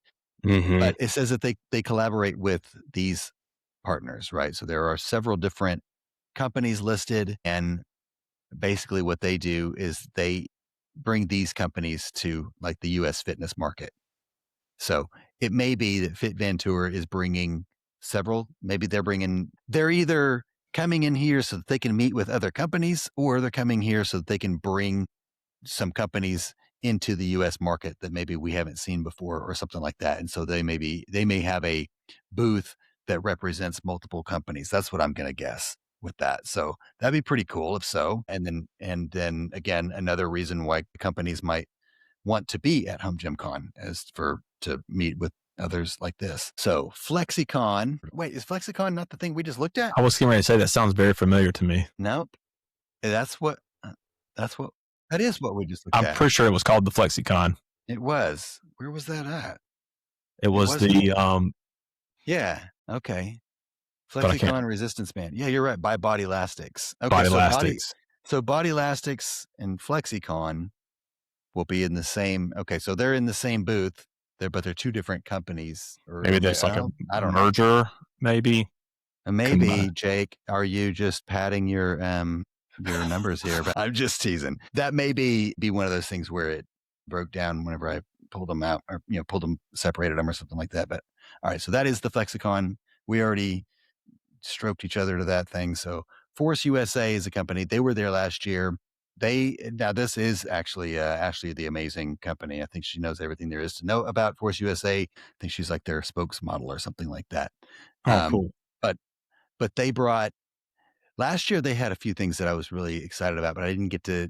Mm-hmm. But it says that they collaborate with these partners, right? So there are several different companies listed, and basically what they do is they bring these companies to like the US fitness market. So it may be that Fit Van Tour is bringing several. Maybe they're either coming in here so that they can meet with other companies, or they're coming here so that they can bring some companies into the US market that maybe we haven't seen before or something like that. And so they may have a booth that represents multiple companies. That's what I'm going to guess with that. So that'd be pretty cool if so. And then again, another reason why companies might want to be at HomeGymCon to meet with others like this. So FlexiCon. Wait, is FlexiCon not the thing we just looked at? I was getting ready to say that sounds very familiar to me. Nope. That's what that is what we just looked I'm at. pretty sure it was called the FlexiCon. It was. Where was that at? It was yeah. Okay. But I can't. FlexiCon resistance band. Yeah, you're right. By Body Elastics. Okay, Body Elastics. So Body Elastics and FlexiCon will be in the same. Okay, so they're in the same booth. But they're two different companies. Maybe there's like I don't merger. know. Maybe. Maybe Jake, are you just padding your numbers here? But I'm just teasing. That may be one of those things where it broke down whenever I pulled them out, or separated them or something like that. But all right, so that is the FlexiCon. We already stroked each other to that thing. So Force USA is a company. They were there last year. Now this is actually Ashley, the amazing company. I think she knows everything there is to know about Force USA. I think she's like their spokesmodel or something like that. Oh, cool. But they brought last year. They had a few things that I was really excited about, but I didn't get to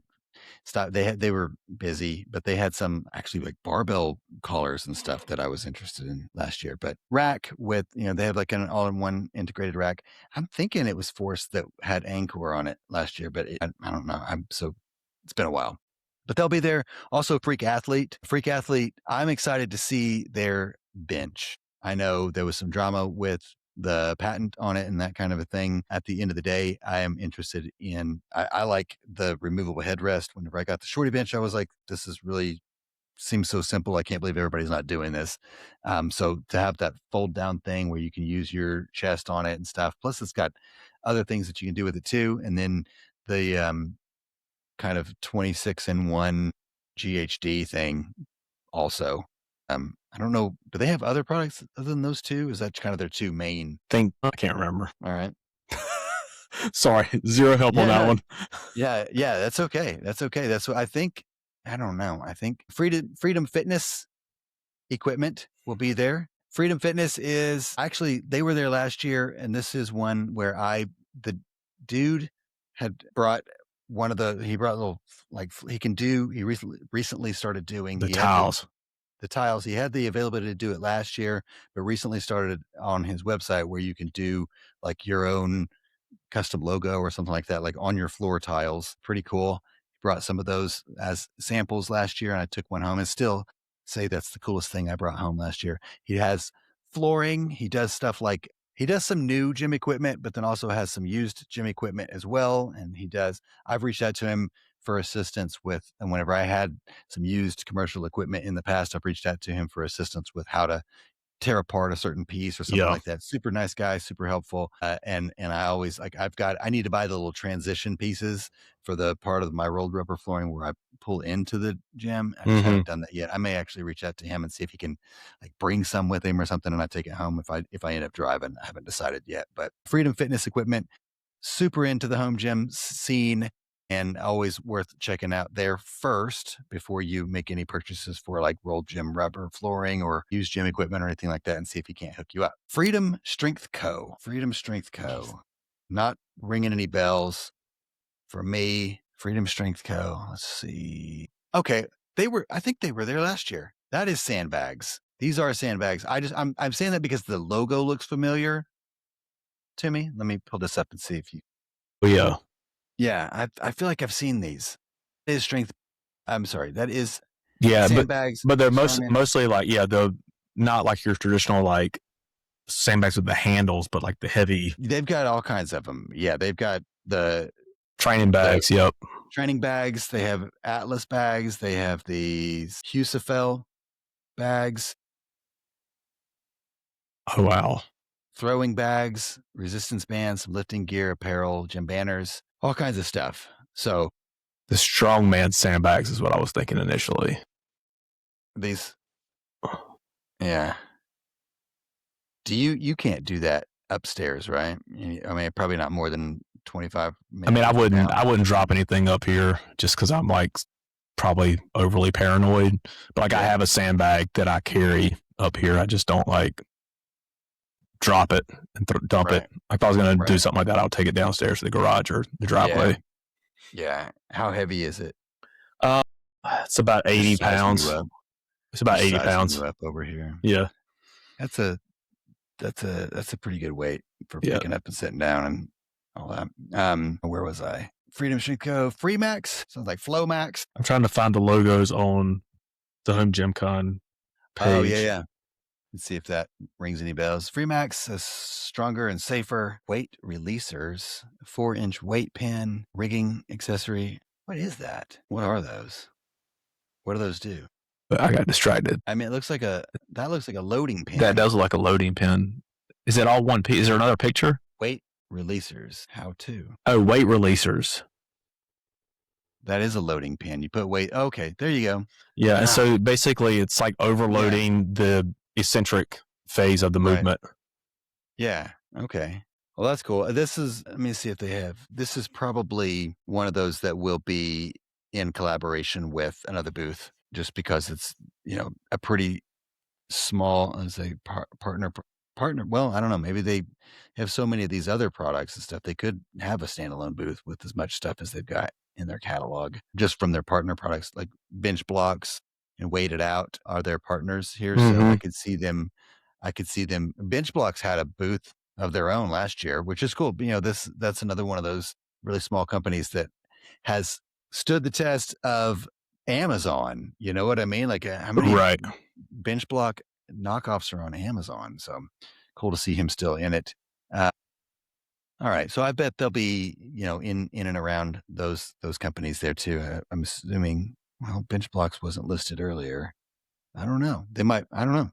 stop. They were busy, but they had some actually like barbell collars and stuff that I was interested in last year. But rack with they have like an all-in-one integrated rack. I'm thinking it was Force that had Ankor on it last year, but I don't know. It's been a while. But they'll be there. Also, Freak Athlete. I'm excited to see their bench. I know there was some drama with the patent on it and that kind of a thing. At the end of the day, I am interested in, I like the removable headrest. Whenever I got the shorty bench, I was like, this is really seems so simple. I can't believe everybody's not doing this. So to have that fold down thing where you can use your chest on it and stuff, plus it's got other things that you can do with it too. And then the kind of 26-in-1 GHD thing also. I don't know. Do they have other products other than those two? Is that kind of their two main? I can't remember. All right. Sorry, zero help on that one. Yeah, that's okay. That's what I think. I don't know. I think Freedom Fitness equipment will be there. Freedom Fitness is actually, they were there last year, and this is one where the dude had brought he recently started doing the tiles. The tiles. He had the availability to do it last year, but recently started on his website where you can do like your own custom logo or something like that, like on your floor tiles. Pretty cool. He brought some of those as samples last year, and I took one home and still say that's the coolest thing I brought home last year. He has flooring. He does stuff like, he does some new gym equipment, but then also has some used gym equipment as well. And I've reached out to him for assistance and whenever I had some used commercial equipment in the past, I've reached out to him for assistance with how to tear apart a certain piece or something like that. Super nice guy, super helpful. And I always I need to buy the little transition pieces for the part of my rolled rubber flooring where I pull into the gym. I just haven't done that yet. I may actually reach out to him and see if he can like bring some with him or something, and I take it home if I end up driving. I haven't decided yet, but Freedom Fitness equipment, super into the home gym scene. And always worth checking out there first before you make any purchases for like rolled gym rubber flooring or used gym equipment or anything like that, and see if he can't hook you up. Freedom Strength Co. Not ringing any bells for me. Freedom Strength Co. Let's see. Okay. I think they were there last year. That is sandbags. These are sandbags. I'm saying that because the logo looks familiar to me. Let me pull this up and see if you. Oh, yeah. Yeah, I feel like I've seen these. That is strength. I'm sorry. That is sandbags. But they're mostly like, they're not like your traditional like sandbags with the handles, but like the heavy. They've got all kinds of them. Yeah, they've got the training bags. Training bags. They have Atlas bags. They have these Husafel bags. Oh, wow. Throwing bags, resistance bands, lifting gear, apparel, gym banners, all kinds of stuff. So the strongman sandbags is what I was thinking initially. These, yeah. You can't do that upstairs, right? I mean, probably not more than 25. I mean, I 50 pounds. wouldn't drop anything up here just because I'm like probably overly paranoid. But like I have a sandbag that I carry up here. I just don't like drop it and dump it. If I was going to do something like that, I'll take it downstairs to the garage or the driveway. Yeah. How heavy is it? It's about 80 pounds. It's about 80 pounds. Up over here. Yeah. That's a pretty good weight for picking up and sitting down and all that. Where was I? Freedom Street Co. Freemax? Sounds like Flowmax. I'm trying to find the logos on the HomeGymCon page. Oh, yeah. Let's see if that rings any bells. Freemax is stronger and safer weight releasers, 4-inch weight pen, rigging accessory. What is that? What are those? What do those do? I got distracted. I mean, that looks like a loading pin. That does look like a loading pin. Is it all one piece? Is there another picture? Weight releasers. How to? Oh, weight releasers. That is a loading pin. You put weight. Okay, there you go. Yeah, and so basically it's like overloading the eccentric phase of the movement. Yeah. Okay. Well, that's cool. Let me see if they have, this is probably one of those that will be in collaboration with another booth just because it's, a pretty small, as a partner. Well, I don't know. Maybe they have so many of these other products and stuff. They could have a standalone booth with as much stuff as they've got in their catalog just from their partner products like Bench Blocks and Wait It Out are their partners here. So I could see them. Bench Blocks had a booth of their own last year, which is cool. That's another one of those really small companies that has stood the test of Amazon. You know what I mean? Like how many Bench Block knockoffs are on Amazon? So cool to see him still in it. All right. So I bet they'll be, in and around those companies there too. I'm assuming, Bench Blocks wasn't listed earlier. I don't know. They might, I don't know.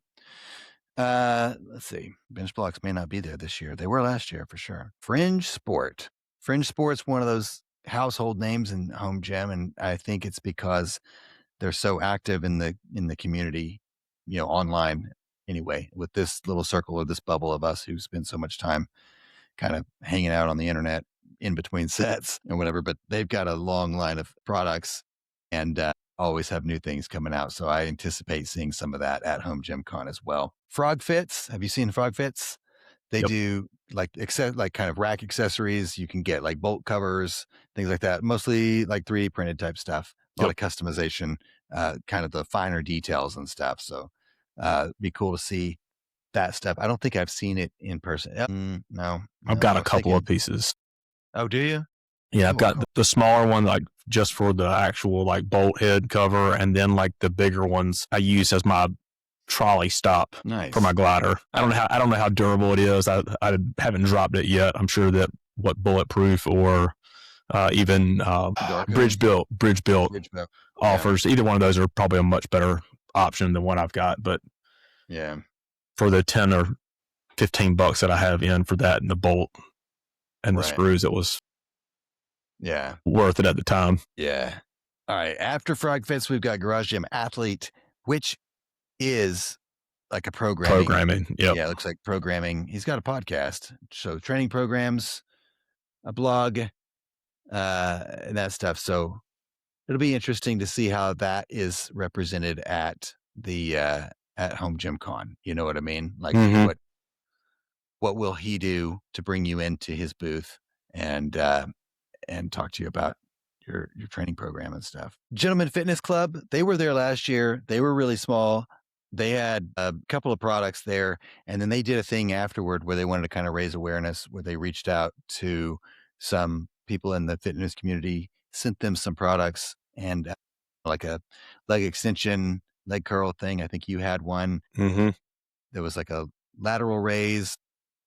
Let's see. Bench Blocks may not be there this year. They were last year for sure. Fringe Sport's one of those household names in Home Gym, and I think it's because they're so active in the community, online anyway, with this little circle or this bubble of us who spend so much time kind of hanging out on the internet in between sets and whatever. But they've got a long line of products and always have new things coming out. So I anticipate seeing some of that at HomeGymCon as well. Frog Fits. Have you seen Frog Fits? They do like kind of rack accessories. You can get like bolt covers, things like that. Mostly like 3D printed type stuff. A lot of customization, kind of the finer details and stuff. So be cool to see that stuff. I don't think I've seen it in person. No. I've got a couple of pieces. Oh, do you? Yeah, I've got the smaller one, like just for the actual like bolt head cover, and then like the bigger ones I use as my trolley stop for my glider. I don't know how durable it is. I haven't dropped it yet. I'm sure that what Bulletproof or even Bridge Built offers. Either one of those are probably a much better option than what I've got. But yeah, for the $10 or $15 that I have in for that and the bolt and the screws, it was worth it at the time. Yeah. All right. After Frog Fits, we've got Garage Gym Athlete, which is like a programming. Yep. Yeah, it looks like programming. He's got a podcast, so training programs, a blog, and that stuff. So it'll be interesting to see how that is represented at the at HomeGymCon. You know what I mean? Like what will he do to bring you into his booth and talk to you about your training program and stuff. Gentleman Fitness Club, they were there last year. They were really small. They had a couple of products there, and then they did a thing afterward where they wanted to kind of raise awareness, where they reached out to some people in the fitness community, sent them some products, and like a leg extension, leg curl thing. I think you had one. There was like a lateral raise,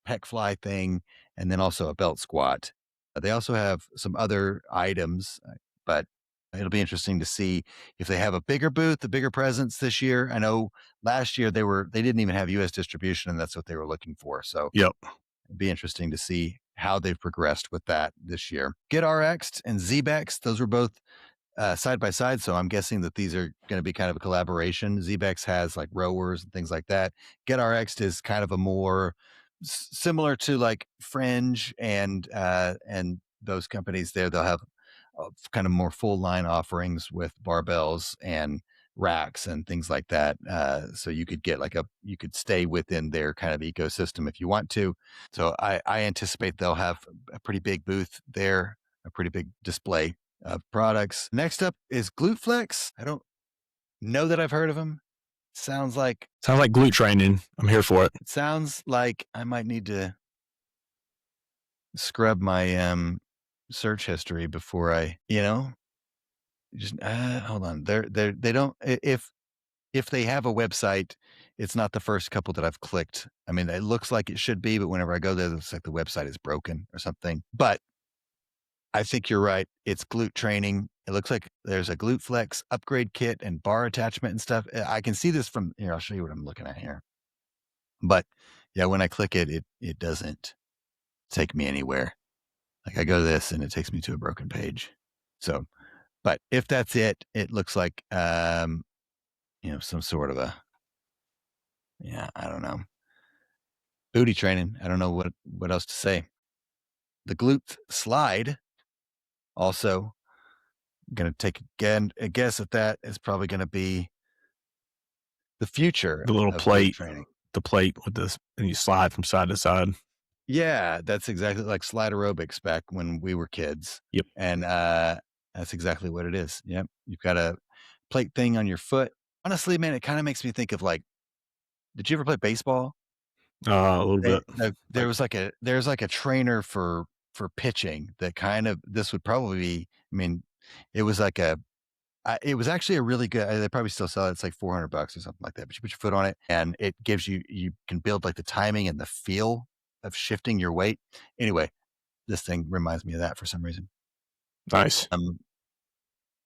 pec fly thing, and then also a belt squat. They also have some other items, but it'll be interesting to see if they have a bigger booth, a bigger presence this year. I know last year they didn't even have U.S. distribution, and that's what they were looking for. So it'd be interesting to see how they've progressed with that this year. GetRx and ZBEX, those were both side by side. So I'm guessing that these are going to be kind of a collaboration. Zebex has like rowers and things like that. GetRx is kind of a more similar to like Fringe and those companies there. They'll have kind of more full line offerings with barbells and racks and things like that. So you could get you could stay within their kind of ecosystem if you want to. So I anticipate they'll have a pretty big booth there, a pretty big display of products. Next up is GluteFlex. I don't know that I've heard of them. Sounds like glute training. I'm here for it. It sounds like I might need to scrub my search history before I, just hold on. They don't, if they have a website, it's not the first couple that I've clicked. I mean, it looks like it should be, but whenever I go there, it looks like the website is broken or something. But I think you're right. It's glute training. It looks like there's a GluteFlex upgrade kit and bar attachment and stuff. I can see this from here. I'll show you what I'm looking at here. But yeah, when I click it, it doesn't take me anywhere. Like I go to this and it takes me to a broken page. So, but if that's it, it looks like, some sort of I don't know, booty training. I don't know what else to say. The glute slide. Also, going to take a guess at that is probably going to be the future. The little of plate training. The plate with this, and you slide from side to side. Yeah, that's exactly like slide aerobics back when we were kids. Yep. And that's exactly what it is. Yep. You've got a plate thing on your foot. Honestly, man, it kind of makes me think of like, did you ever play baseball? A little bit. There's like a trainer for pitching that kind of, this would probably be, I mean, it was like it was actually a really good, they probably still sell it. It's like $400 or something like that, but you put your foot on it and it gives you can build like the timing and the feel of shifting your weight. Anyway, this thing reminds me of that for some reason. Nice.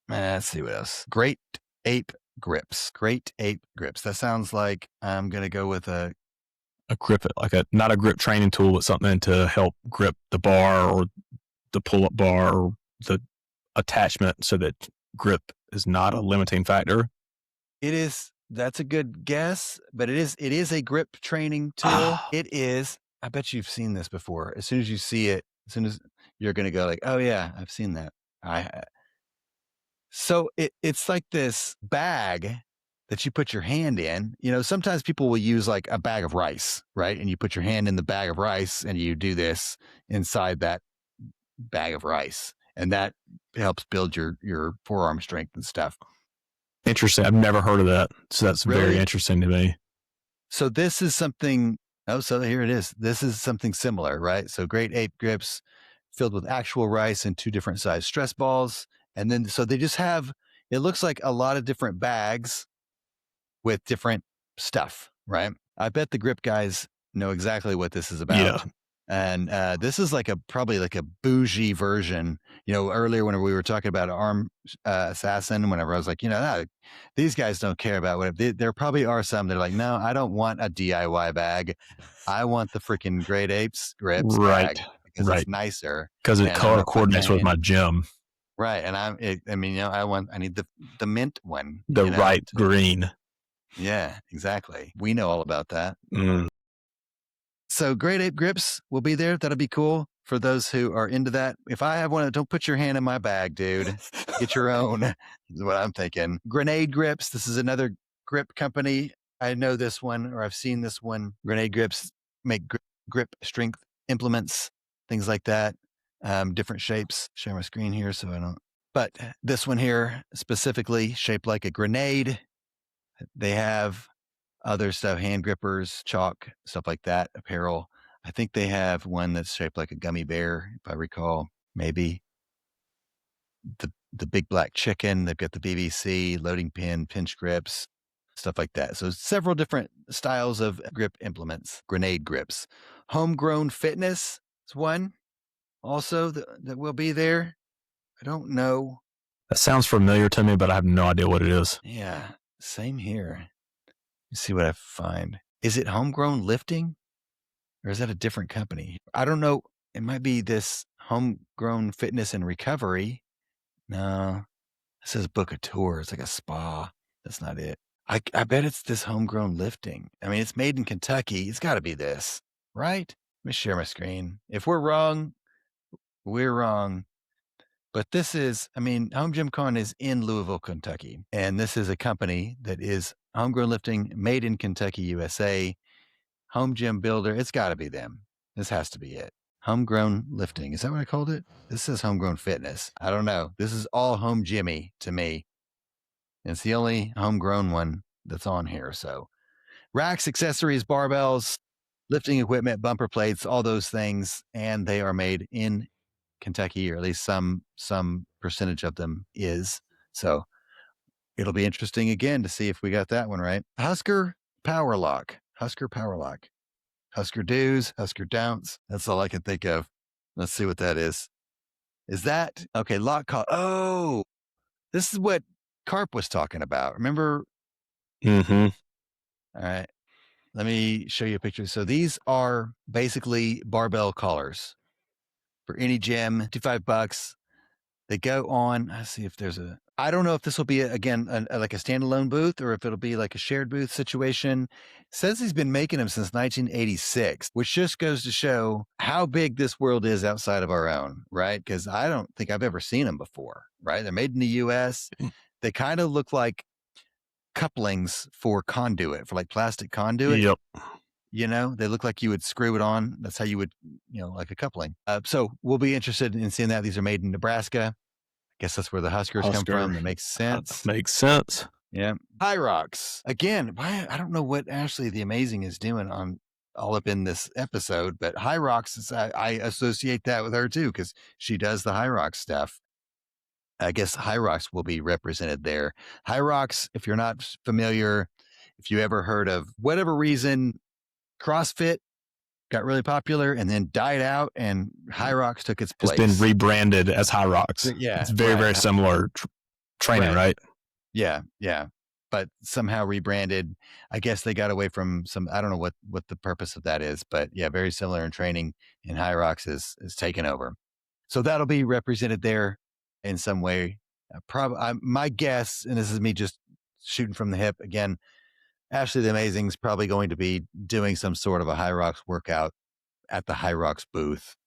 Let's see what else. Great Ape Grips. That sounds like I'm going to go with a grip, not a grip training tool, but something to help grip the bar or the pull-up bar or the attachment so that grip is not a limiting factor. It is. That's a good guess, but it is a grip training tool. It is. I bet you've seen this before. As soon as you see it, as soon as you're going to go like, oh yeah, I've seen that. So it's like this bag that you put your hand in. Sometimes people will use like a bag of rice, right? And you put your hand in the bag of rice and you do this inside that bag of rice. And that helps build your forearm strength and stuff. Interesting. I've never heard of that. So that's really very interesting to me. So this is something, so here it is. This is something similar, right? So Great Ape Grips filled with actual rice and 2 different size stress balls. And then, so they just have, it looks like a lot of different bags with different stuff, right? I bet the grip guys know exactly what this is about. Yeah. And this is probably like a bougie version. Earlier when we were talking about Arm Assassin, whenever I was like, these guys don't care about what there probably are some. They're like, no, I don't want a DIY bag. I want the freaking Great Apes Grips bag because it's nicer. Because it color coordinates with my gym. Right. And I need the mint one. The green. Yeah, exactly. We know all about that. So Great Ape Grips will be there. That'll be cool for those who are into that. If I have one, don't put your hand in my bag, dude. Get your own, is what I'm thinking. Grenade Grips. This is another grip company. I know this one, or I've seen this one. Grenade Grips make grip strength implements, things like that. Different shapes. Share my screen here so I don't. But this one here, specifically shaped like a grenade. They have other stuff, hand grippers, chalk, stuff like that, apparel. I think they have one that's shaped like a gummy bear, if I recall. Maybe the big black chicken. They've got the BBC, loading pin, pinch grips, stuff like that. So several different styles of grip implements, grenade grips. Homegrown Fitness is one also that will be there. I don't know. That sounds familiar to me, but I have no idea what it is. Yeah, same here. Let's see what I find. Is it Homegrown Lifting? Or is that a different company? I don't know. It might be this Homegrown Fitness and Recovery. No. It says book a tour. It's like a spa. That's not it. I bet it's this homegrown lifting. I mean, it's made in Kentucky. It's got to be this, right? Let me share my screen. If we're wrong, we're wrong. But this is, I mean, HomeGymCon is in Louisville, Kentucky. And this is a company that is homegrown lifting, made in Kentucky, USA. Home Gym Builder. It's got to be them. This has to be it. Homegrown lifting. Is that what I called it? This says homegrown fitness. I don't know. This is all home Jimmy to me. It's the only homegrown one that's on here. So racks, accessories, barbells, lifting equipment, bumper plates, all those things. And they are made in Kentucky, or at least some percentage of them is. So it'll be interesting again to see if we got that one right. Husker Power Lock. Husker do's, Husker don'ts. That's all I can think of. Let's see what that is. Is that okay? Lock call. Oh, this is what Carp was talking about. Remember? Mm-hmm. All right. Let me show you a picture. So these are basically barbell collars for any gym, $55. They go on. Let's see if there's a. I don't know if this will be again like a standalone booth or if it'll be like a shared booth situation. Says he's been making them since 1986, which just goes to show how big this world is outside of our own, right? Because I don't think I've ever seen them before, right? They're made in the U.S. They kind of look like couplings for conduit, for like plastic conduit. Yep. You know, they look like you would screw it on. That's how you would, like a coupling. So we'll be interested in seeing that. These are made in Nebraska. Guess that's where the Huskers come from. That makes sense. Makes sense. Yeah. High Rocks. Again, I don't know what Ashley the Amazing is doing on all up in this episode, but High Rocks, I associate that with her too, because she does the High Rocks stuff. I guess High Rocks will be represented there. High Rocks, if you're not familiar, if you ever heard of whatever reason, CrossFit got really popular and then died out, and High Rocks took its place. It's been rebranded as High Rocks. Yeah. It's very similar training, right? Yeah. But somehow rebranded. I guess they got away from some, I don't know what the purpose of that is, but yeah, very similar in training, and High Rocks is taken over. So that'll be represented there in some way. My guess, and this is me just shooting from the hip again, Ashley the Amazing is probably going to be doing some sort of a High Rocks workout at the High Rocks booth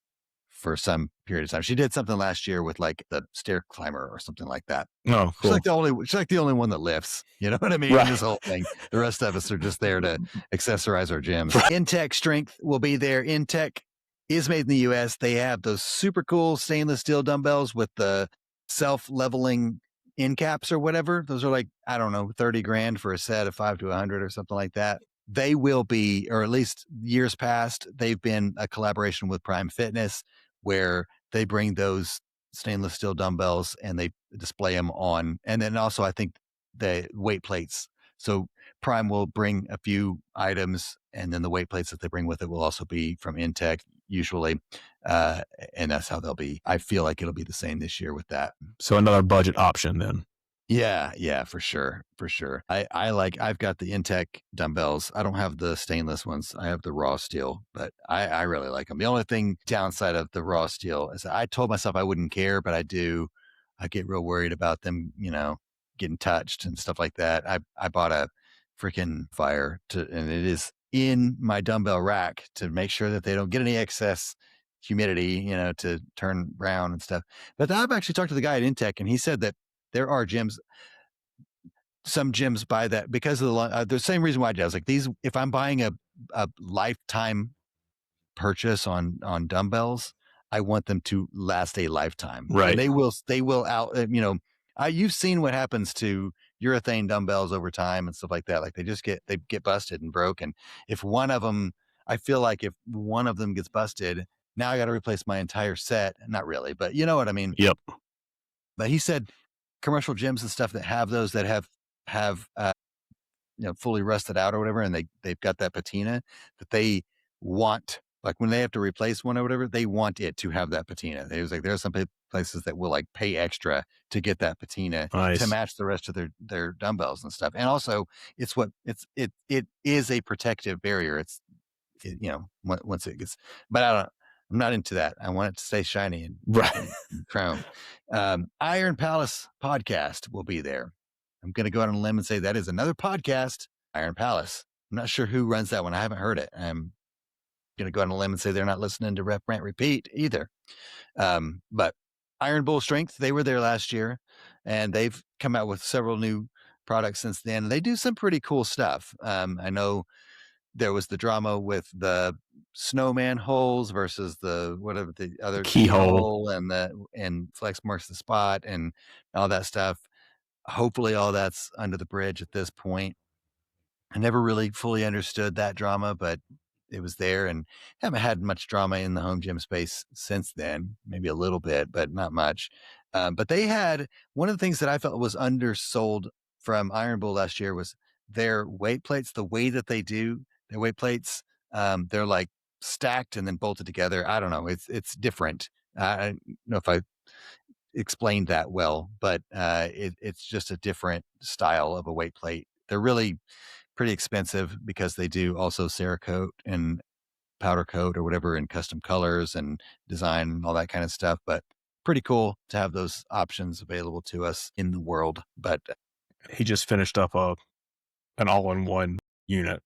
for some period of time. She did something last year with like the stair climber or something like that. Oh, cool. She's like the only one that lifts. You know what I mean? Right. This whole thing. The rest of us are just there to accessorize our gyms. Intech Strength will be there. Intech is made in the US. They have those super cool stainless steel dumbbells with the self-leveling end caps or whatever. Those are like, I don't know, $30,000 for a set of 5 to 100 or something like that. They will be, or at least years past, they've been a collaboration with Prime Fitness where they bring those stainless steel dumbbells and they display them on. And then also I think the weight plates. So Prime will bring a few items, and then the weight plates that they bring with it will also be from Intech usually. And that's how they'll be. I feel like it'll be the same this year with that. So another budget option then. Yeah, for sure. I've got the Intech dumbbells. I don't have the stainless ones. I have the raw steel, but I really like them. The only thing downside of the raw steel is I told myself I wouldn't care, but I do. I get real worried about them, getting touched and stuff like that. I bought a freaking fire and it is in my dumbbell rack to make sure that they don't get any excess humidity, to turn brown and stuff. But I've actually talked to the guy at Intech, and he said that there are gyms, some gyms buy that because of the same reason why I did. I was like, these, if I'm buying a lifetime purchase on dumbbells, I want them to last a lifetime. Right. And they will out, you've seen what happens to urethane dumbbells over time and stuff like that. Like they get busted and broke. And if one of them, I feel like if one of them gets busted, now I got to replace my entire set. Not really, but you know what I mean? Yep. But he said commercial gyms and stuff that have those that have fully rusted out or whatever, and they've got that patina that they want, like when they have to replace one or whatever, they want it to have that patina. They was like, there are some places that will like pay extra to get that patina to match the rest of their dumbbells and stuff. And also it is a protective barrier. Once it gets, but I'm not into that. I want it to stay shiny and, Right. and chrome. Iron Palace podcast will be there. I'm going to go out on a limb and say that is another podcast, Iron Palace. I'm not sure who runs that one. I haven't heard it. I'm going to go out on a limb and say they're not listening to Rep Rant Repeat either. But Iron Bull Strength, they were there last year, and they've come out with several new products since then. They do some pretty cool stuff. I know there was the drama with the snowman holes versus the whatever the other Keyhole and Flex Marks the Spot and all that stuff. Hopefully all that's under the bridge at this point. I never really fully understood that drama, but it was there, and haven't had much drama in the home gym space since then. Maybe a little bit, but not much. But they had one of the things that I felt was undersold from Iron Bull last year was their weight plates. The way that they do their weight plates, they're like stacked and then bolted together. I don't know. It's different. I don't know if I explained that well, but it's just a different style of a weight plate. They're really pretty expensive because they do also Cerakote and powder coat or whatever in custom colors and design and all that kind of stuff. But pretty cool to have those options available to us in the world. But he just finished up an all-in-one unit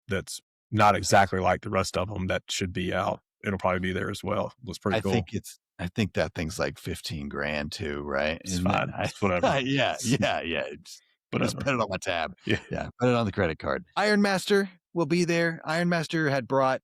that's not exactly like the rest of them that should be out. It'll probably be there as well. It was pretty cool. I think that thing's like 15 grand too, right? It's fine. It's whatever. Yeah. Just put it on my tab. Yeah. Put it on the credit card. Iron Master will be there. Iron Master had brought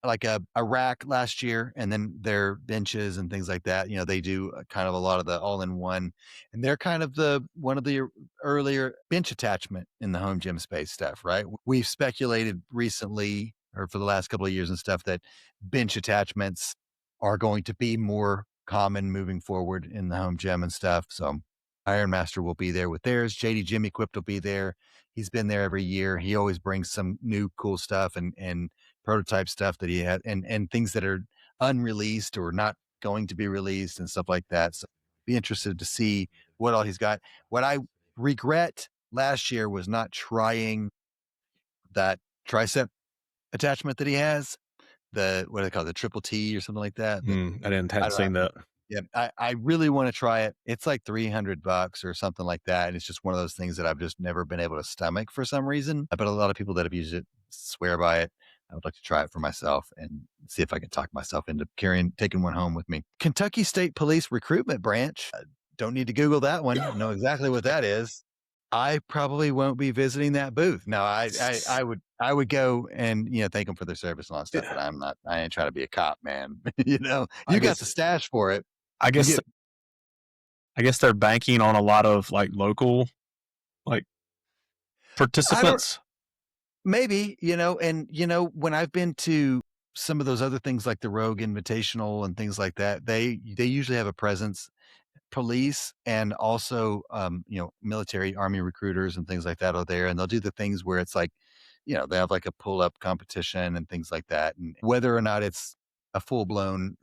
like a rack last year, and then their benches and things like that. You know, they do kind of a lot of the all-in-one, and they're kind of one of the earlier bench attachment in the home gym space stuff, right? We've speculated recently, or for the last couple of years and stuff, that bench attachments are going to be more common moving forward in the home gym and stuff. So Iron Master will be there with theirs. JD Gym Equipped will be there. He's been there every year. He always brings some new cool stuff and prototype stuff that he had and things that are unreleased or not going to be released and stuff like that. So be interested to see what all he's got. What I regret last year was not trying that tricep attachment that he has. What do they call it? The triple T or something like that. Hadn't seen that. Yeah, I really want to try it. It's like $300 or something like that. And it's just one of those things that I've just never been able to stomach for some reason. But a lot of people that have used it swear by it. I would like to try it for myself and see if I can talk myself into taking one home with me. Kentucky State Police Recruitment Branch. Don't need to Google that one. I know exactly what that is. I probably won't be visiting that booth. Now, I would go and thank them for their service and all that stuff, but I ain't trying to be a cop, man. You got the stash for it. I guess they're banking on a lot of like local participants. Maybe, when I've been to some of those other things like the Rogue Invitational and things like that, they usually have a presence. Police and also military army recruiters and things like that are there, and they'll do the things where it's like they have like a pull-up competition and things like that, and whether or not it's a full-blown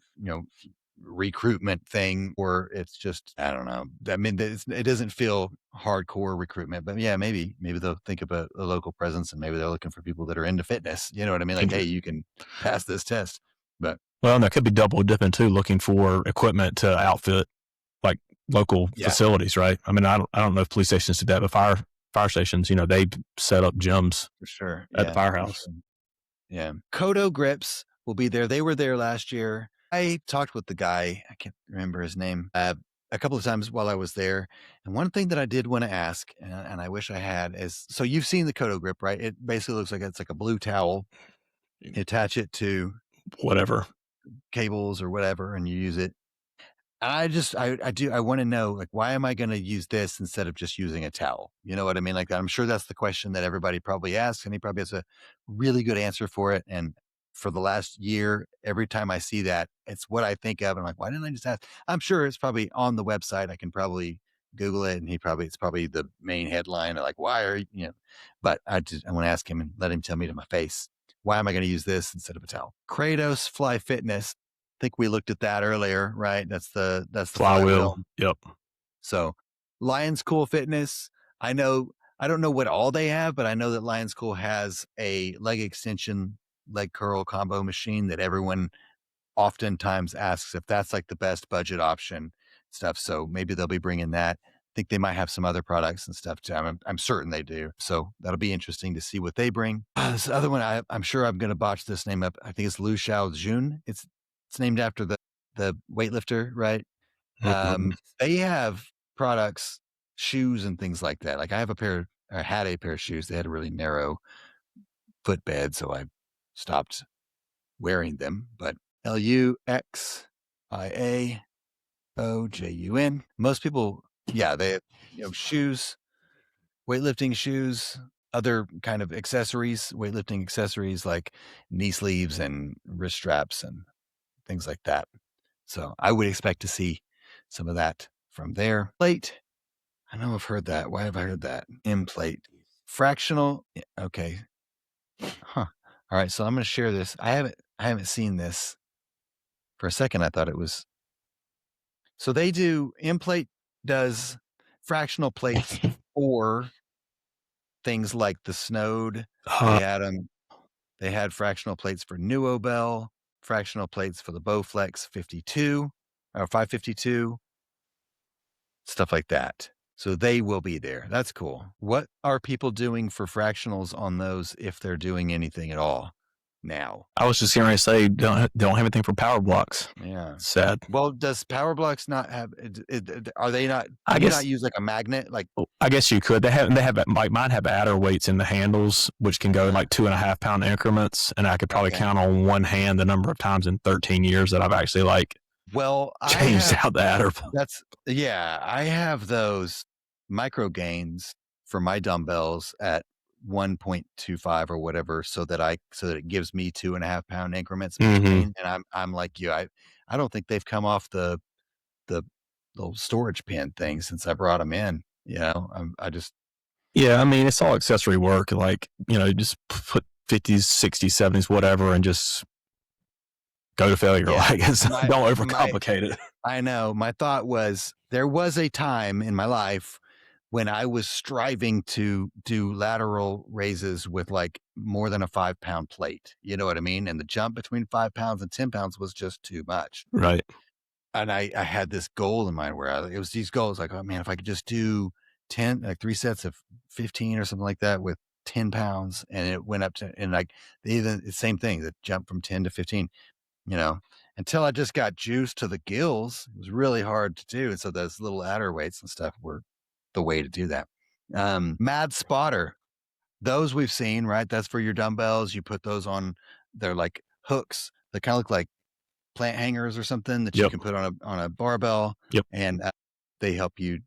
recruitment thing or it's just I don't know. I mean, it doesn't feel hardcore recruitment, but yeah, maybe they'll think of a local presence, and maybe they're looking for people that are into fitness. You know what I mean? Like, hey, you can pass this test. But and that could be double dipping too, looking for equipment to outfit like local facilities, right? I mean, I don't know if police stations do that, but fire stations, they set up gyms for sure at the firehouse. Sure. Yeah. Kodo Grips will be there. They were there last year. I talked with the guy, I can't remember his name, a couple of times while I was there. And one thing that I did want to ask, and I wish I had, is, so you've seen the Kodo Grip, right? It basically looks like it's like a blue towel. You attach it to whatever cables or whatever, and you use it. I want to know, like, why am I going to use this instead of just using a towel? You know what I mean? Like, I'm sure that's the question that everybody probably asks, and he probably has a really good answer for it. And for the last year, every time I see that, it's what I think of. I'm like, why didn't I just ask? I'm sure it's probably on the website. I can probably Google it, and it's probably the main headline. Like, why are you, but I want to ask him and let him tell me to my face, why am I going to use this instead of a towel? Kratos Fly Fitness. I think we looked at that earlier, right? That's the flywheel. Yep. So Lions Cool Fitness. I don't know what all they have, but I know that Lions Cool has a leg extension, leg curl combo machine that everyone oftentimes asks if that's like the best budget option stuff. So maybe they'll be bringing that. I think they might have some other products and stuff too. I'm certain they do. So that'll be interesting to see what they bring. This other one, I'm sure I'm going to botch this name up. I think it's Lu Xiao Jun. It's named after the weightlifter, right? They have products, shoes and things like that. Like I had a pair of shoes. They had a really narrow footbed, so I stopped wearing them. But LuXiaojun. Most people, yeah, they have, shoes, weightlifting shoes, other kind of accessories, weightlifting accessories like knee sleeves and wrist straps and things like that. So I would expect to see some of that from there. Plate. I know I've heard that. Why have I heard that? M-plate. Fractional. Okay. Huh. All right. So I'm going to share this. I haven't seen this. For a second, I thought it was. So they do, M-plate does fractional plates for things like the Snowed. They had fractional plates for Nuobel, fractional plates for the Bowflex 52 or 552, stuff like that. So they will be there. That's cool. What are people doing for fractionals on those if they're doing anything at all now? I was just going to say, don't have anything for power blocks. Yeah. Sad. Well, does power blocks not have, are they not, I guess not use like a magnet? Like, I guess you could. They have like mine have adder weights in the handles, which can go in like 2.5 pound increments. And I could probably count on one hand the number of times in 13 years that I've actually changed out the adder. I have those micro gains for my dumbbells at 1.25 or whatever, so that it gives me 2.5 pound increments between. And I'm like you, I don't think they've come off the little storage pin thing since I brought them in. I mean, it's all accessory work. Like, just put 50s, 60s, 70s, whatever, and just go to failure. Don't overcomplicate it. I know. My thought was there was a time in my life when I was striving to do lateral raises with like more than a 5 pound plate. You know what I mean? And the jump between 5 pounds and 10 pounds was just too much. Right. And I had this goal in mind where it was these goals like, oh man, if I could just do 10, like 3 sets of 15 or something like that with 10 pounds. And it went up to, and like the same thing, that jump from 10 to 15, until I just got juiced to the gills. It was really hard to do. And so those little adder weights and stuff were the way to do that. Mad Spotter, those we've seen, right? That's for your dumbbells. You put those on, they're like hooks that kind of look like plant hangers or something that you can put on a barbell. And they help you.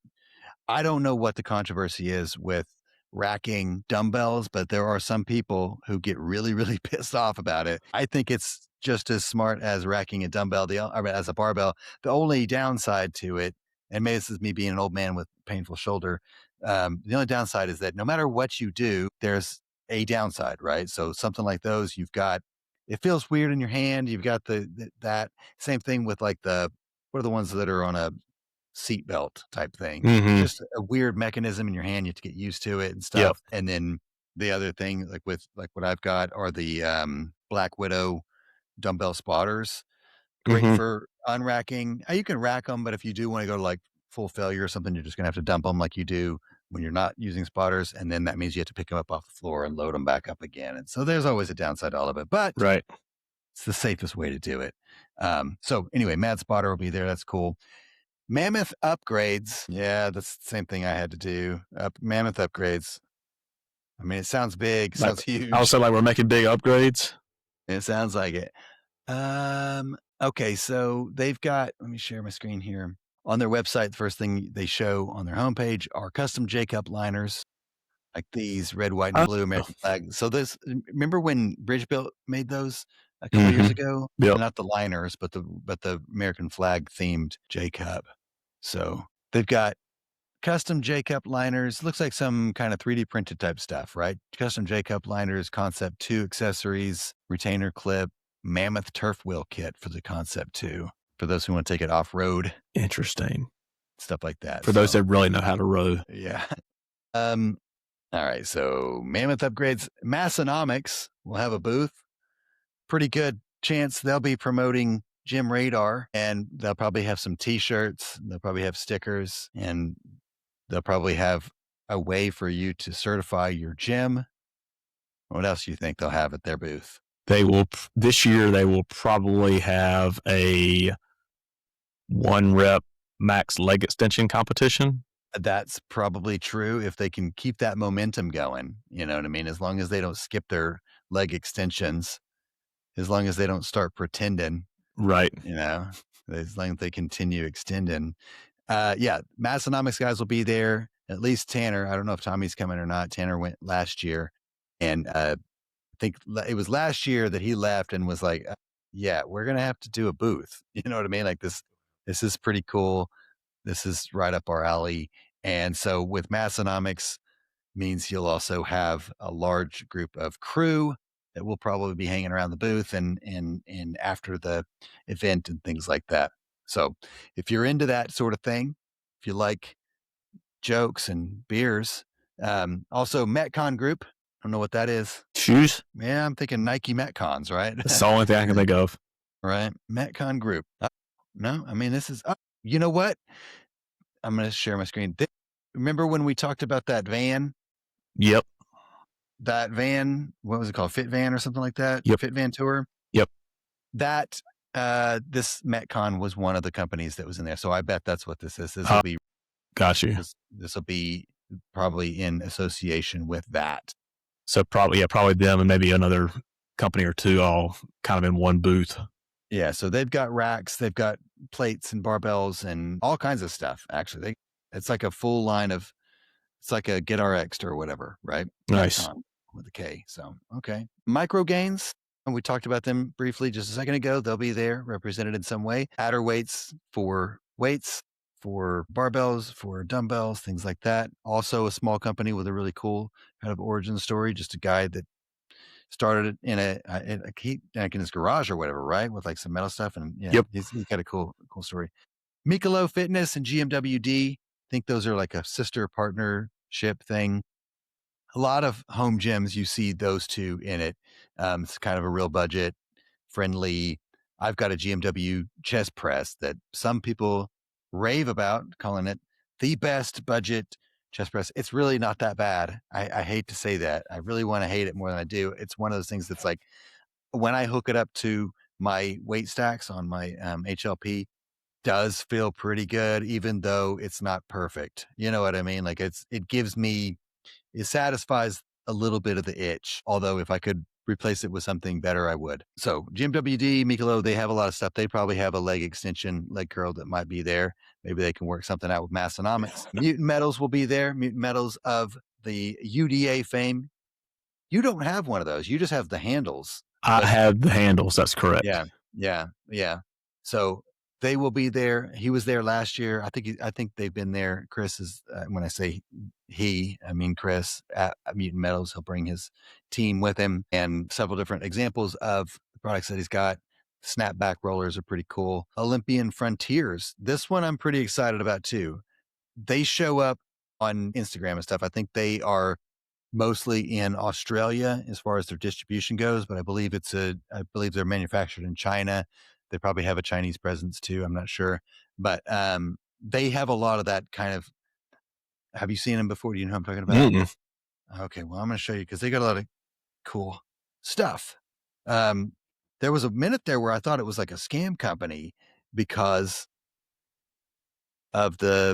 I don't know what the controversy is with racking dumbbells, but there are some people who get really, really pissed off about it. I think it's just as smart as racking a dumbbell, as a barbell. The only downside to it, and maybe this is me being an old man with painful shoulder, the only downside is that no matter what you do, there's a downside, right? So something like those, it feels weird in your hand. You've got that same thing with like what are the ones that are on a seat belt type thing? Just a weird mechanism in your hand. You have to get used to it and stuff. And then the other thing, like with like what I've got, are the Black Widow dumbbell spotters. Great for unracking. You can rack them, but if you do want to go to like full failure or something, you're just gonna have to dump them like you do when you're not using spotters, and then that means you have to pick them up off the floor and load them back up again. And so there's always a downside to all of it, but it's the safest way to do it. So anyway, Mad Spotter will be there. That's cool. Mammoth upgrades. Yeah, that's the same thing I had to do. Mammoth upgrades. I mean, it sounds big, sounds huge. Also, like we're making big upgrades. It sounds like it. Okay, so they've got, let me share my screen here. On their website, the first thing they show on their homepage are custom J-cup liners, like these red, white, and blue American flag. So remember when Bridgebuilt made those a couple years ago? Not the liners, but the American flag themed J-cup. So they've got custom J-cup liners. Looks like some kind of 3D printed type stuff, right? Custom J-cup liners, Concept 2 accessories, retainer clip, Mammoth turf wheel kit for the Concept 2. For those who want to take it off-road. Interesting. Stuff like that. For those that really know how to row. Yeah. All right. So Mammoth upgrades. Massonomics will have a booth. Pretty good chance they'll be promoting gym radar, and they'll probably have some t-shirts, they'll probably have stickers, and they'll probably have a way for you to certify your gym. What else do you think they'll have at their booth? They will this year. They will probably have a 1 rep max leg extension competition. That's probably true if they can keep that momentum going. You know what I mean? As long as they don't skip their leg extensions, as long as they don't start pretending, Right. As long as they continue extending. Yeah, Massonomics guys will be there. At least Tanner. I don't know if Tommy's coming or not. Tanner went last year, and I think it was last year that he left and was like, "Yeah, we're gonna have to do a booth." You know what I mean? Like this is pretty cool. This is right up our alley. And so with Massonomics means you'll also have a large group of crew that will probably be hanging around the booth and after the event and things like that. So if you're into that sort of thing, if you like jokes and beers, also Metcon Group. I don't know what that is. Shoes? Yeah, I'm thinking Nike Metcons, right? That's the only thing I can think of. Right. Metcon Group. No, I mean, this is, you know what? I'm going to share my screen. Remember when we talked about that van? Yep. That van, what was it called? Fit Van or something like that? Yep. Fit Van Tour? Yep. That, this Metcon was one of the companies that was in there. So I bet that's what this is. This will be, got you. This will be probably in association with that. So probably them and maybe another company or two all kind of in one booth. Yeah. So they've got racks, they've got plates and barbells and all kinds of stuff. Actually, it's like a full line of, it's like a Get RX or whatever, right? Nice. Metcon with a K. So, okay. Micro Gains, and we talked about them briefly just a second ago. They'll be there represented in some way. Adder weights, for barbells, for dumbbells, things like that. Also a small company with a really cool kind of origin story. Just a guy that started in his garage or whatever, right? With like some metal stuff. And yeah, Yep. he's got a cool story. Mikolo Fitness and GMWD. I think those are like a sister partnership thing. A lot of home gyms, you see those two in it. It's kind of a real budget friendly. I've got a GMW chest press that some people rave about, calling it the best budget chest press. It's really not that bad. I hate to say that. I really want to hate it more than I do. It's one of those things that's like, when I hook it up to my weight stacks on my HLP, does feel pretty good, even though it's not perfect. You know what I mean? Like it satisfies a little bit of the itch. Although if I could replace it with something better, I would. So GMWD, Mikolo, they have a lot of stuff. They probably have a leg extension, leg curl that might be there. Maybe they can work something out with Massonomics. Mutant Metals will be there. Mutant Metals of the UDA fame. You don't have one of those. You just have the handles. I have the handles. That's correct. Yeah. So they will be there. He was there last year. I think they've been there. Chris is, when I say he, I mean Chris at Mutant Metals. He'll bring his team with him, and several different examples of the products that he's got. Snapback rollers are pretty cool. Olympian Frontiers. This one I'm pretty excited about too. They show up on Instagram and stuff. I think they are mostly in Australia as far as their distribution goes, but I believe they're manufactured in China. They probably have a Chinese presence too. I'm not sure, but they have a lot of that kind of. Have you seen them before? Do you know what I'm talking about? Mm-mm. Okay, well, I'm going to show you because they got a lot of cool stuff. There was a minute there where I thought it was like a scam company because of I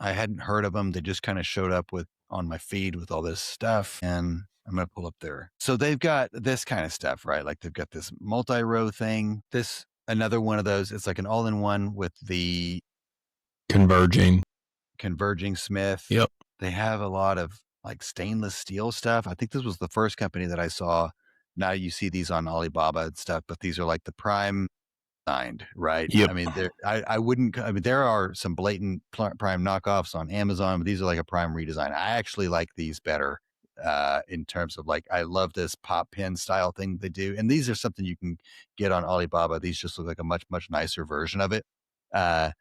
hadn't heard of them. They just kind of showed up on my feed with all this stuff, and I'm going to pull up there. So they've got this kind of stuff, right? Like they've got this multi-row thing. Another one of those. It's like an all-in-one with the converging Smith. Yep. They have a lot of like stainless steel stuff. I think this was the first company that I saw. Now you see these on Alibaba and stuff, but these are like the prime signed, right? Yep. I mean, there are some blatant prime knockoffs on Amazon, but these are like a prime redesign. I actually like these better in terms of like, I love this pop pin style thing they do. And these are something you can get on Alibaba. These just look like a much, much nicer version of it. But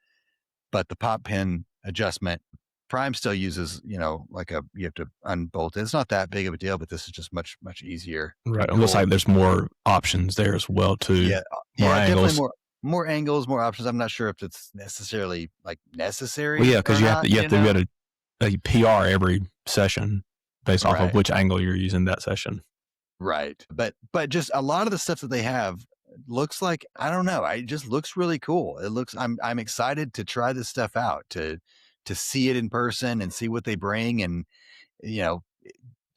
the pop pin adjustment Prime still uses, you have to unbolt it. It's not that big of a deal, but this is just much, much easier. Right. It Cool. looks like there's more options there as well too. Yeah. More angles. Definitely more angles, more options. I'm not sure if it's necessarily necessary. Well, yeah, because you have to get a PR every session based off of which angle you're using that session. Right. But just a lot of the stuff that they have looks like, I don't know, it just looks really cool. I'm excited to try this stuff out, to see it in person and see what they bring. And,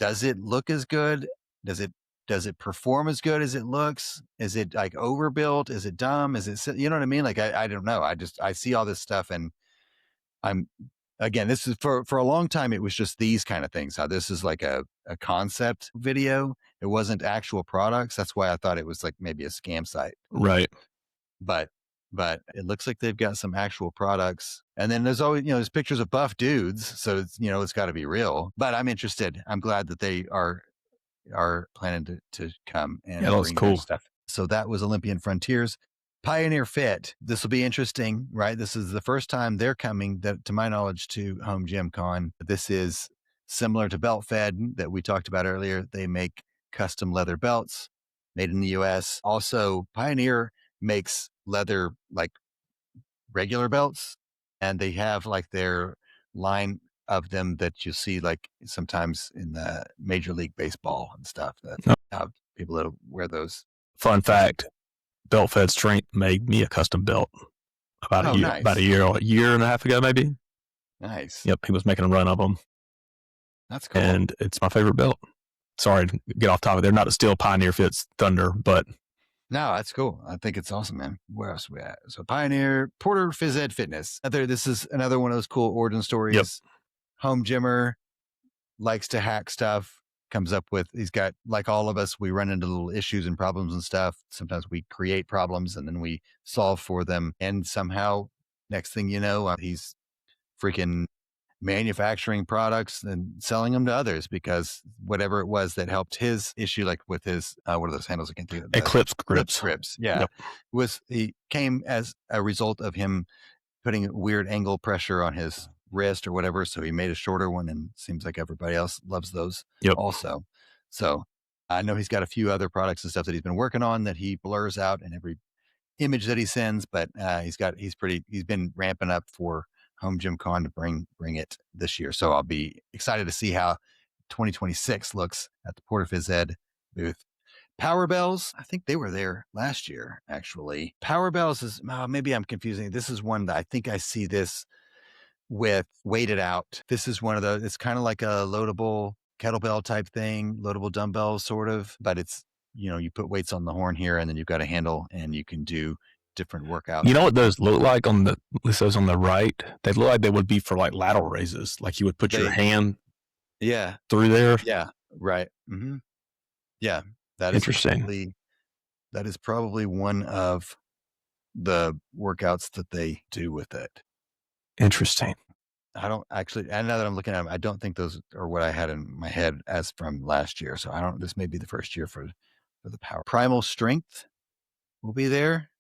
does it look as good? Does it perform as good as it looks? Is it like overbuilt? Is it dumb? Is it, you know what I mean? Like, I don't know. I see all this stuff and again, this is for a long time. It was just these kind of things. How this is like a concept video. It wasn't actual products. That's why I thought it was like maybe a scam site. Right. But it looks like they've got some actual products. And then there's always, there's pictures of buff dudes. So it's, it's got to be real. But I'm interested. I'm glad that they are planning to come and bring cool stuff. So that was Olympian Frontiers. Pioneer Fit. This will be interesting, right? This is the first time they're coming, to my knowledge, to HomeGymCon. This is similar to Beltfed that we talked about earlier. They make custom leather belts made in the US. Also, Pioneer makes leather like regular belts, and they have like their line of them that you see like sometimes in the Major League Baseball and stuff, that have people that wear those. Fun fact, Beltfed Strength made me a custom belt about a year and a half ago, maybe. Nice. Yep, he was making a run of them. That's cool. And it's my favorite belt. Sorry to get off topic. They're not still Pioneer Fits Thunder, but no, that's cool. I think it's awesome, man. Where else are we at? So Pioneer, Porter Phys Ed Fitness. This is another one of those cool origin stories. Yep. Home gymmer, likes to hack stuff. Comes up with, he's got, like all of us, we run into little issues and problems and stuff. Sometimes we create problems and then we solve for them. And somehow, next thing you know, he's freaking manufacturing products and selling them to others, because whatever it was that helped his issue, like with his, what are those handles? I can't think of. Eclipse grips. Yeah. Yep. He came as a result of him putting weird angle pressure on his wrist or whatever, so he made a shorter one, and seems like everybody else loves those also. So I know he's got a few other products and stuff that he's been working on that he blurs out in every image that he sends, but he's been ramping up for HomeGymCon to bring it this year. So I'll be excited to see how 2026 looks at the Porter Phys Ed booth. Power Bells, I think they were there last year, actually. Power Bells is, maybe I'm confusing. This is one that I think I see this with weighted out. This is one of those, it's kind of like a loadable kettlebell type thing, loadable dumbbell sort of, but it's, you put weights on the horn here and then you've got a handle and you can do different workouts. You know what those look like on those on the right? They look like they would be for like lateral raises. Like you would put your hand through there. Yeah. Right. Mm-hmm. Yeah. That is interesting. That is probably one of the workouts that they do with it. Interesting. I don't actually, and now that I'm looking at them, I don't think those are what I had in my head as from last year. So this may be the first year for the power. Primal Strength will be there.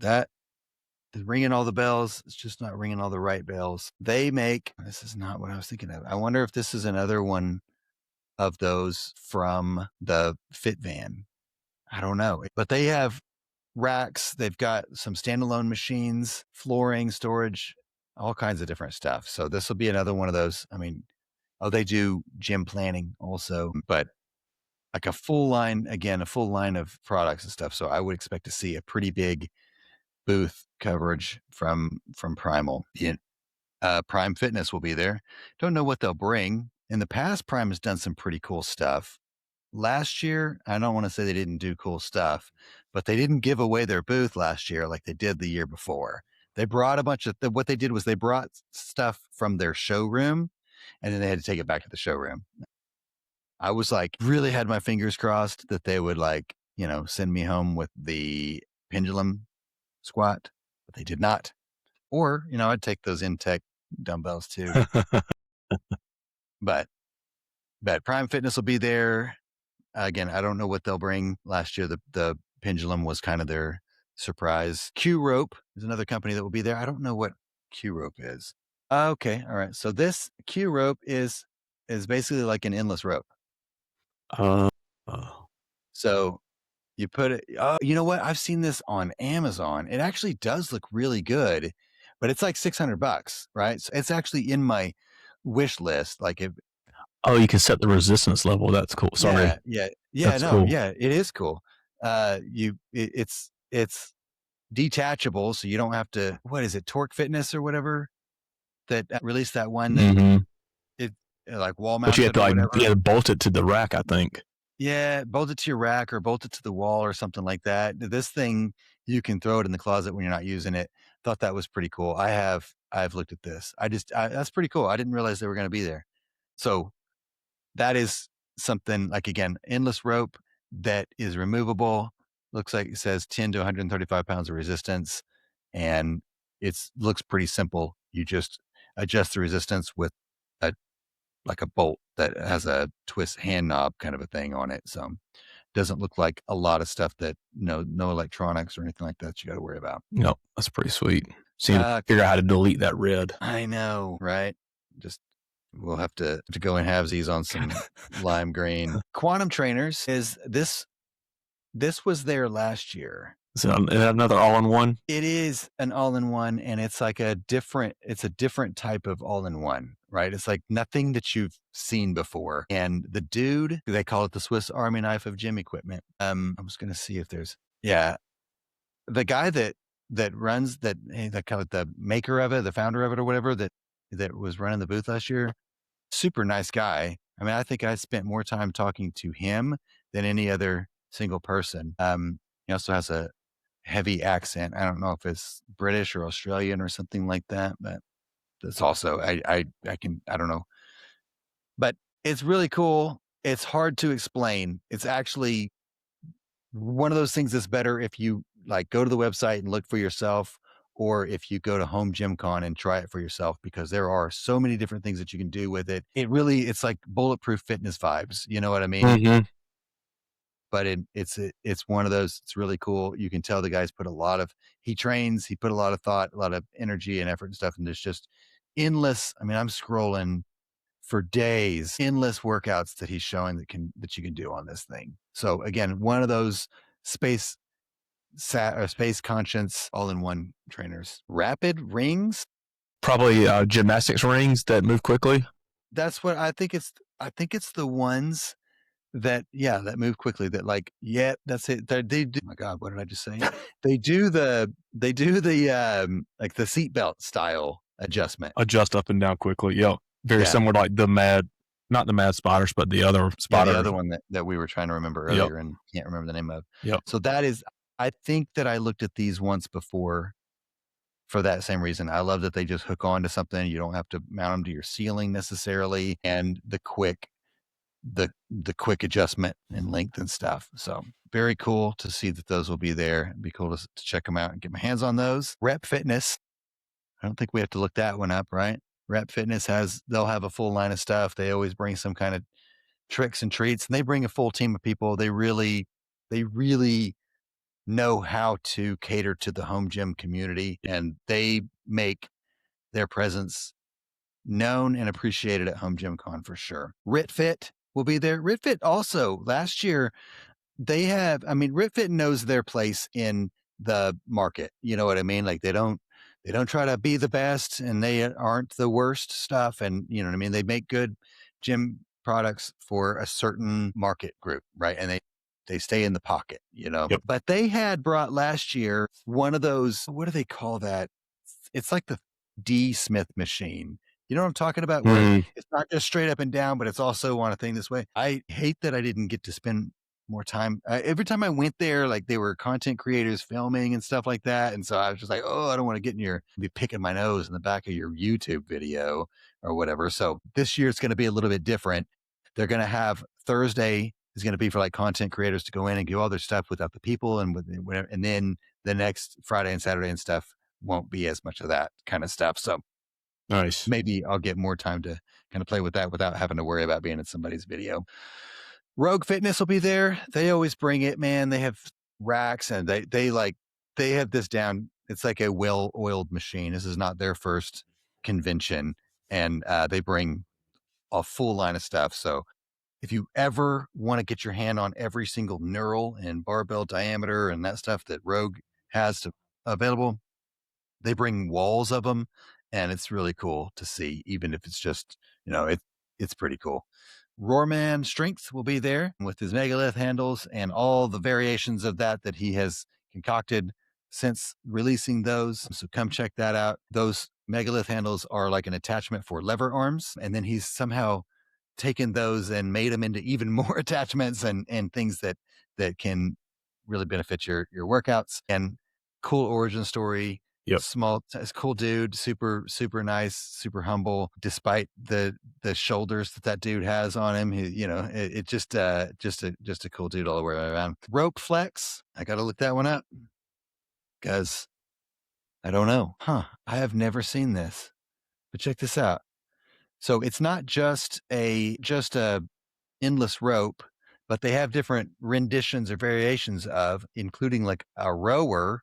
That is ringing all the bells. It's just not ringing all the right bells. This is not what I was thinking of. I wonder if this is another one of those from the Fit Van. I don't know, but they have racks. They've got some standalone machines, flooring, storage, all kinds of different stuff. So this will be another one of those. I mean, they do gym planning also, but like a full line of products and stuff. So I would expect to see a pretty big booth coverage from Primal. Prime Fitness will be there. Don't know what they'll bring. In the past, Prime has done some pretty cool stuff. Last year, I don't want to say they didn't do cool stuff, but they didn't give away their booth last year like they did the year before. They brought a bunch of, what they did was they brought stuff from their showroom and then they had to take it back to the showroom. I was like, really had my fingers crossed that they would send me home with the pendulum squat, but they did not. Or, I'd take those Intech dumbbells too. But Prime Fitness will be there. Again, I don't know what they'll bring. Last year, the pendulum was kind of their surprise. Q Rope is another company that will be there. I don't know what Q Rope is. Okay. All right. So this Q rope is basically like an endless rope. Uh, So you put it, oh, you know what? I've seen this on Amazon. It actually does look really good, but it's like $600, right? So it's actually in my wish list. Like if, oh, you can set the resistance level. That's cool. Sorry. yeah, That's no, cool. yeah, it is cool. It's detachable. So you don't have to, what is it? Torque Fitness or whatever that released that one that Mm-hmm. it like wall But you have mounted to or like, whatever. yeah, bolt it to the rack, I think. Yeah, bolt it to your rack or bolt it to the wall or something like that. This thing, you can throw it in the closet when you're not using it. Thought that was pretty cool. I've looked at this. That's pretty cool. I didn't realize they were going to be there. So that is something like, again, endless rope that is removable. Looks like it says 10 to 135 pounds of resistance, and looks pretty simple. You just adjust the resistance with a like a bolt that has a twist hand knob kind of a thing on it. So doesn't look like a lot of stuff that no electronics or anything like that you got to worry about. Yep, that's pretty sweet. So you need to figure out how to delete that red. I know, right? Just we'll have to go in halvesies on some lime green. Quantum Trainers is this was there last year. Is it another all-in-one? It is an all-in-one, and it's like a different type of all-in-one, right? It's like nothing that you've seen before. And the dude, they call it the Swiss Army knife of gym equipment. I was going to see if there's, the guy that runs that kind of the maker of it, the founder of it or whatever, that was running the booth last year. Super nice guy. I mean, I think I spent more time talking to him than any other single person. He also has a heavy accent. I don't know if it's British or Australian or something like that, but that's also, I don't know, but it's really cool. It's hard to explain. It's actually one of those things that's better if you like go to the website and look for yourself, or if you go to HomeGymCon and try it for yourself, because there are so many different things that you can do with it. It's like bulletproof fitness vibes. You know what I mean? Mm-hmm. But it's one of those, it's really cool. You can tell the guy's put he put a lot of thought, a lot of energy and effort and stuff. And there's just endless. I mean, I'm scrolling for days, endless workouts that he's showing that you can do on this thing. So again, one of those space conscience all-in-one trainers. Rapid rings, Probably gymnastics rings that move quickly. that's what I think. It's the ones that move quickly, that like, that's it. They do, oh my god, what did I just say? they do the like the seatbelt style adjustment, Adjust up and down quickly. Yep. Very similar to like not the Mad Spotters, but the other spotter. the other one that we were trying to remember earlier and can't remember the name of. Yep. So that is, I think that I looked at these once before for that same reason. I love that they just hook on to something. You don't have to mount them to your ceiling necessarily, and the quick adjustment in length and stuff. So very cool to see that those will be there. It'd be cool to check them out and get my hands on those. Rep Fitness, I don't think we have to look that one up, right? Rep Fitness they'll have a full line of stuff. They always bring some kind of tricks and treats, and they bring a full team of people. They really know how to cater to the home gym community, and they make their presence known and appreciated at HomeGymCon for sure. RitFit will be there. RitFit also last year, RitFit knows their place in the market. You know what I mean? Like they don't try to be the best, and they aren't the worst stuff. And you know what I mean? They make good gym products for a certain market group, right? And they stay in the pocket, you know. Yep. But they had brought last year one of those, what do they call that? It's like the D Smith machine. You know what I'm talking about? Where it's not just straight up and down, but it's also on a thing this way. I hate that I didn't get to spend more time. Every time I went there, like they were content creators filming and stuff like that. And so I was just like, oh, I don't want to be picking my nose in the back of your YouTube video or whatever. So this year it's going to be a little bit different. They're going to have Thursday is going to be for like content creators to go in and do all their stuff without the people and whatever. And then the next Friday and Saturday and stuff won't be as much of that kind of stuff. So nice. Maybe I'll get more time to kind of play with that without having to worry about being in somebody's video. Rogue Fitness will be there. They always bring it, man. They have racks, and they have this down. It's like a well-oiled machine. This is not their first convention, and they bring a full line of stuff. So if you ever want to get your hand on every single knurl and barbell diameter and that stuff that Rogue has available, they bring walls of them, and it's really cool to see, even if it's just, it's pretty cool. Roarman Strength will be there with his megalith handles and all the variations of that he has concocted since releasing those. So come check that out. Those megalith handles are like an attachment for lever arms, and then he's somehow taken those and made them into even more attachments and things that can really benefit your workouts. And cool origin story. Yep. Small, cool dude, super, super nice, super humble, despite the shoulders that dude has on him. It just a cool dude all the way around. Rope Flex. I got to look that one up because I don't know. I have never seen this, but check this out. So it's not just a endless rope, but they have different renditions or variations of, including like a rower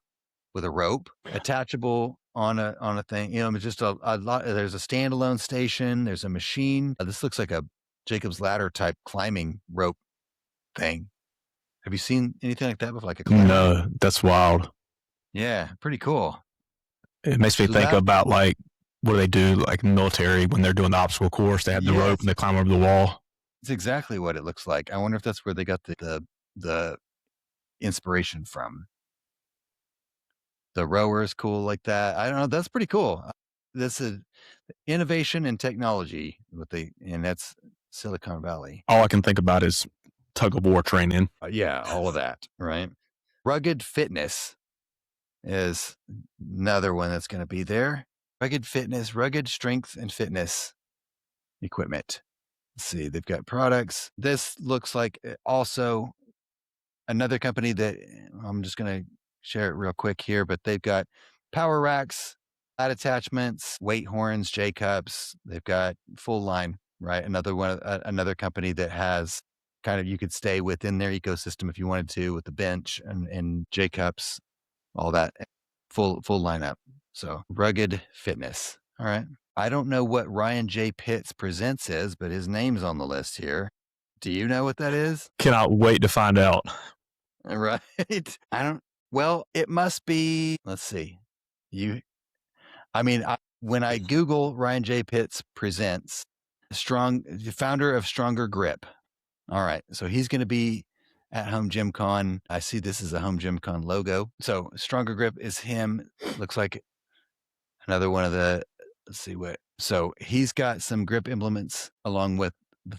with a rope attachable on a thing. It's just a lot. There's a standalone station. There's a machine. This looks like a Jacob's ladder type climbing rope thing. Have you seen anything like that before? Like a climber? No, that's wild. Yeah, pretty cool. It makes me think about like, what do they do like military when they're doing the obstacle course? They have the rope and they climb over the wall. It's exactly what it looks like. I wonder if that's where they got the inspiration from. The rower is cool like that. I don't know. That's pretty cool. This is innovation and technology and that's Silicon Valley. All I can think about is tug of war training. Yeah, all of that, right? Rugged Fitness is another one that's going to be there. Rugged Fitness, rugged strength and fitness equipment. Let's see, they've got products. This looks like also another company that I'm just going to share it real quick here, but they've got power racks, lat attachments, weight horns, J cups. They've got full line, right? Another company that has kind of, you could stay within their ecosystem if you wanted to, with the bench and J cups, all that full lineup. So Rugged Fitness. All right. I don't know what Ryan J. Pitts Presents is, but his name's on the list here. Do you know what that is? Cannot wait to find out. Right. Well, it must be, let's see. When I Google Ryan J. Pitts Presents, founder of Stronger Grip. All right. So he's going to be at HomeGymCon. I see this is a HomeGymCon logo. So Stronger Grip is him. Looks like another one of let's see what. So he's got some grip implements along with the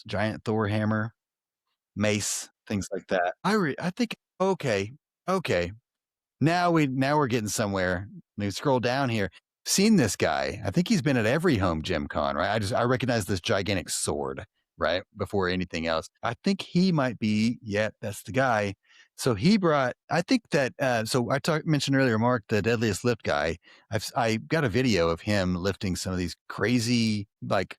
giant Thor hammer, mace, things like that. I think, okay. Now we're getting somewhere. Let me scroll down here. Seen this guy. I think he's been at every HomeGymCon, right? I recognize this gigantic sword, right? Before anything else. I think he might be, that's the guy. So he brought, I think that, so I mentioned earlier, Mark, the deadliest lift guy. I got a video of him lifting some of these crazy, like,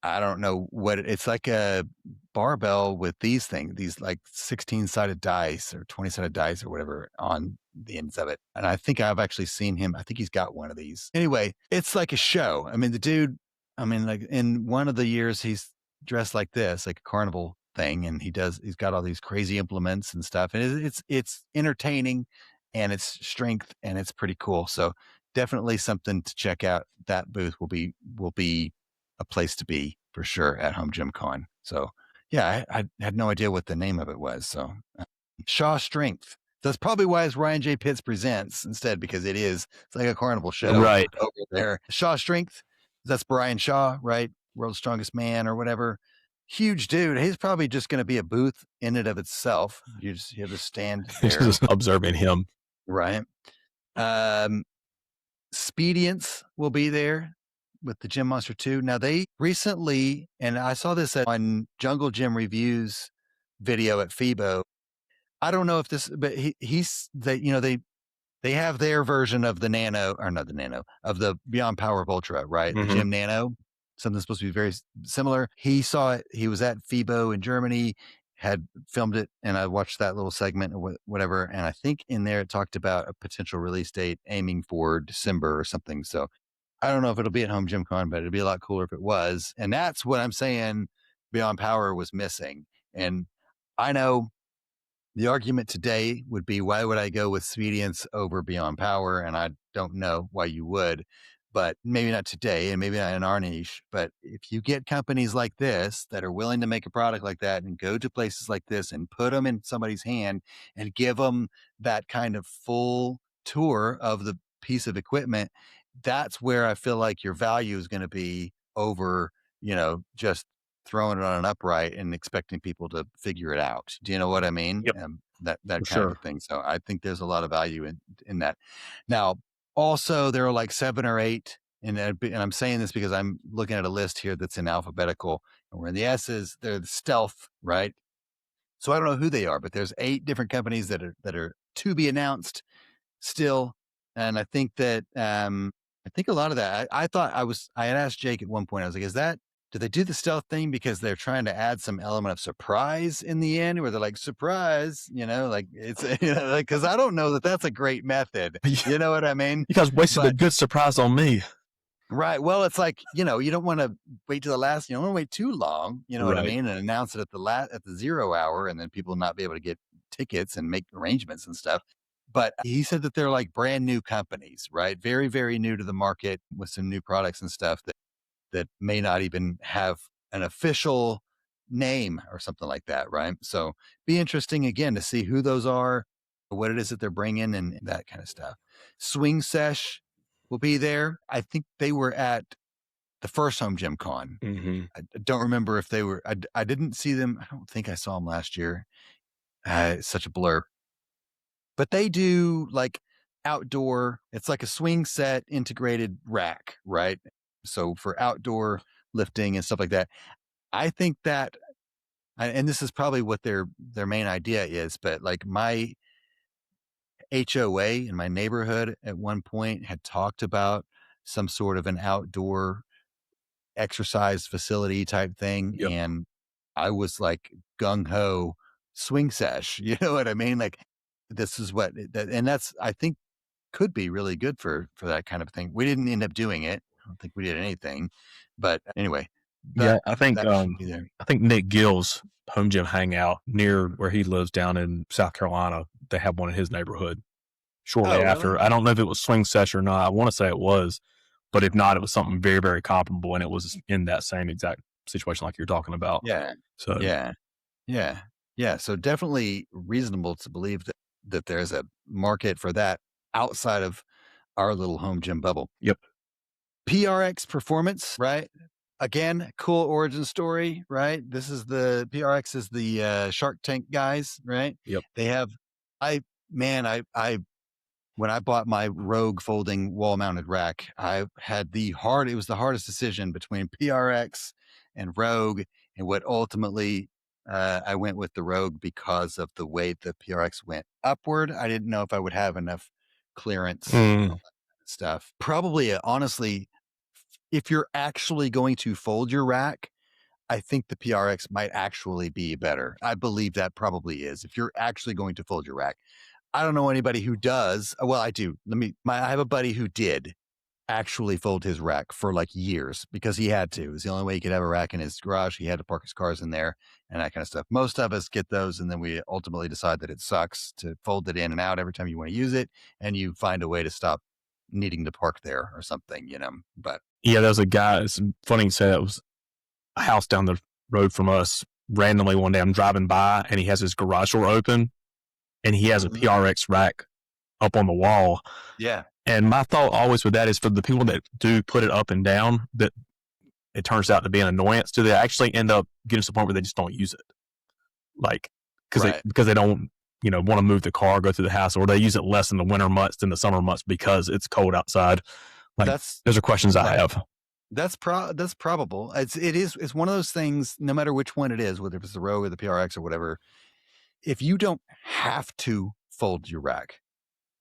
I don't know what it's like, a barbell with these like 16-sided dice or 20-sided dice or whatever on the ends of it. And I think I've actually seen him. I think he's got one of these. Anyway, it's like a show. I mean, the dude, like in one of the years, he's dressed like this, like a carnival thing. And he's got all these crazy implements and stuff. And it's entertaining and it's strength and it's pretty cool. So definitely something to check out. That booth will be a place to be for sure at HomeGymCon. So yeah, I had no idea what the name of it was. So Shaw Strength. That's probably why it's Ryan J. Pitts Presents instead, because it's like a carnival show right over there. Shaw Strength. That's Brian Shaw, right? World's Strongest Man or whatever. Huge dude. He's probably just going to be a booth in and of itself. You have to stand there. Just observing him. Right. Expedience will be there with the Gym Monster 2. Now they recently, and I saw this on Jungle Gym Reviews video at FIBO. I don't know if this, but they have their version of the Nano, or not the Nano, of the Beyond Power of Ultra, right? Mm-hmm. The Gym Nano, something supposed to be very similar. He saw it. He was at FIBO in Germany, had filmed it, and I watched that little segment or whatever. And I think in there it talked about a potential release date aiming for December or something. So I don't know if it'll be at HomeGymCon, but it'd be a lot cooler if it was. And that's what I'm saying Beyond Power was missing. And I know the argument today would be, why would I go with Expedience over Beyond Power? And I don't know why you would, but maybe not today and maybe not in our niche. But if you get companies like this that are willing to make a product like that and go to places like this and put them in somebody's hand and give them that kind of full tour of the piece of equipment, that's where I feel like your value is going to be over, just throwing it on an upright and expecting people to figure it out. Do you know what I mean? Yep, That for kind of a sure. thing. So I think there's a lot of value in that. Now, also there are like 7 or 8, and I'm saying this because I'm looking at a list here that's in alphabetical, and we're in the S's. They're the stealth, right? So I don't know who they are, but there's 8 different companies that are to be announced still. And I think that I think a lot of that, I thought I had asked Jake at one point, I was like, do they do the stealth thing because they're trying to add some element of surprise in the end, where they're like, surprise, like it's, like, cause I don't know that that's a great method. You know what I mean? You guys wasted a But good surprise on me. right. Well, it's like, you don't want to wait to the last, you don't want to wait too long, you know what I Right. mean? And announce it at the 0 hour, and then people not be able to get tickets and make arrangements and stuff. But he said that they're like brand new companies, right? Very, very new to the market with some new products and stuff that may not even have an official name or something like that, right? So be interesting again to see who those are, what it is that they're bringing, and that kind of stuff. Swing Sesh will be there. I think they were at the first HomeGymCon. Mm-hmm. I don't remember if they were. I didn't see them. I don't think I saw them last year. It's such a blur. But they do like outdoor. It's like a swing set integrated rack, right? So for outdoor lifting and stuff like that. I think that, and this is probably what their main idea is, but like my HOA in my neighborhood at one point had talked about some sort of an outdoor exercise facility type thing. Yep. And I was like gung ho swing sesh. You know what I mean? Like this is and that's, I think, could be really good for that kind of thing. We didn't end up doing it. I don't think we did anything, but anyway, Yeah, that should be there. I think Nick Gill's home gym hangout near where he lives down in South Carolina, they have one in his neighborhood shortly Oh, after. really? I don't know if it was Swing Sesh or not. I want to say it was, but if not, it was something very, very comparable, and it was in that same exact situation like you're talking about. Yeah. So Yeah. So definitely reasonable to believe that there's a market for that outside of our little home gym bubble. Yep. PRX Performance, right? Again, cool origin story, right? This is the PRX is the Shark Tank guys, right? Yep. They have, when I bought my Rogue folding wall mounted rack, it was the hardest decision between PRX and Rogue, and what ultimately I went with the Rogue because of the way the PRX went upward. I didn't know if I would have enough clearance and all that stuff. Probably, honestly, if you're actually going to fold your rack, I think the PRX might actually be better. I believe that probably is. If you're actually going to fold your rack, I don't know anybody who does. Well, I do. I have a buddy who did actually fold his rack for like years because he had to. It was the only way he could have a rack in his garage. He had to park his cars in there and that kind of stuff. Most of us get those, and then we ultimately decide that it sucks to fold it in and out every time you want to use it, and you find a way to stop needing to park there or something, But yeah, there was a guy. It's funny you say that. It was a house down the road from us. Randomly one day, I'm driving by, and he has his garage door open, and he has a PRX rack up on the wall. Yeah. And my thought always with that is, for the people that do put it up and down, that it turns out to be an annoyance, do they actually end up getting to the point where they just don't use it? Like, because they don't, want to move the car, go through the house, or they use it less in the winter months than the summer months because it's cold outside. Like, those are questions I have. That's probable. It's one of those things, no matter which one it is, whether it's the Rogue or the PRX or whatever, if you don't have to fold your rack,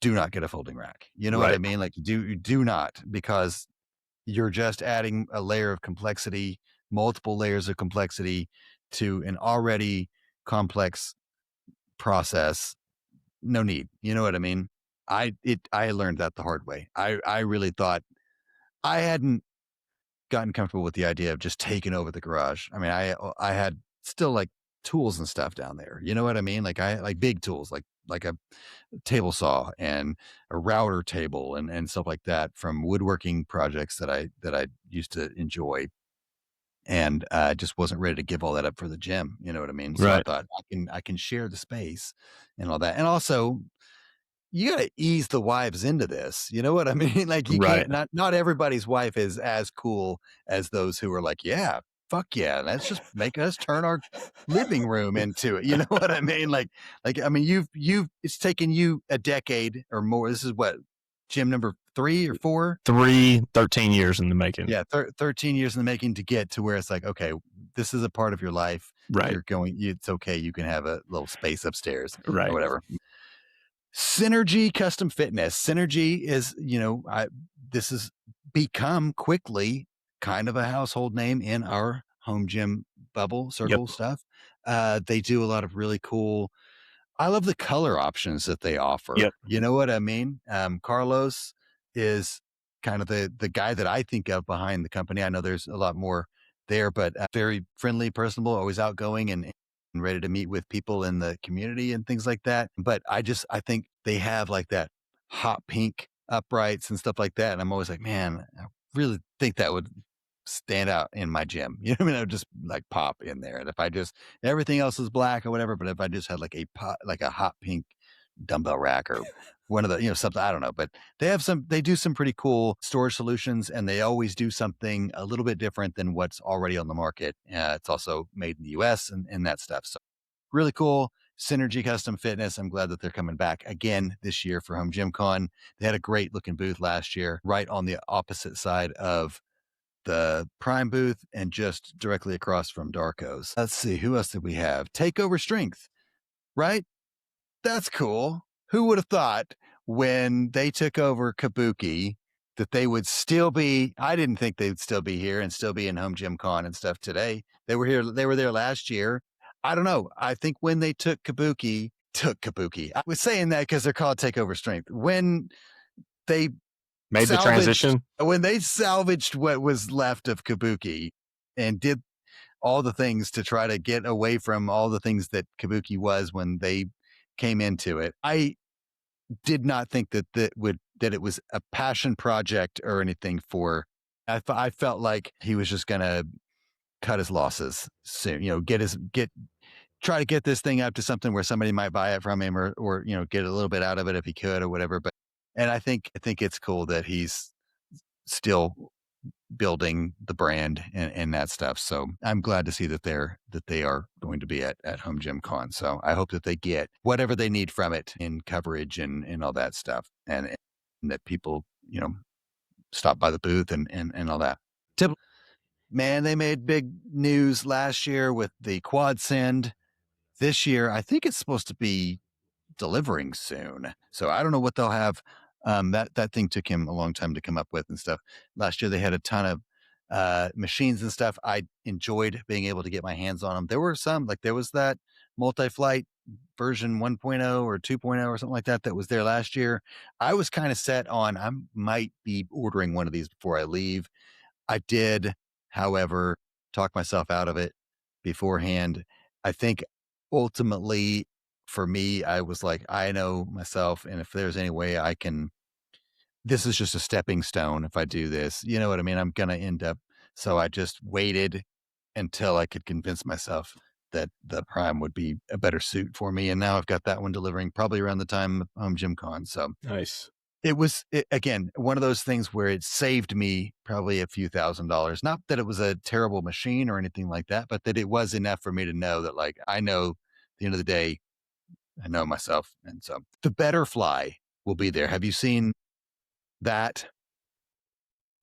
do not get a folding rack. You know what I mean? Like, do not, because you're just adding a layer of complexity, multiple layers of complexity to an already complex process. No need. You know what I mean? I learned that the hard way. I really thought I hadn't gotten comfortable with the idea of just taking over the garage. I mean, I had still like tools and stuff down there. You know what I mean? Like I like big tools, like a table saw and a router table and stuff like that from woodworking projects that I used to enjoy. And just wasn't ready to give all that up for the gym. You know what I mean? So I Right. thought I can share the space and all that. And also you got to ease the wives into this. You know what I mean? Like you Right. can't, not everybody's wife is as cool as those who are like, yeah, fuck yeah. Let's just make us turn our living room into it. You know what I mean? I mean, it's taken you a decade or more. This is what, gym number 3 or 4? 13 years in the making. Yeah. 13 years in the making to get to where it's like, okay, this is a part of your life. Right. It's okay. You can have a little space upstairs Right. or whatever. Synergy Custom Fitness. Synergy is, this has become quickly kind of a household name in our home gym bubble circle stuff. They do a lot of really cool. I love the color options that they offer. Yep. You know what I mean? Carlos is kind of the guy that I think of behind the company. I know there's a lot more there, but very friendly, personable, always outgoing and ready to meet with people in the community and things like that. But I think they have like that hot pink uprights and stuff like that. And I'm always like, man, I really think that would stand out in my gym. You know what I mean? I would just like pop in there. And if I just, everything else is black or whatever, but if I just had like a hot pink dumbbell rack or one of the, something, I don't know, but they do some pretty cool storage solutions and they always do something a little bit different than what's already on the market. It's also made in the US and that stuff. So really cool. Synergy Custom Fitness. I'm glad that they're coming back again this year for HomeGymCon. They had a great looking booth last year, right on the opposite side of the Prime booth and just directly across from Darko's. Let's see, who else did we have? Takeover Strength, right? That's cool. Who would have thought when they took over Kabuki that they would still be, I didn't think they'd still be here and still be in HomeGymCon and stuff today. They were here, they were there last year. I don't know. I think when they took Kabuki, I was saying that because they're called Takeover Strength. When they made the transition, when they salvaged what was left of Kabuki and did all the things to try to get away from all the things that Kabuki was when they came into it, I did not think that it was a passion project or anything for. I felt like he was just gonna cut his losses soon. Try to get this thing up to something where somebody might buy it from him or get a little bit out of it if he could or whatever. But and I think it's cool that he's still building the brand and that stuff. So I'm glad to see that they are going to be at HomeGymCon. So I hope that they get whatever they need from it in coverage and all that stuff, and that people stop by the booth and all that. Man, they made big news last year with the quad send. This year, I think it's supposed to be delivering soon. So I don't know what they'll have. That thing took him a long time to come up with and stuff. Last year they had a ton of machines and stuff. I enjoyed being able to get my hands on them. There were some, like there was that multi-flight version 1.0 or 2.0 or something like that was there last year. I was kind of set on I might be ordering one of these before I leave. I did, however, talk myself out of it beforehand. I think ultimately for me, I was like, I know myself. And if there's any way I can, this is just a stepping stone. If I do this, you know what I mean? I'm going to end up. So I just waited until I could convince myself that the Prime would be a better suit for me. And now I've got that one delivering probably around the time of HomeGymCon. So nice. It was, again, one of those things where it saved me probably a few $1,000s. Not that it was a terrible machine or anything like that, but that it was enough for me to know that, like, I know at the end of the day, I know myself. And so the Betterfly will be there. Have you seen that?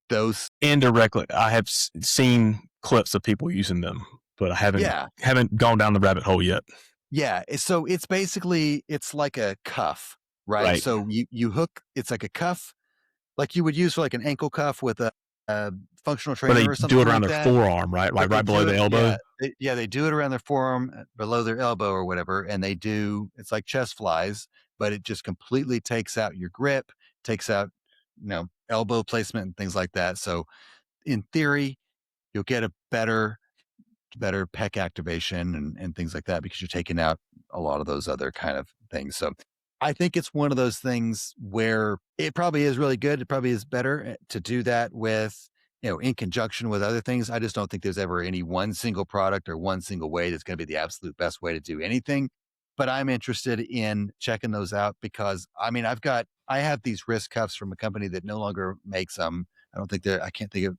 Those indirectly, I have seen clips of people using them, but I haven't gone down the rabbit hole yet. Yeah. So it's basically, it's like a cuff. Right. So you hook, it's like a cuff, like you would use for like an ankle cuff with a functional trainer or something. Do it around like their that. Forearm, right? Like right below the elbow. Yeah, they do it around their forearm, below their elbow or whatever. And it's like chest flies, but it just completely takes out your grip, takes out, elbow placement and things like that. So in theory, you'll get a better pec activation and things like that because you're taking out a lot of those other kind of things. So I think it's one of those things where it probably is really good. It probably is better to do that with, in conjunction with other things. I just don't think there's ever any one single product or one single way that's going to be the absolute best way to do anything. But I'm interested in checking those out because I have these wrist cuffs from a company that no longer makes them. I can't think of,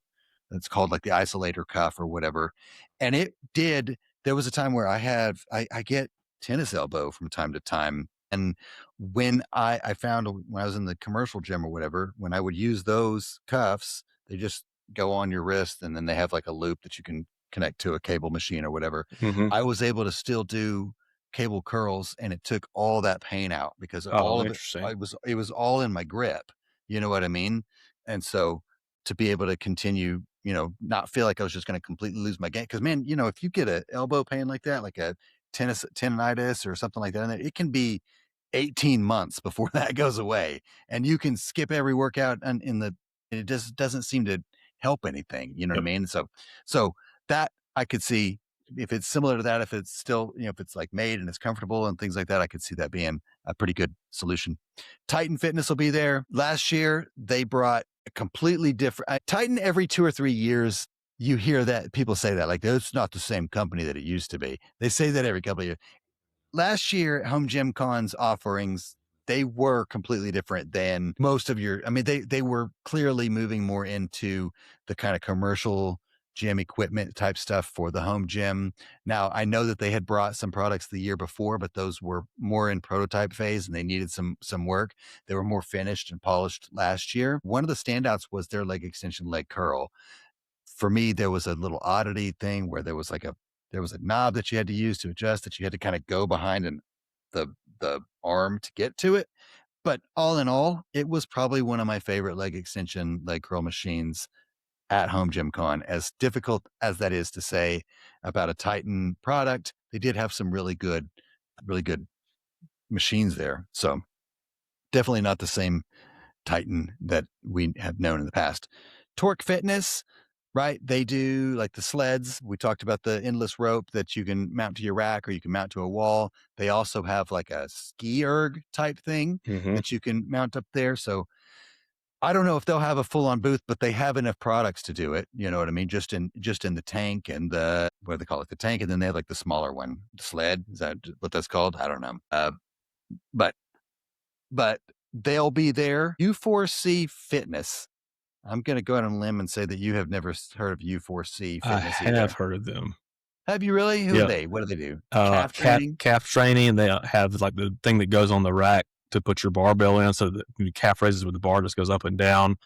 it's called like the isolator cuff or whatever. And there was a time where I get tennis elbow from time to time. And when I found when I was in the commercial gym or whatever, when I would use those cuffs, they just go on your wrist and then they have like a loop that you can connect to a cable machine or whatever. I was able to still do cable curls and it took all that pain out because all of it was all in my grip. You know what I mean? And so to be able to continue, not feel like I was just going to completely lose my game. Cause man, if you get an elbow pain like that, like a tendonitis or something like that, it can be 18 months before that goes away and you can skip every workout and it just doesn't seem to help anything. You know what I mean? So that I could see if it's similar to that, if it's still, if it's like made and it's comfortable and things like that, I could see that being a pretty good solution. Titan Fitness will be there. Last year, they brought a completely different Titan. Every 2 or 3 years, you hear that people say that like, it's not the same company that it used to be. They say that every couple of years. Last year, HomeGymCon's offerings, they were completely different than most of they were clearly moving more into the kind of commercial gym equipment type stuff for the home gym. Now, I know that they had brought some products the year before, but those were more in prototype phase and they needed some work. They were more finished and polished last year. One of the standouts was their leg extension leg curl. For me, there was a little oddity thing where there was a knob that you had to use to adjust that you had to kind of go behind the arm to get to it. But all in all, it was probably one of my favorite leg extension leg curl machines at HomeGymCon. As difficult as that is to say about a Titan product, they did have some really good machines there. So definitely not the same Titan that we have known in the past. Torque Fitness, right? They do like the sleds. We talked about the endless rope that you can mount to your rack or you can mount to a wall. They also have like a ski erg type thing that you can mount up there. So I don't know if they'll have a full on booth, but they have enough products to do it. You know what I mean? Just in the tank and what do they call it? The tank. And then they have like the smaller one, the sled. Is that what that's called? I don't know. But they'll be there. U4C Fitness. I'm going to go out on a limb and say that you have never heard of U4C Fitness. I have heard of them. Have you really? Who are they? What do they do? Calf training? Calf training. They have like the thing that goes on the rack to put your barbell in. So that the calf raises with the bar just goes up and down.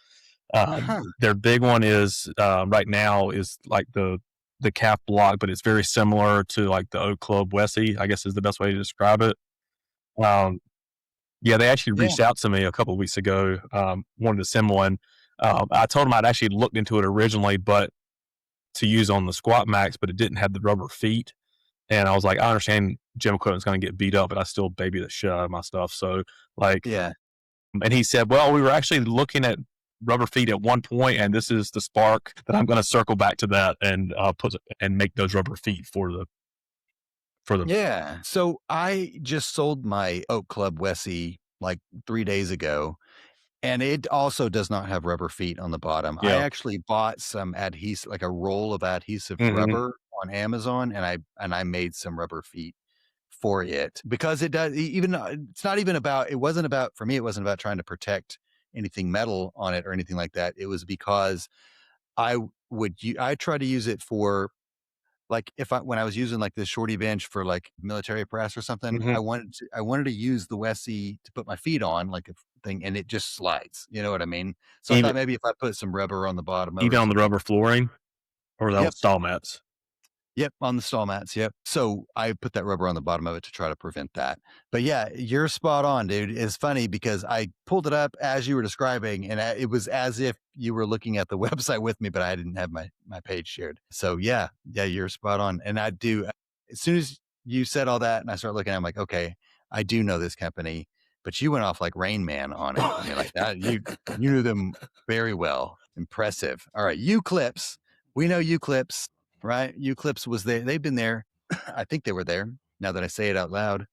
Their big one is right now is like the calf block, but it's very similar to like the Oak Club Wessie, I guess is the best way to describe it. Yeah, they actually reached out to me a couple of weeks ago, wanted to send one. I told them I'd actually looked into it originally, but to use on the Squat Max, but it didn't have the rubber feet. And I was like, I understand gym equipment's going to get beat up, but I still baby the shit out of my stuff. So like, yeah. And he said, well, we were actually looking at rubber feet at one point, and this is the spark that I'm going to circle back to that and make those rubber feet for the. Yeah. So I just sold my Oak Club Wessie like 3 days ago. And it also does not have rubber feet on the bottom. Yeah. I actually bought some adhesive, like a roll of adhesive rubber on Amazon, and I made some rubber feet for it because it does. It's not even about. It wasn't about for me. It wasn't about trying to protect anything metal on it or anything like that. It was because I try to use it for. Like when I was using like this shorty bench for like military press or something, I wanted to use the Wessie to put my feet on like a thing, and it just slides. You know what I mean? So I thought maybe if I put some rubber on the bottom, even on the rubber flooring, or the stall mats. Yep, on the stall mats. Yep. So I put that rubber on the bottom of it to try to prevent that. But yeah, you're spot on, dude. It's funny because I pulled it up as you were describing, and it was as if you were looking at the website with me, but I didn't have my page shared. So yeah, you're spot on. And I do. As soon as you said all that, and I started looking, I'm like, okay, I do know this company but you went off like Rain Man on it. I mean, like that, you knew them very well. Impressive. All right, U-Clips. We know U-Clips, right? U-Clips was there. They've been there. I think they were there. Now that I say it out loud,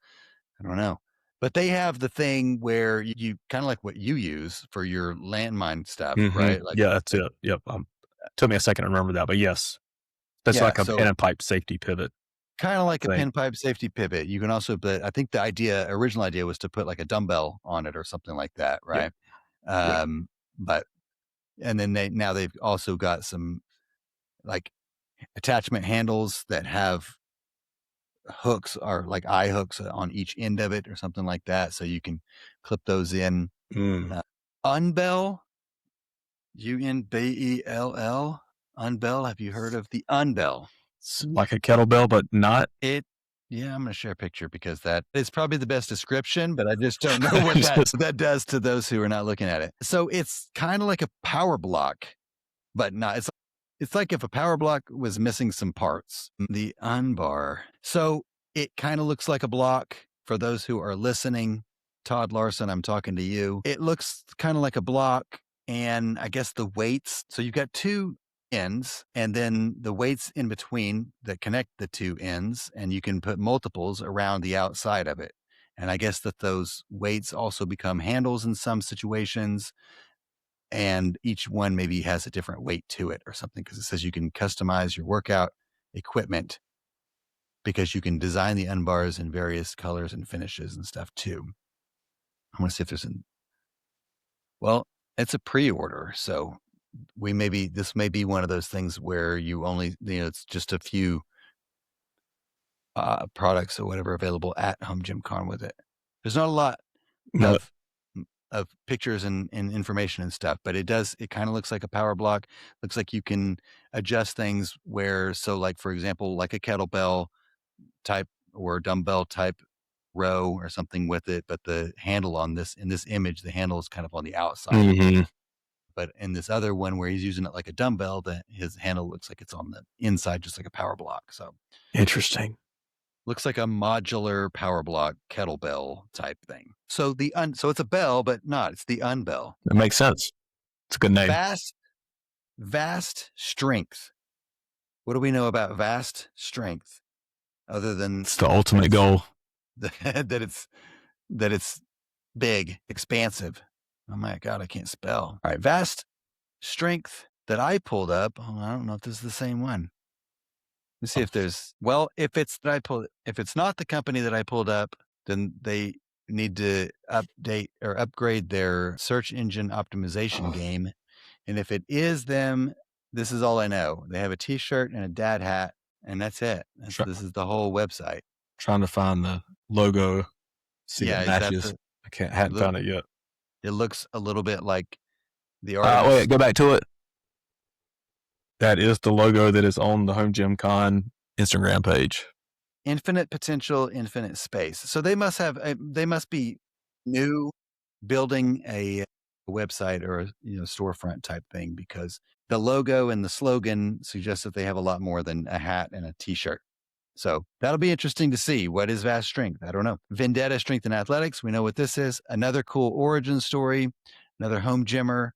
I don't know. But they have the thing where you kind of like what you use for your landmine stuff, right? Like, yeah, that's it. Yep. Took me a second to remember that, but yes, that's like a pin and pipe safety pivot. Kind of like a pin pipe safety pivot. You can also, but I think the original idea was to put like a dumbbell on it or something like that, right? Yep. But and then now they've also got some like attachment handles that have hooks or like eye hooks on each end of it or something like that, so you can clip those in. Unbell, Unbell, Unbell. Have you heard of the Unbell? It's like a kettlebell, but not it. Yeah, I'm going to share a picture because that is probably the best description, but I just don't know what that does to those who are not looking at it. So it's kind of like a power block, but not. It's like if a power block was missing some parts. The Unbar. So it kind of looks like a block. For those who are listening, Todd Larson, I'm talking to you. It looks kind of like a block, and I guess the weights. So you've got two ends and then the weights in between that connect the two ends, and you can put multiples around the outside of it. And I guess that those weights also become handles in some situations, and each one maybe has a different weight to it or something, because it says you can customize your workout equipment because you can design the Unbars in various colors and finishes and stuff too. I want to see if there's well, it's a pre-order, so this may be one of those things where you only, it's just a few products or whatever available at HomeGymCon with it. There's not a lot of pictures and information and stuff, but it kind of looks like a power block. Looks like you can adjust things so like, for example, like a kettlebell type or dumbbell type row or something with it, but the handle in this image, the handle is kind of on the outside. But in this other one where he's using it like a dumbbell, his handle looks like it's on the inside, just like a power block. So interesting. Looks like a modular power block kettlebell type thing. So so it's a bell, but not. It's the Unbell. It makes sense. It's a good name. Vast strength. What do we know about vast strength, other than it's the ultimate goal? That it's big, expansive. Oh my God, I can't spell. All right, vast strength that I pulled up. Oh, I don't know if this is the same one. Let's see if there's, if it's not the company that I pulled up, then they need to update or upgrade their search engine optimization game. And if it is them, this is all I know. They have a t-shirt and a dad hat, and that's it. This is the whole website. Trying to find the logo. See what matches. Hadn't found it yet. It looks a little bit like the artist. Wait, go back to it. That is the logo that is on the HomeGymCon Instagram page. Infinite potential, infinite space. So they must be new, building a website or a storefront type thing, because the logo and the slogan suggests that they have a lot more than a hat and a t-shirt. So that'll be interesting to see. What is vast strength? I don't know. Vendetta Strength and Athletics. We know what this is. Another cool origin story. Another home gymmer,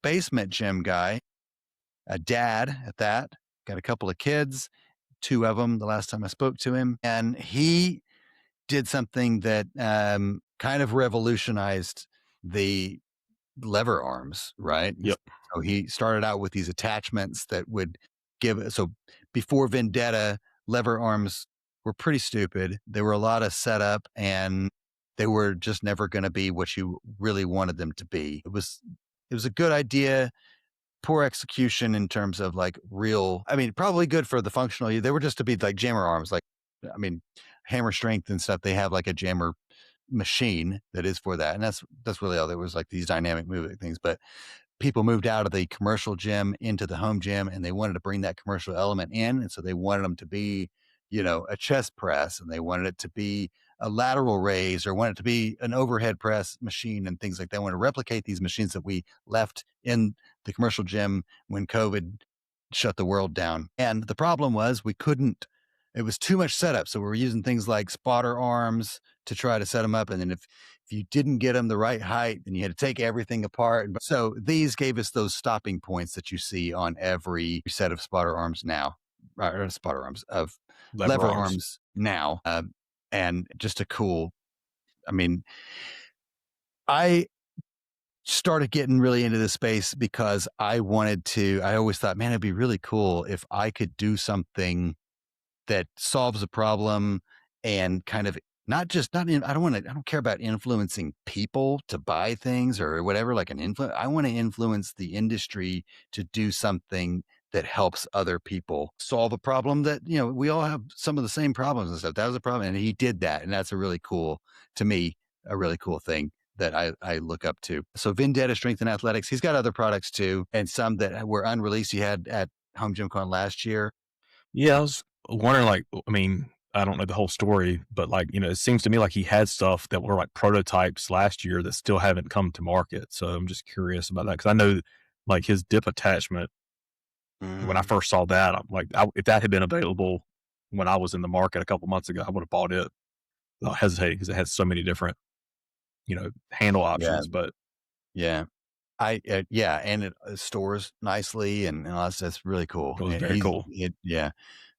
basement gym guy, a dad at that, got a couple of kids, 2 of them the last time I spoke to him. And he did something that kind of revolutionized the lever arms, right? Yep. So he started out with these attachments that would so before Vendetta, lever arms were pretty stupid. There were a lot of setup, and they were just never going to be what you really wanted them to be. It was a good idea, poor execution in terms of like probably good for the functional. They were just to be like jammer arms, hammer strength and stuff. They have like a jammer machine that is for that. And that's really all there was, like these dynamic moving things. But people moved out of the commercial gym into the home gym, and they wanted to bring that commercial element in. And so they wanted them to be, a chest press, and they wanted it to be a lateral raise, or wanted it to be an overhead press machine and things like that. They wanted to replicate these machines that we left in the commercial gym when COVID shut the world down. And the problem was we couldn't it was too much setup. So we were using things like spotter arms to try to set them up. And then if you didn't get them the right height, then you had to take everything apart. So these gave us those stopping points that you see on every set of spotter arms now, or spotter arms of lever arms now. And just a cool, I mean, I started getting really into this space because I always thought, man, it'd be really cool if I could do something that solves a problem and kind of I don't care about influencing people to buy things or whatever, like an influence. I want to influence the industry to do something that helps other people solve a problem that, we all have some of the same problems and stuff. That was a problem. And he did that. And that's a really cool thing that I look up to. So Vendetta Strength and Athletics, he's got other products too, and some that were unreleased. He had at HomeGymCon last year. Yeah, I was wondering, I don't know the whole story, but it seems to me like he had stuff that were like prototypes last year that still haven't come to market. So I'm just curious about that because I know like his dip attachment, when I first saw that, I'm like, if that had been available when I was in the market a couple months ago, I would have bought it without hesitating because it has so many different, handle options. But yeah. And it stores nicely and all that's really cool. It was very cool.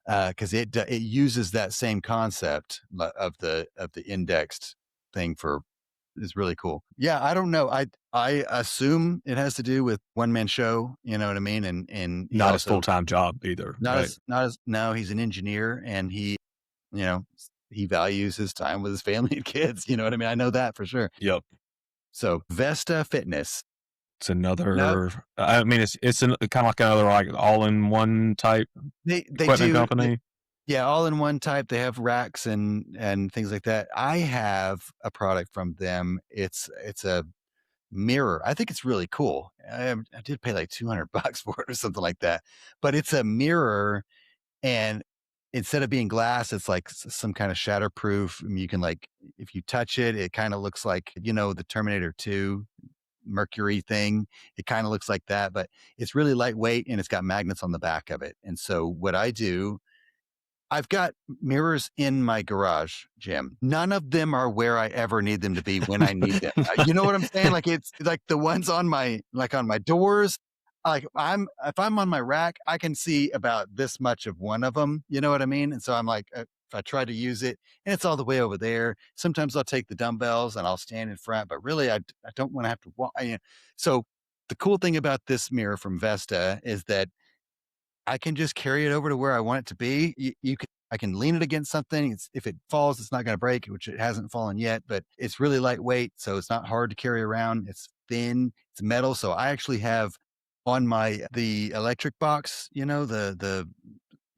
Because it uses that same concept of the indexed thing is really cool. Yeah, I don't know. I assume it has to do with one man show. You know what I mean? And not his full time job either. No, he's an engineer and he values his time with his family and kids. You know what I mean? I know that for sure. Yep. So Vesta Fitness. It's another. I mean, it's kind of like another like all-in-one type equipment company. Yeah, all-in-one type. They have racks and things like that. I have a product from them. It's a mirror. I think it's really cool. I did pay like $200 for it or something like that. But it's a mirror, and instead of being glass, it's like some kind of shatterproof. I mean, you can if you touch it, it kind of looks like the Terminator 2. Mercury thing. It kind of looks like that, but it's really lightweight and it's got magnets on the back of it. And so what I do, I've got mirrors in my garage, Jim. None of them are where I ever need them to be when I need them. You know what I'm saying? Like it's like the ones on my doors. Like if I'm on my rack, I can see about this much of one of them. You know what I mean? And so I'm like, if I try to use it and it's all the way over there, sometimes I'll take the dumbbells and I'll stand in front, but really I don't want to have to walk. So the cool thing about this mirror from Vesta is that I can just carry it over to where I want it to be. I can lean it against something. If it falls, it's not going to break, which it hasn't fallen yet, but it's really lightweight. So it's not hard to carry around. It's thin, it's metal. So I actually have on the electric box, the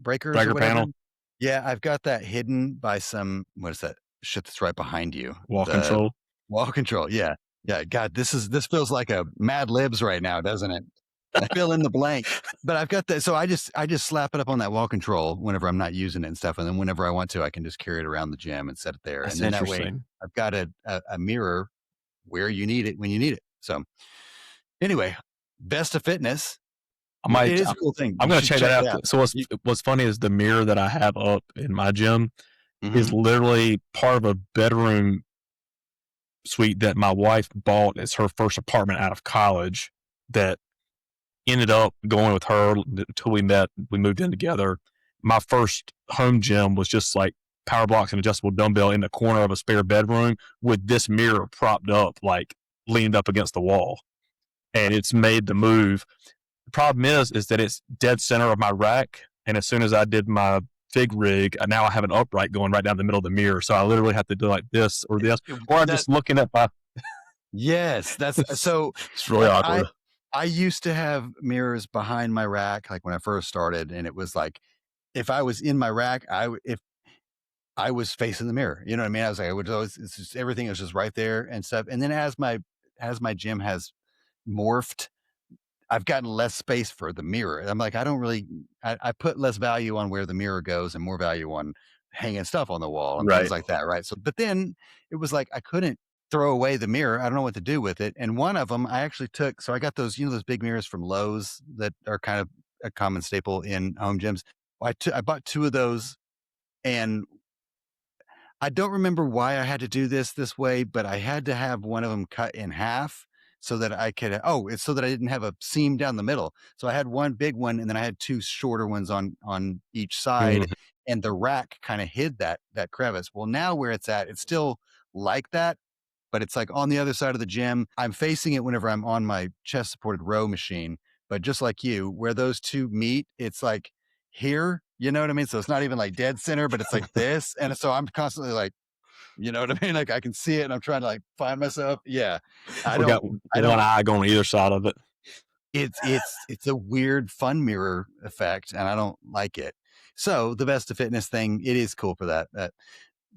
breakers or whatever. Panel. Yeah, I've got that hidden by some, what is that shit that's right behind you? Wall control. Wall control. Yeah. Yeah. God, this feels like a Mad Libs right now, doesn't it? I fill in the blank, but I've got that. So I just slap it up on that wall control whenever I'm not using it and stuff. And then whenever I want to, I can just carry it around the gym and set it there. That's and then that way I've got a mirror where you need it when you need it. So anyway, Vesta Fitness. It is a cool thing. I'm going to check that out. So what's funny is the mirror that I have up in my gym is literally part of a bedroom suite that my wife bought as her first apartment out of college that ended up going with her until we met. We moved in together. My first home gym was just like power blocks and adjustable dumbbell in the corner of a spare bedroom with this mirror propped up, like leaned up against the wall. And it's made the move. The problem is that it's dead center of my rack. And as soon as I did my fig rig, now I have an upright going right down the middle of the mirror. So I literally have to do like this or this, or I'm just looking at my. Yes, that's so. It's really awkward. I used to have mirrors behind my rack, like when I first started, and it was like, if I was in my rack, if I was facing the mirror, you know what I mean? I was like, everything was just right there and stuff. And then as my gym has morphed, I've gotten less space for the mirror. I'm like, I put less value on where the mirror goes and more value on hanging stuff on the wall and things like that. Right. So, but then it was like, I couldn't throw away the mirror. I don't know what to do with it. And one of them I actually took, so I got those, those big mirrors from Lowe's that are kind of a common staple in home gyms. I bought two of those And I don't remember why I had to do this way, but I had to have one of them cut in half so that I could, it's so that I didn't have a seam down the middle. So I had one big one and then I had two shorter ones on each side, and the rack kind of hid that crevice. Well, now where it's at, it's still like that, but it's like on the other side of the gym. I'm facing it whenever I'm on my chest supported row machine, but just like you, where those two meet, it's like here, you know what I mean? So it's not even like dead center, but it's like this. And so I'm constantly like, you know what I mean? Like I can see it and I'm trying to like find myself. Yeah. We got one eye going either side of it. It's a weird fun mirror effect and I don't like it. So the Best of Fitness thing, it is cool for that.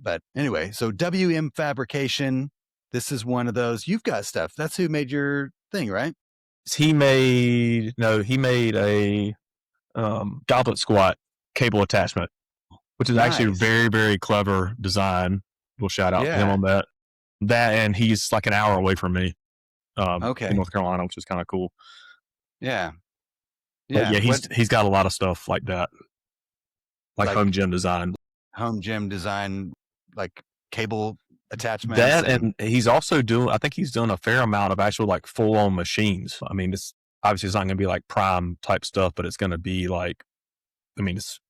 But anyway, so WM Fabrication, this is one of those. You've got stuff. That's who made your thing, right? He made a goblet squat cable attachment, which is actually a very, very clever design. We'll shout out to him on that. And he's like an hour away from me in North Carolina, which is kind of cool. Yeah. Yeah. He's got a lot of stuff like that. Like home gym design. Home gym design, like cable attachments. And he's also I think he's doing a fair amount of actual like full on machines. I mean, it's obviously it's not going to be like prime type stuff, but it's going to be like, I mean, it's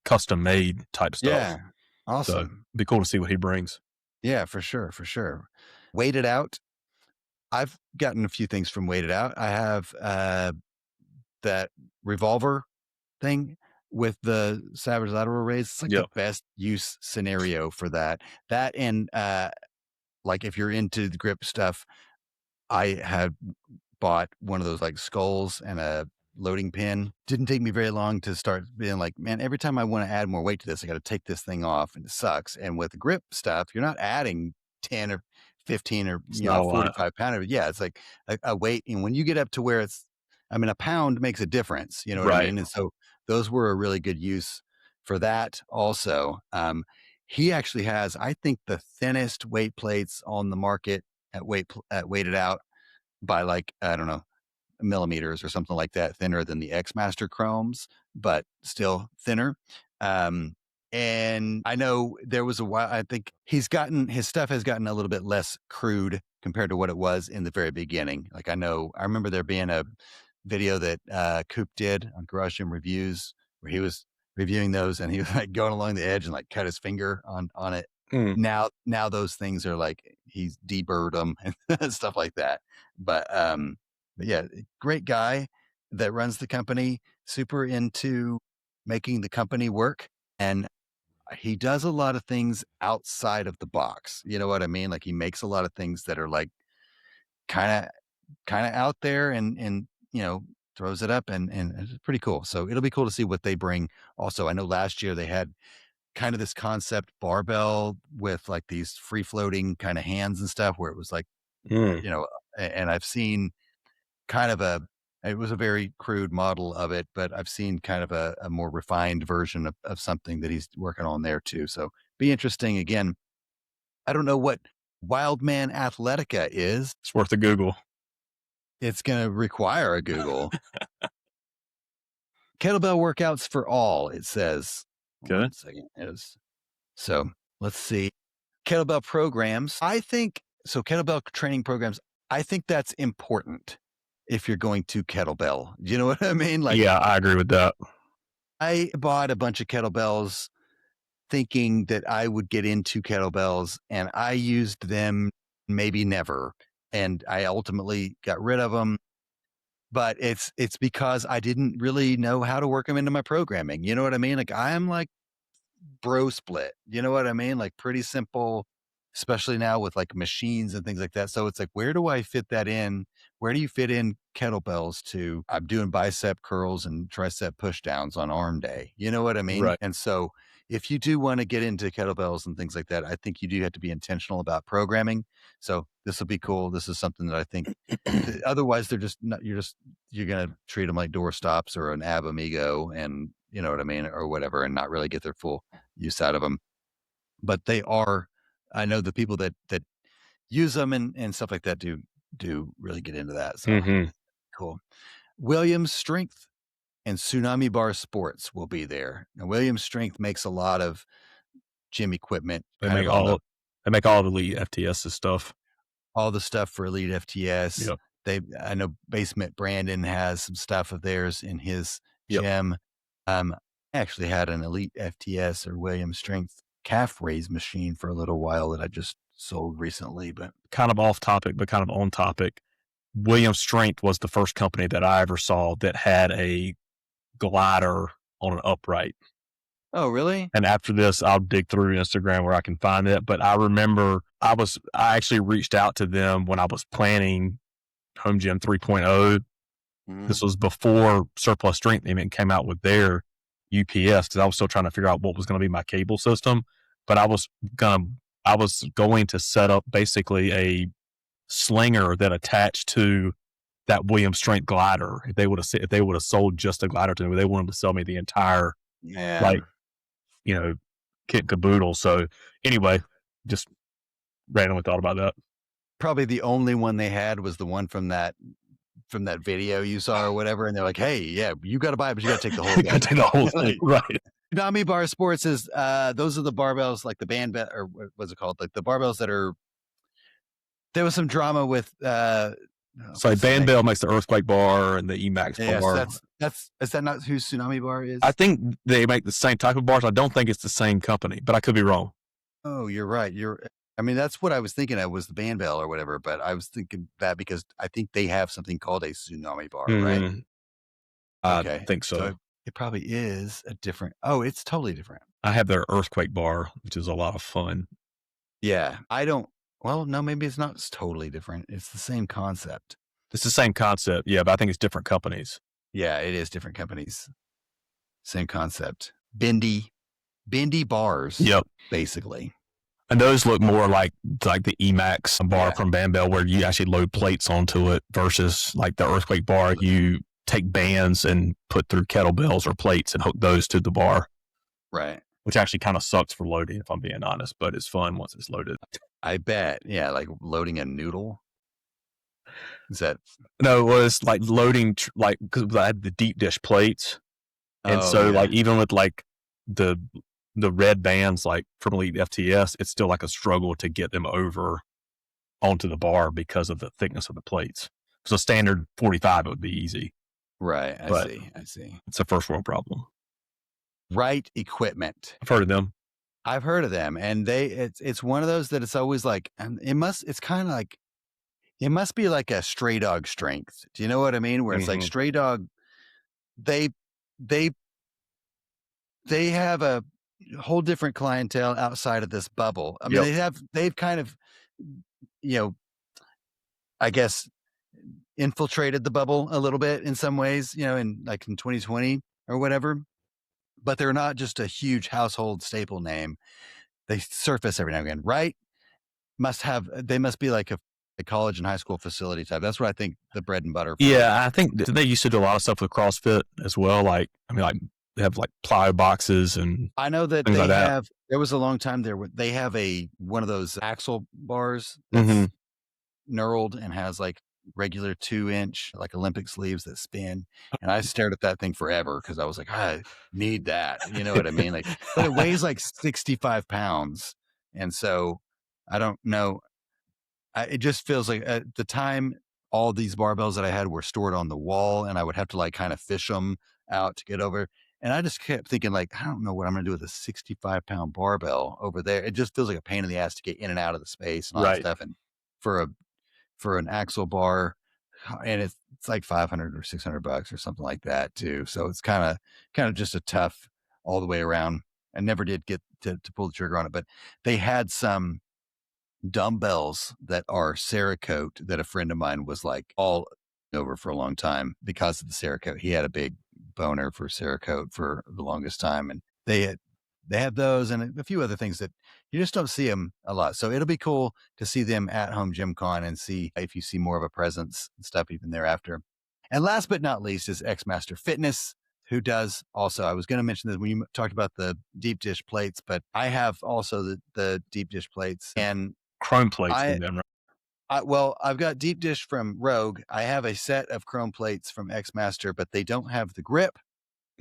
custom made type stuff. Yeah. Awesome. So it'd be cool to see what he brings. Yeah, for sure. For sure. Weighted Out. I've gotten a few things from Weighted Out. I have that revolver thing with the Savage lateral raise. It's like the best use scenario for that. That and like if you're into the grip stuff, I had bought one of those like skulls and a loading pin. Didn't take me very long to start being like, man, every time I want to add more weight to this, I got to take this thing off and it sucks. And with the grip stuff, you're not adding 10 or 15 or 45 pounds. Yeah, it's like a weight. And when you get up to where it's, I mean, a pound makes a difference, you know what I mean? And so those were a really good use for that also. He actually has, I think, the thinnest weight plates on the market at Weighted Out by like, I don't know, millimeters or something like that, thinner than the X Master Chromes, but still thinner. And I know there was a while, I think his stuff has gotten a little bit less crude compared to what it was in the very beginning. Like I remember there being a video that Coop did on Garage Gym Reviews where he was reviewing those and he was like going along the edge and like cut his finger on it. Now those things are like he's deburred them and stuff like that. But yeah, great guy that runs the company, super into making the company work. And he does a lot of things outside of the box. You know what I mean? Like he makes a lot of things that are like kind of out there and, you know, throws it up and it's pretty cool. So it'll be cool to see what they bring. Also, I know last year they had kind of this concept barbell with like these free floating kind of hands and stuff where it was like, you know, and I've seen kind of it was a very crude model of it, but I've seen kind of a more refined version of something that he's working on there too. So be interesting. Again, I don't know what Wildman Athletica is. It's worth a Google. It's going to require a Google. Kettlebell workouts for all, it says. Good. 1 second. So let's see. Kettlebell programs. I think, so kettlebell training programs, I think that's important if you're going to kettlebell. Do you know what I mean? Like, yeah, I agree with that. I bought a bunch of kettlebells thinking that I would get into kettlebells and I used them maybe never. And I ultimately got rid of them. But it's because I didn't really know how to work them into my programming. You know what I mean? Like I'm like bro split. You know what I mean? Like pretty simple, especially now with like machines and things like that. So it's like, where do I fit that in? Where do you fit in kettlebells to? I'm doing bicep curls and tricep push downs on arm day. You know what I mean? Right. And so if you do want to get into kettlebells and things like that, I think you do have to be intentional about programming. So this will be cool. This is something that I think otherwise they're just not, you're going to treat them like door stops or an ab amigo and you know what I mean? Or whatever, and not really get their full use out of them. But they are, I know the people that use them and stuff like that do really get into that. So cool. Williams Strength. and Tsunami Bar Sports will be there. Now, Williams Strength makes a lot of gym equipment. They make all the Elite FTS stuff. All the stuff for Elite FTS. Yep. I know Basement Brandon has some stuff of theirs in his gym. I actually had an Elite FTS or Williams Strength calf raise machine for a little while that I just sold recently. But kind of off topic, but kind of on topic. Williams Strength was the first company that I ever saw that had a glider on an upright. Oh, really? And after this, I'll dig through Instagram where I can find it. But I remember I actually reached out to them when I was planning Home Gym 3.0. This was before Surplus Strength even came out with their UPS, because I was still trying to figure out what was going to be my cable system. But I was going to set up basically a slinger that attached to that Williams Strength glider. If they would have sold just a glider to me, they wanted to sell me the entire kit caboodle. So anyway, just randomly thought about that. Probably the only one they had was the one from that video you saw or whatever, and they're like, "Hey, yeah, you got to buy it, but you got to take the whole thing." Take the whole thing, right? Tsunami Bar Sports is those are the barbells, like the band or what was it called? Like the barbells that are. There was some drama with. So Barbell makes the Earthquake bar and the Emax bar. Is that not who Tsunami Bar is? I think they make the same type of bars. I don't think it's the same company, but I could be wrong. Oh, you're right. I mean, that's what I was thinking of, was the Barbell or whatever, but I was thinking that because I think they have something called a Tsunami Bar, right? I think so. It probably is a different. Oh, it's totally different. I have their Earthquake bar, which is a lot of fun. Yeah, I don't. Well, no, maybe it's not. It's totally different. It's the same concept. It's the same concept, yeah, but I think it's different companies. Yeah, it is different companies. Same concept. Bendy bars. Yep, basically. And those look more like the Emax bar from Barbell, where you actually load plates onto it, versus like the Earthquake bar, you take bands and put through kettlebells or plates and hook those to the bar. Right. Which actually kind of sucks for loading, if I'm being honest, but it's fun once it's loaded. I bet. Yeah, like loading a noodle. Is that? No, it was like loading, because I had the deep dish plates. And even with like the red bands, like from Elite FTS, it's still like a struggle to get them over onto the bar because of the thickness of the plates. So standard 45, it would be easy. Right. I see. It's a first world problem. Right Equipment. I've heard of them. I've heard of them, and it's one of those that it's always like, it's kind of like, it must be like a Stray Dog Strength. Do you know what I mean? Where it's like Stray Dog, they have a whole different clientele outside of this bubble. I mean, they've kind of, I guess, infiltrated the bubble a little bit in some ways, in 2020 or whatever. But they're not just a huge household staple name. They surface every now and again, right? They must be like a college and high school facility type. That's what I think the bread and butter. Yeah, I think they used to do a lot of stuff with CrossFit as well. Like, they have like plyo boxes, and I know that they have. There was a long time there where they have one of those axle bars that's knurled and has like regular 2-inch like Olympic sleeves that spin, and I stared at that thing forever because I was like, I need that. You know what I mean? Like, but it weighs like 65 pounds, and so I don't know. It just feels like at the time, all these barbells that I had were stored on the wall, and I would have to like kind of fish them out to get over. And I just kept thinking, like, I don't know what I'm going to do with a 65-pound barbell over there. It just feels like a pain in the ass to get in and out of the space and all that stuff. And for an axle bar, and it's like $500 or $600 or something like that too. So it's kind of just a tough all the way around. I never did get to pull the trigger on it, but they had some dumbbells that are Cerakote that a friend of mine was like all over for a long time because of the Cerakote. He had a big boner for Cerakote for the longest time, and they have those and a few other things that you just don't see them a lot. So it'll be cool to see them at HomeGymCon and see if you see more of a presence and stuff even thereafter. And last but not least is X-Master Fitness, who does also, I was going to mention this when you talked about the deep dish plates, but I have also the deep dish plates and chrome plates in them, right? Well, I've got deep dish from Rogue. I have a set of chrome plates from X-Master, but they don't have the grip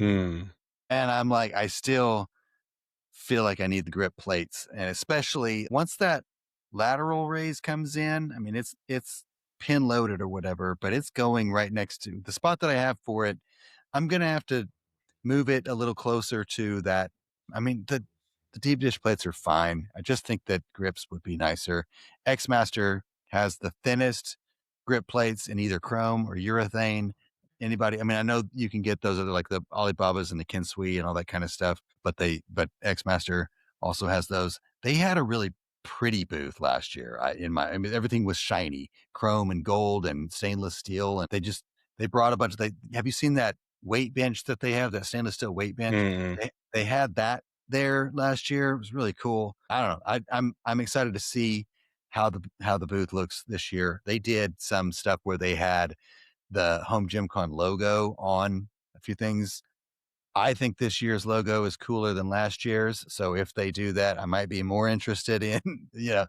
Mm. And I'm like, I still feel like I need the grip plates. And especially once that lateral raise comes in, I mean, it's pin loaded or whatever, but it's going right next to the spot that I have for it. I'm going to have to move it a little closer to that. I mean, the deep dish plates are fine. I just think that grips would be nicer. X Master has the thinnest grip plates in either chrome or urethane. Anybody, I mean, I know you can get those other like the Alibabas and the Kinsui and all that kind of stuff, but X Master also has those. They had a really pretty booth last year. I mean, everything was shiny, chrome and gold and stainless steel, and they brought a bunch. Have you seen that weight bench that they have, that stainless steel weight bench? Mm. They had that there last year. It was really cool. I don't know. I'm excited to see how the booth looks this year. They did some stuff where they had the HomeGymCon logo on a few things. I think this year's logo is cooler than last year's. So if they do that, I might be more interested in, the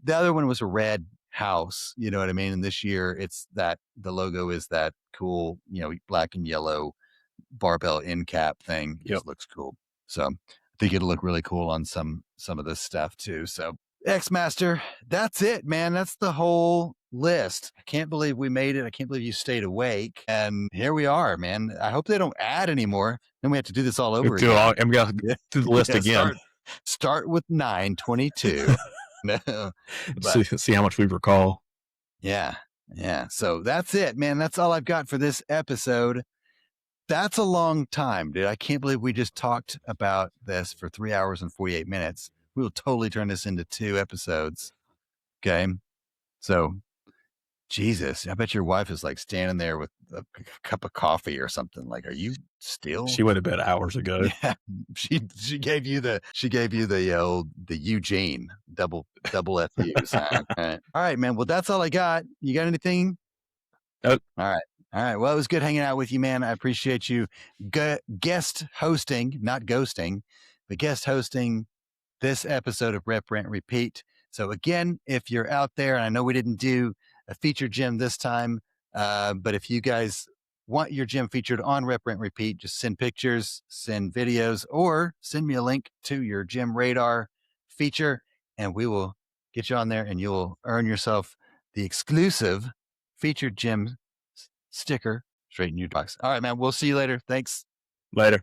other one was a red house, you know what I mean? And this year it's that the logo is that cool, black and yellow barbell end cap thing. It just looks cool. So I think it'll look really cool on some of this stuff too. So X Master, that's it, man. That's the whole list. I can't believe we made it. I can't believe you stayed awake. And here we are, man. I hope they don't add anymore. Then we have to do this all over again. And we got to do the list again. Start with 922. No, see how much we recall. Yeah. So that's it, man. That's all I've got for this episode. That's a long time, dude. I can't believe we just talked about this for 3 hours and 48 minutes. We will totally turn this into 2 episodes. Okay. So, Jesus, I bet your wife is like standing there with a cup of coffee or something. Like, are you still? She went to bed hours ago. Yeah. She gave you the Eugene double FUs. Huh? All right, man. Well, that's all I got. You got anything? Nope. All right. Well, it was good hanging out with you, man. I appreciate you guest hosting, not ghosting, but guest hosting this episode of Rep, Rent, Repeat. So again, if you're out there, and I know we didn't do a featured gym this time, but if you guys want your gym featured on Rep, Rent, Repeat, just send pictures, send videos, or send me a link to your gym radar feature, and we will get you on there, and you'll earn yourself the exclusive featured gym sticker straight in your box. All right, man. We'll see you later. Thanks. Later.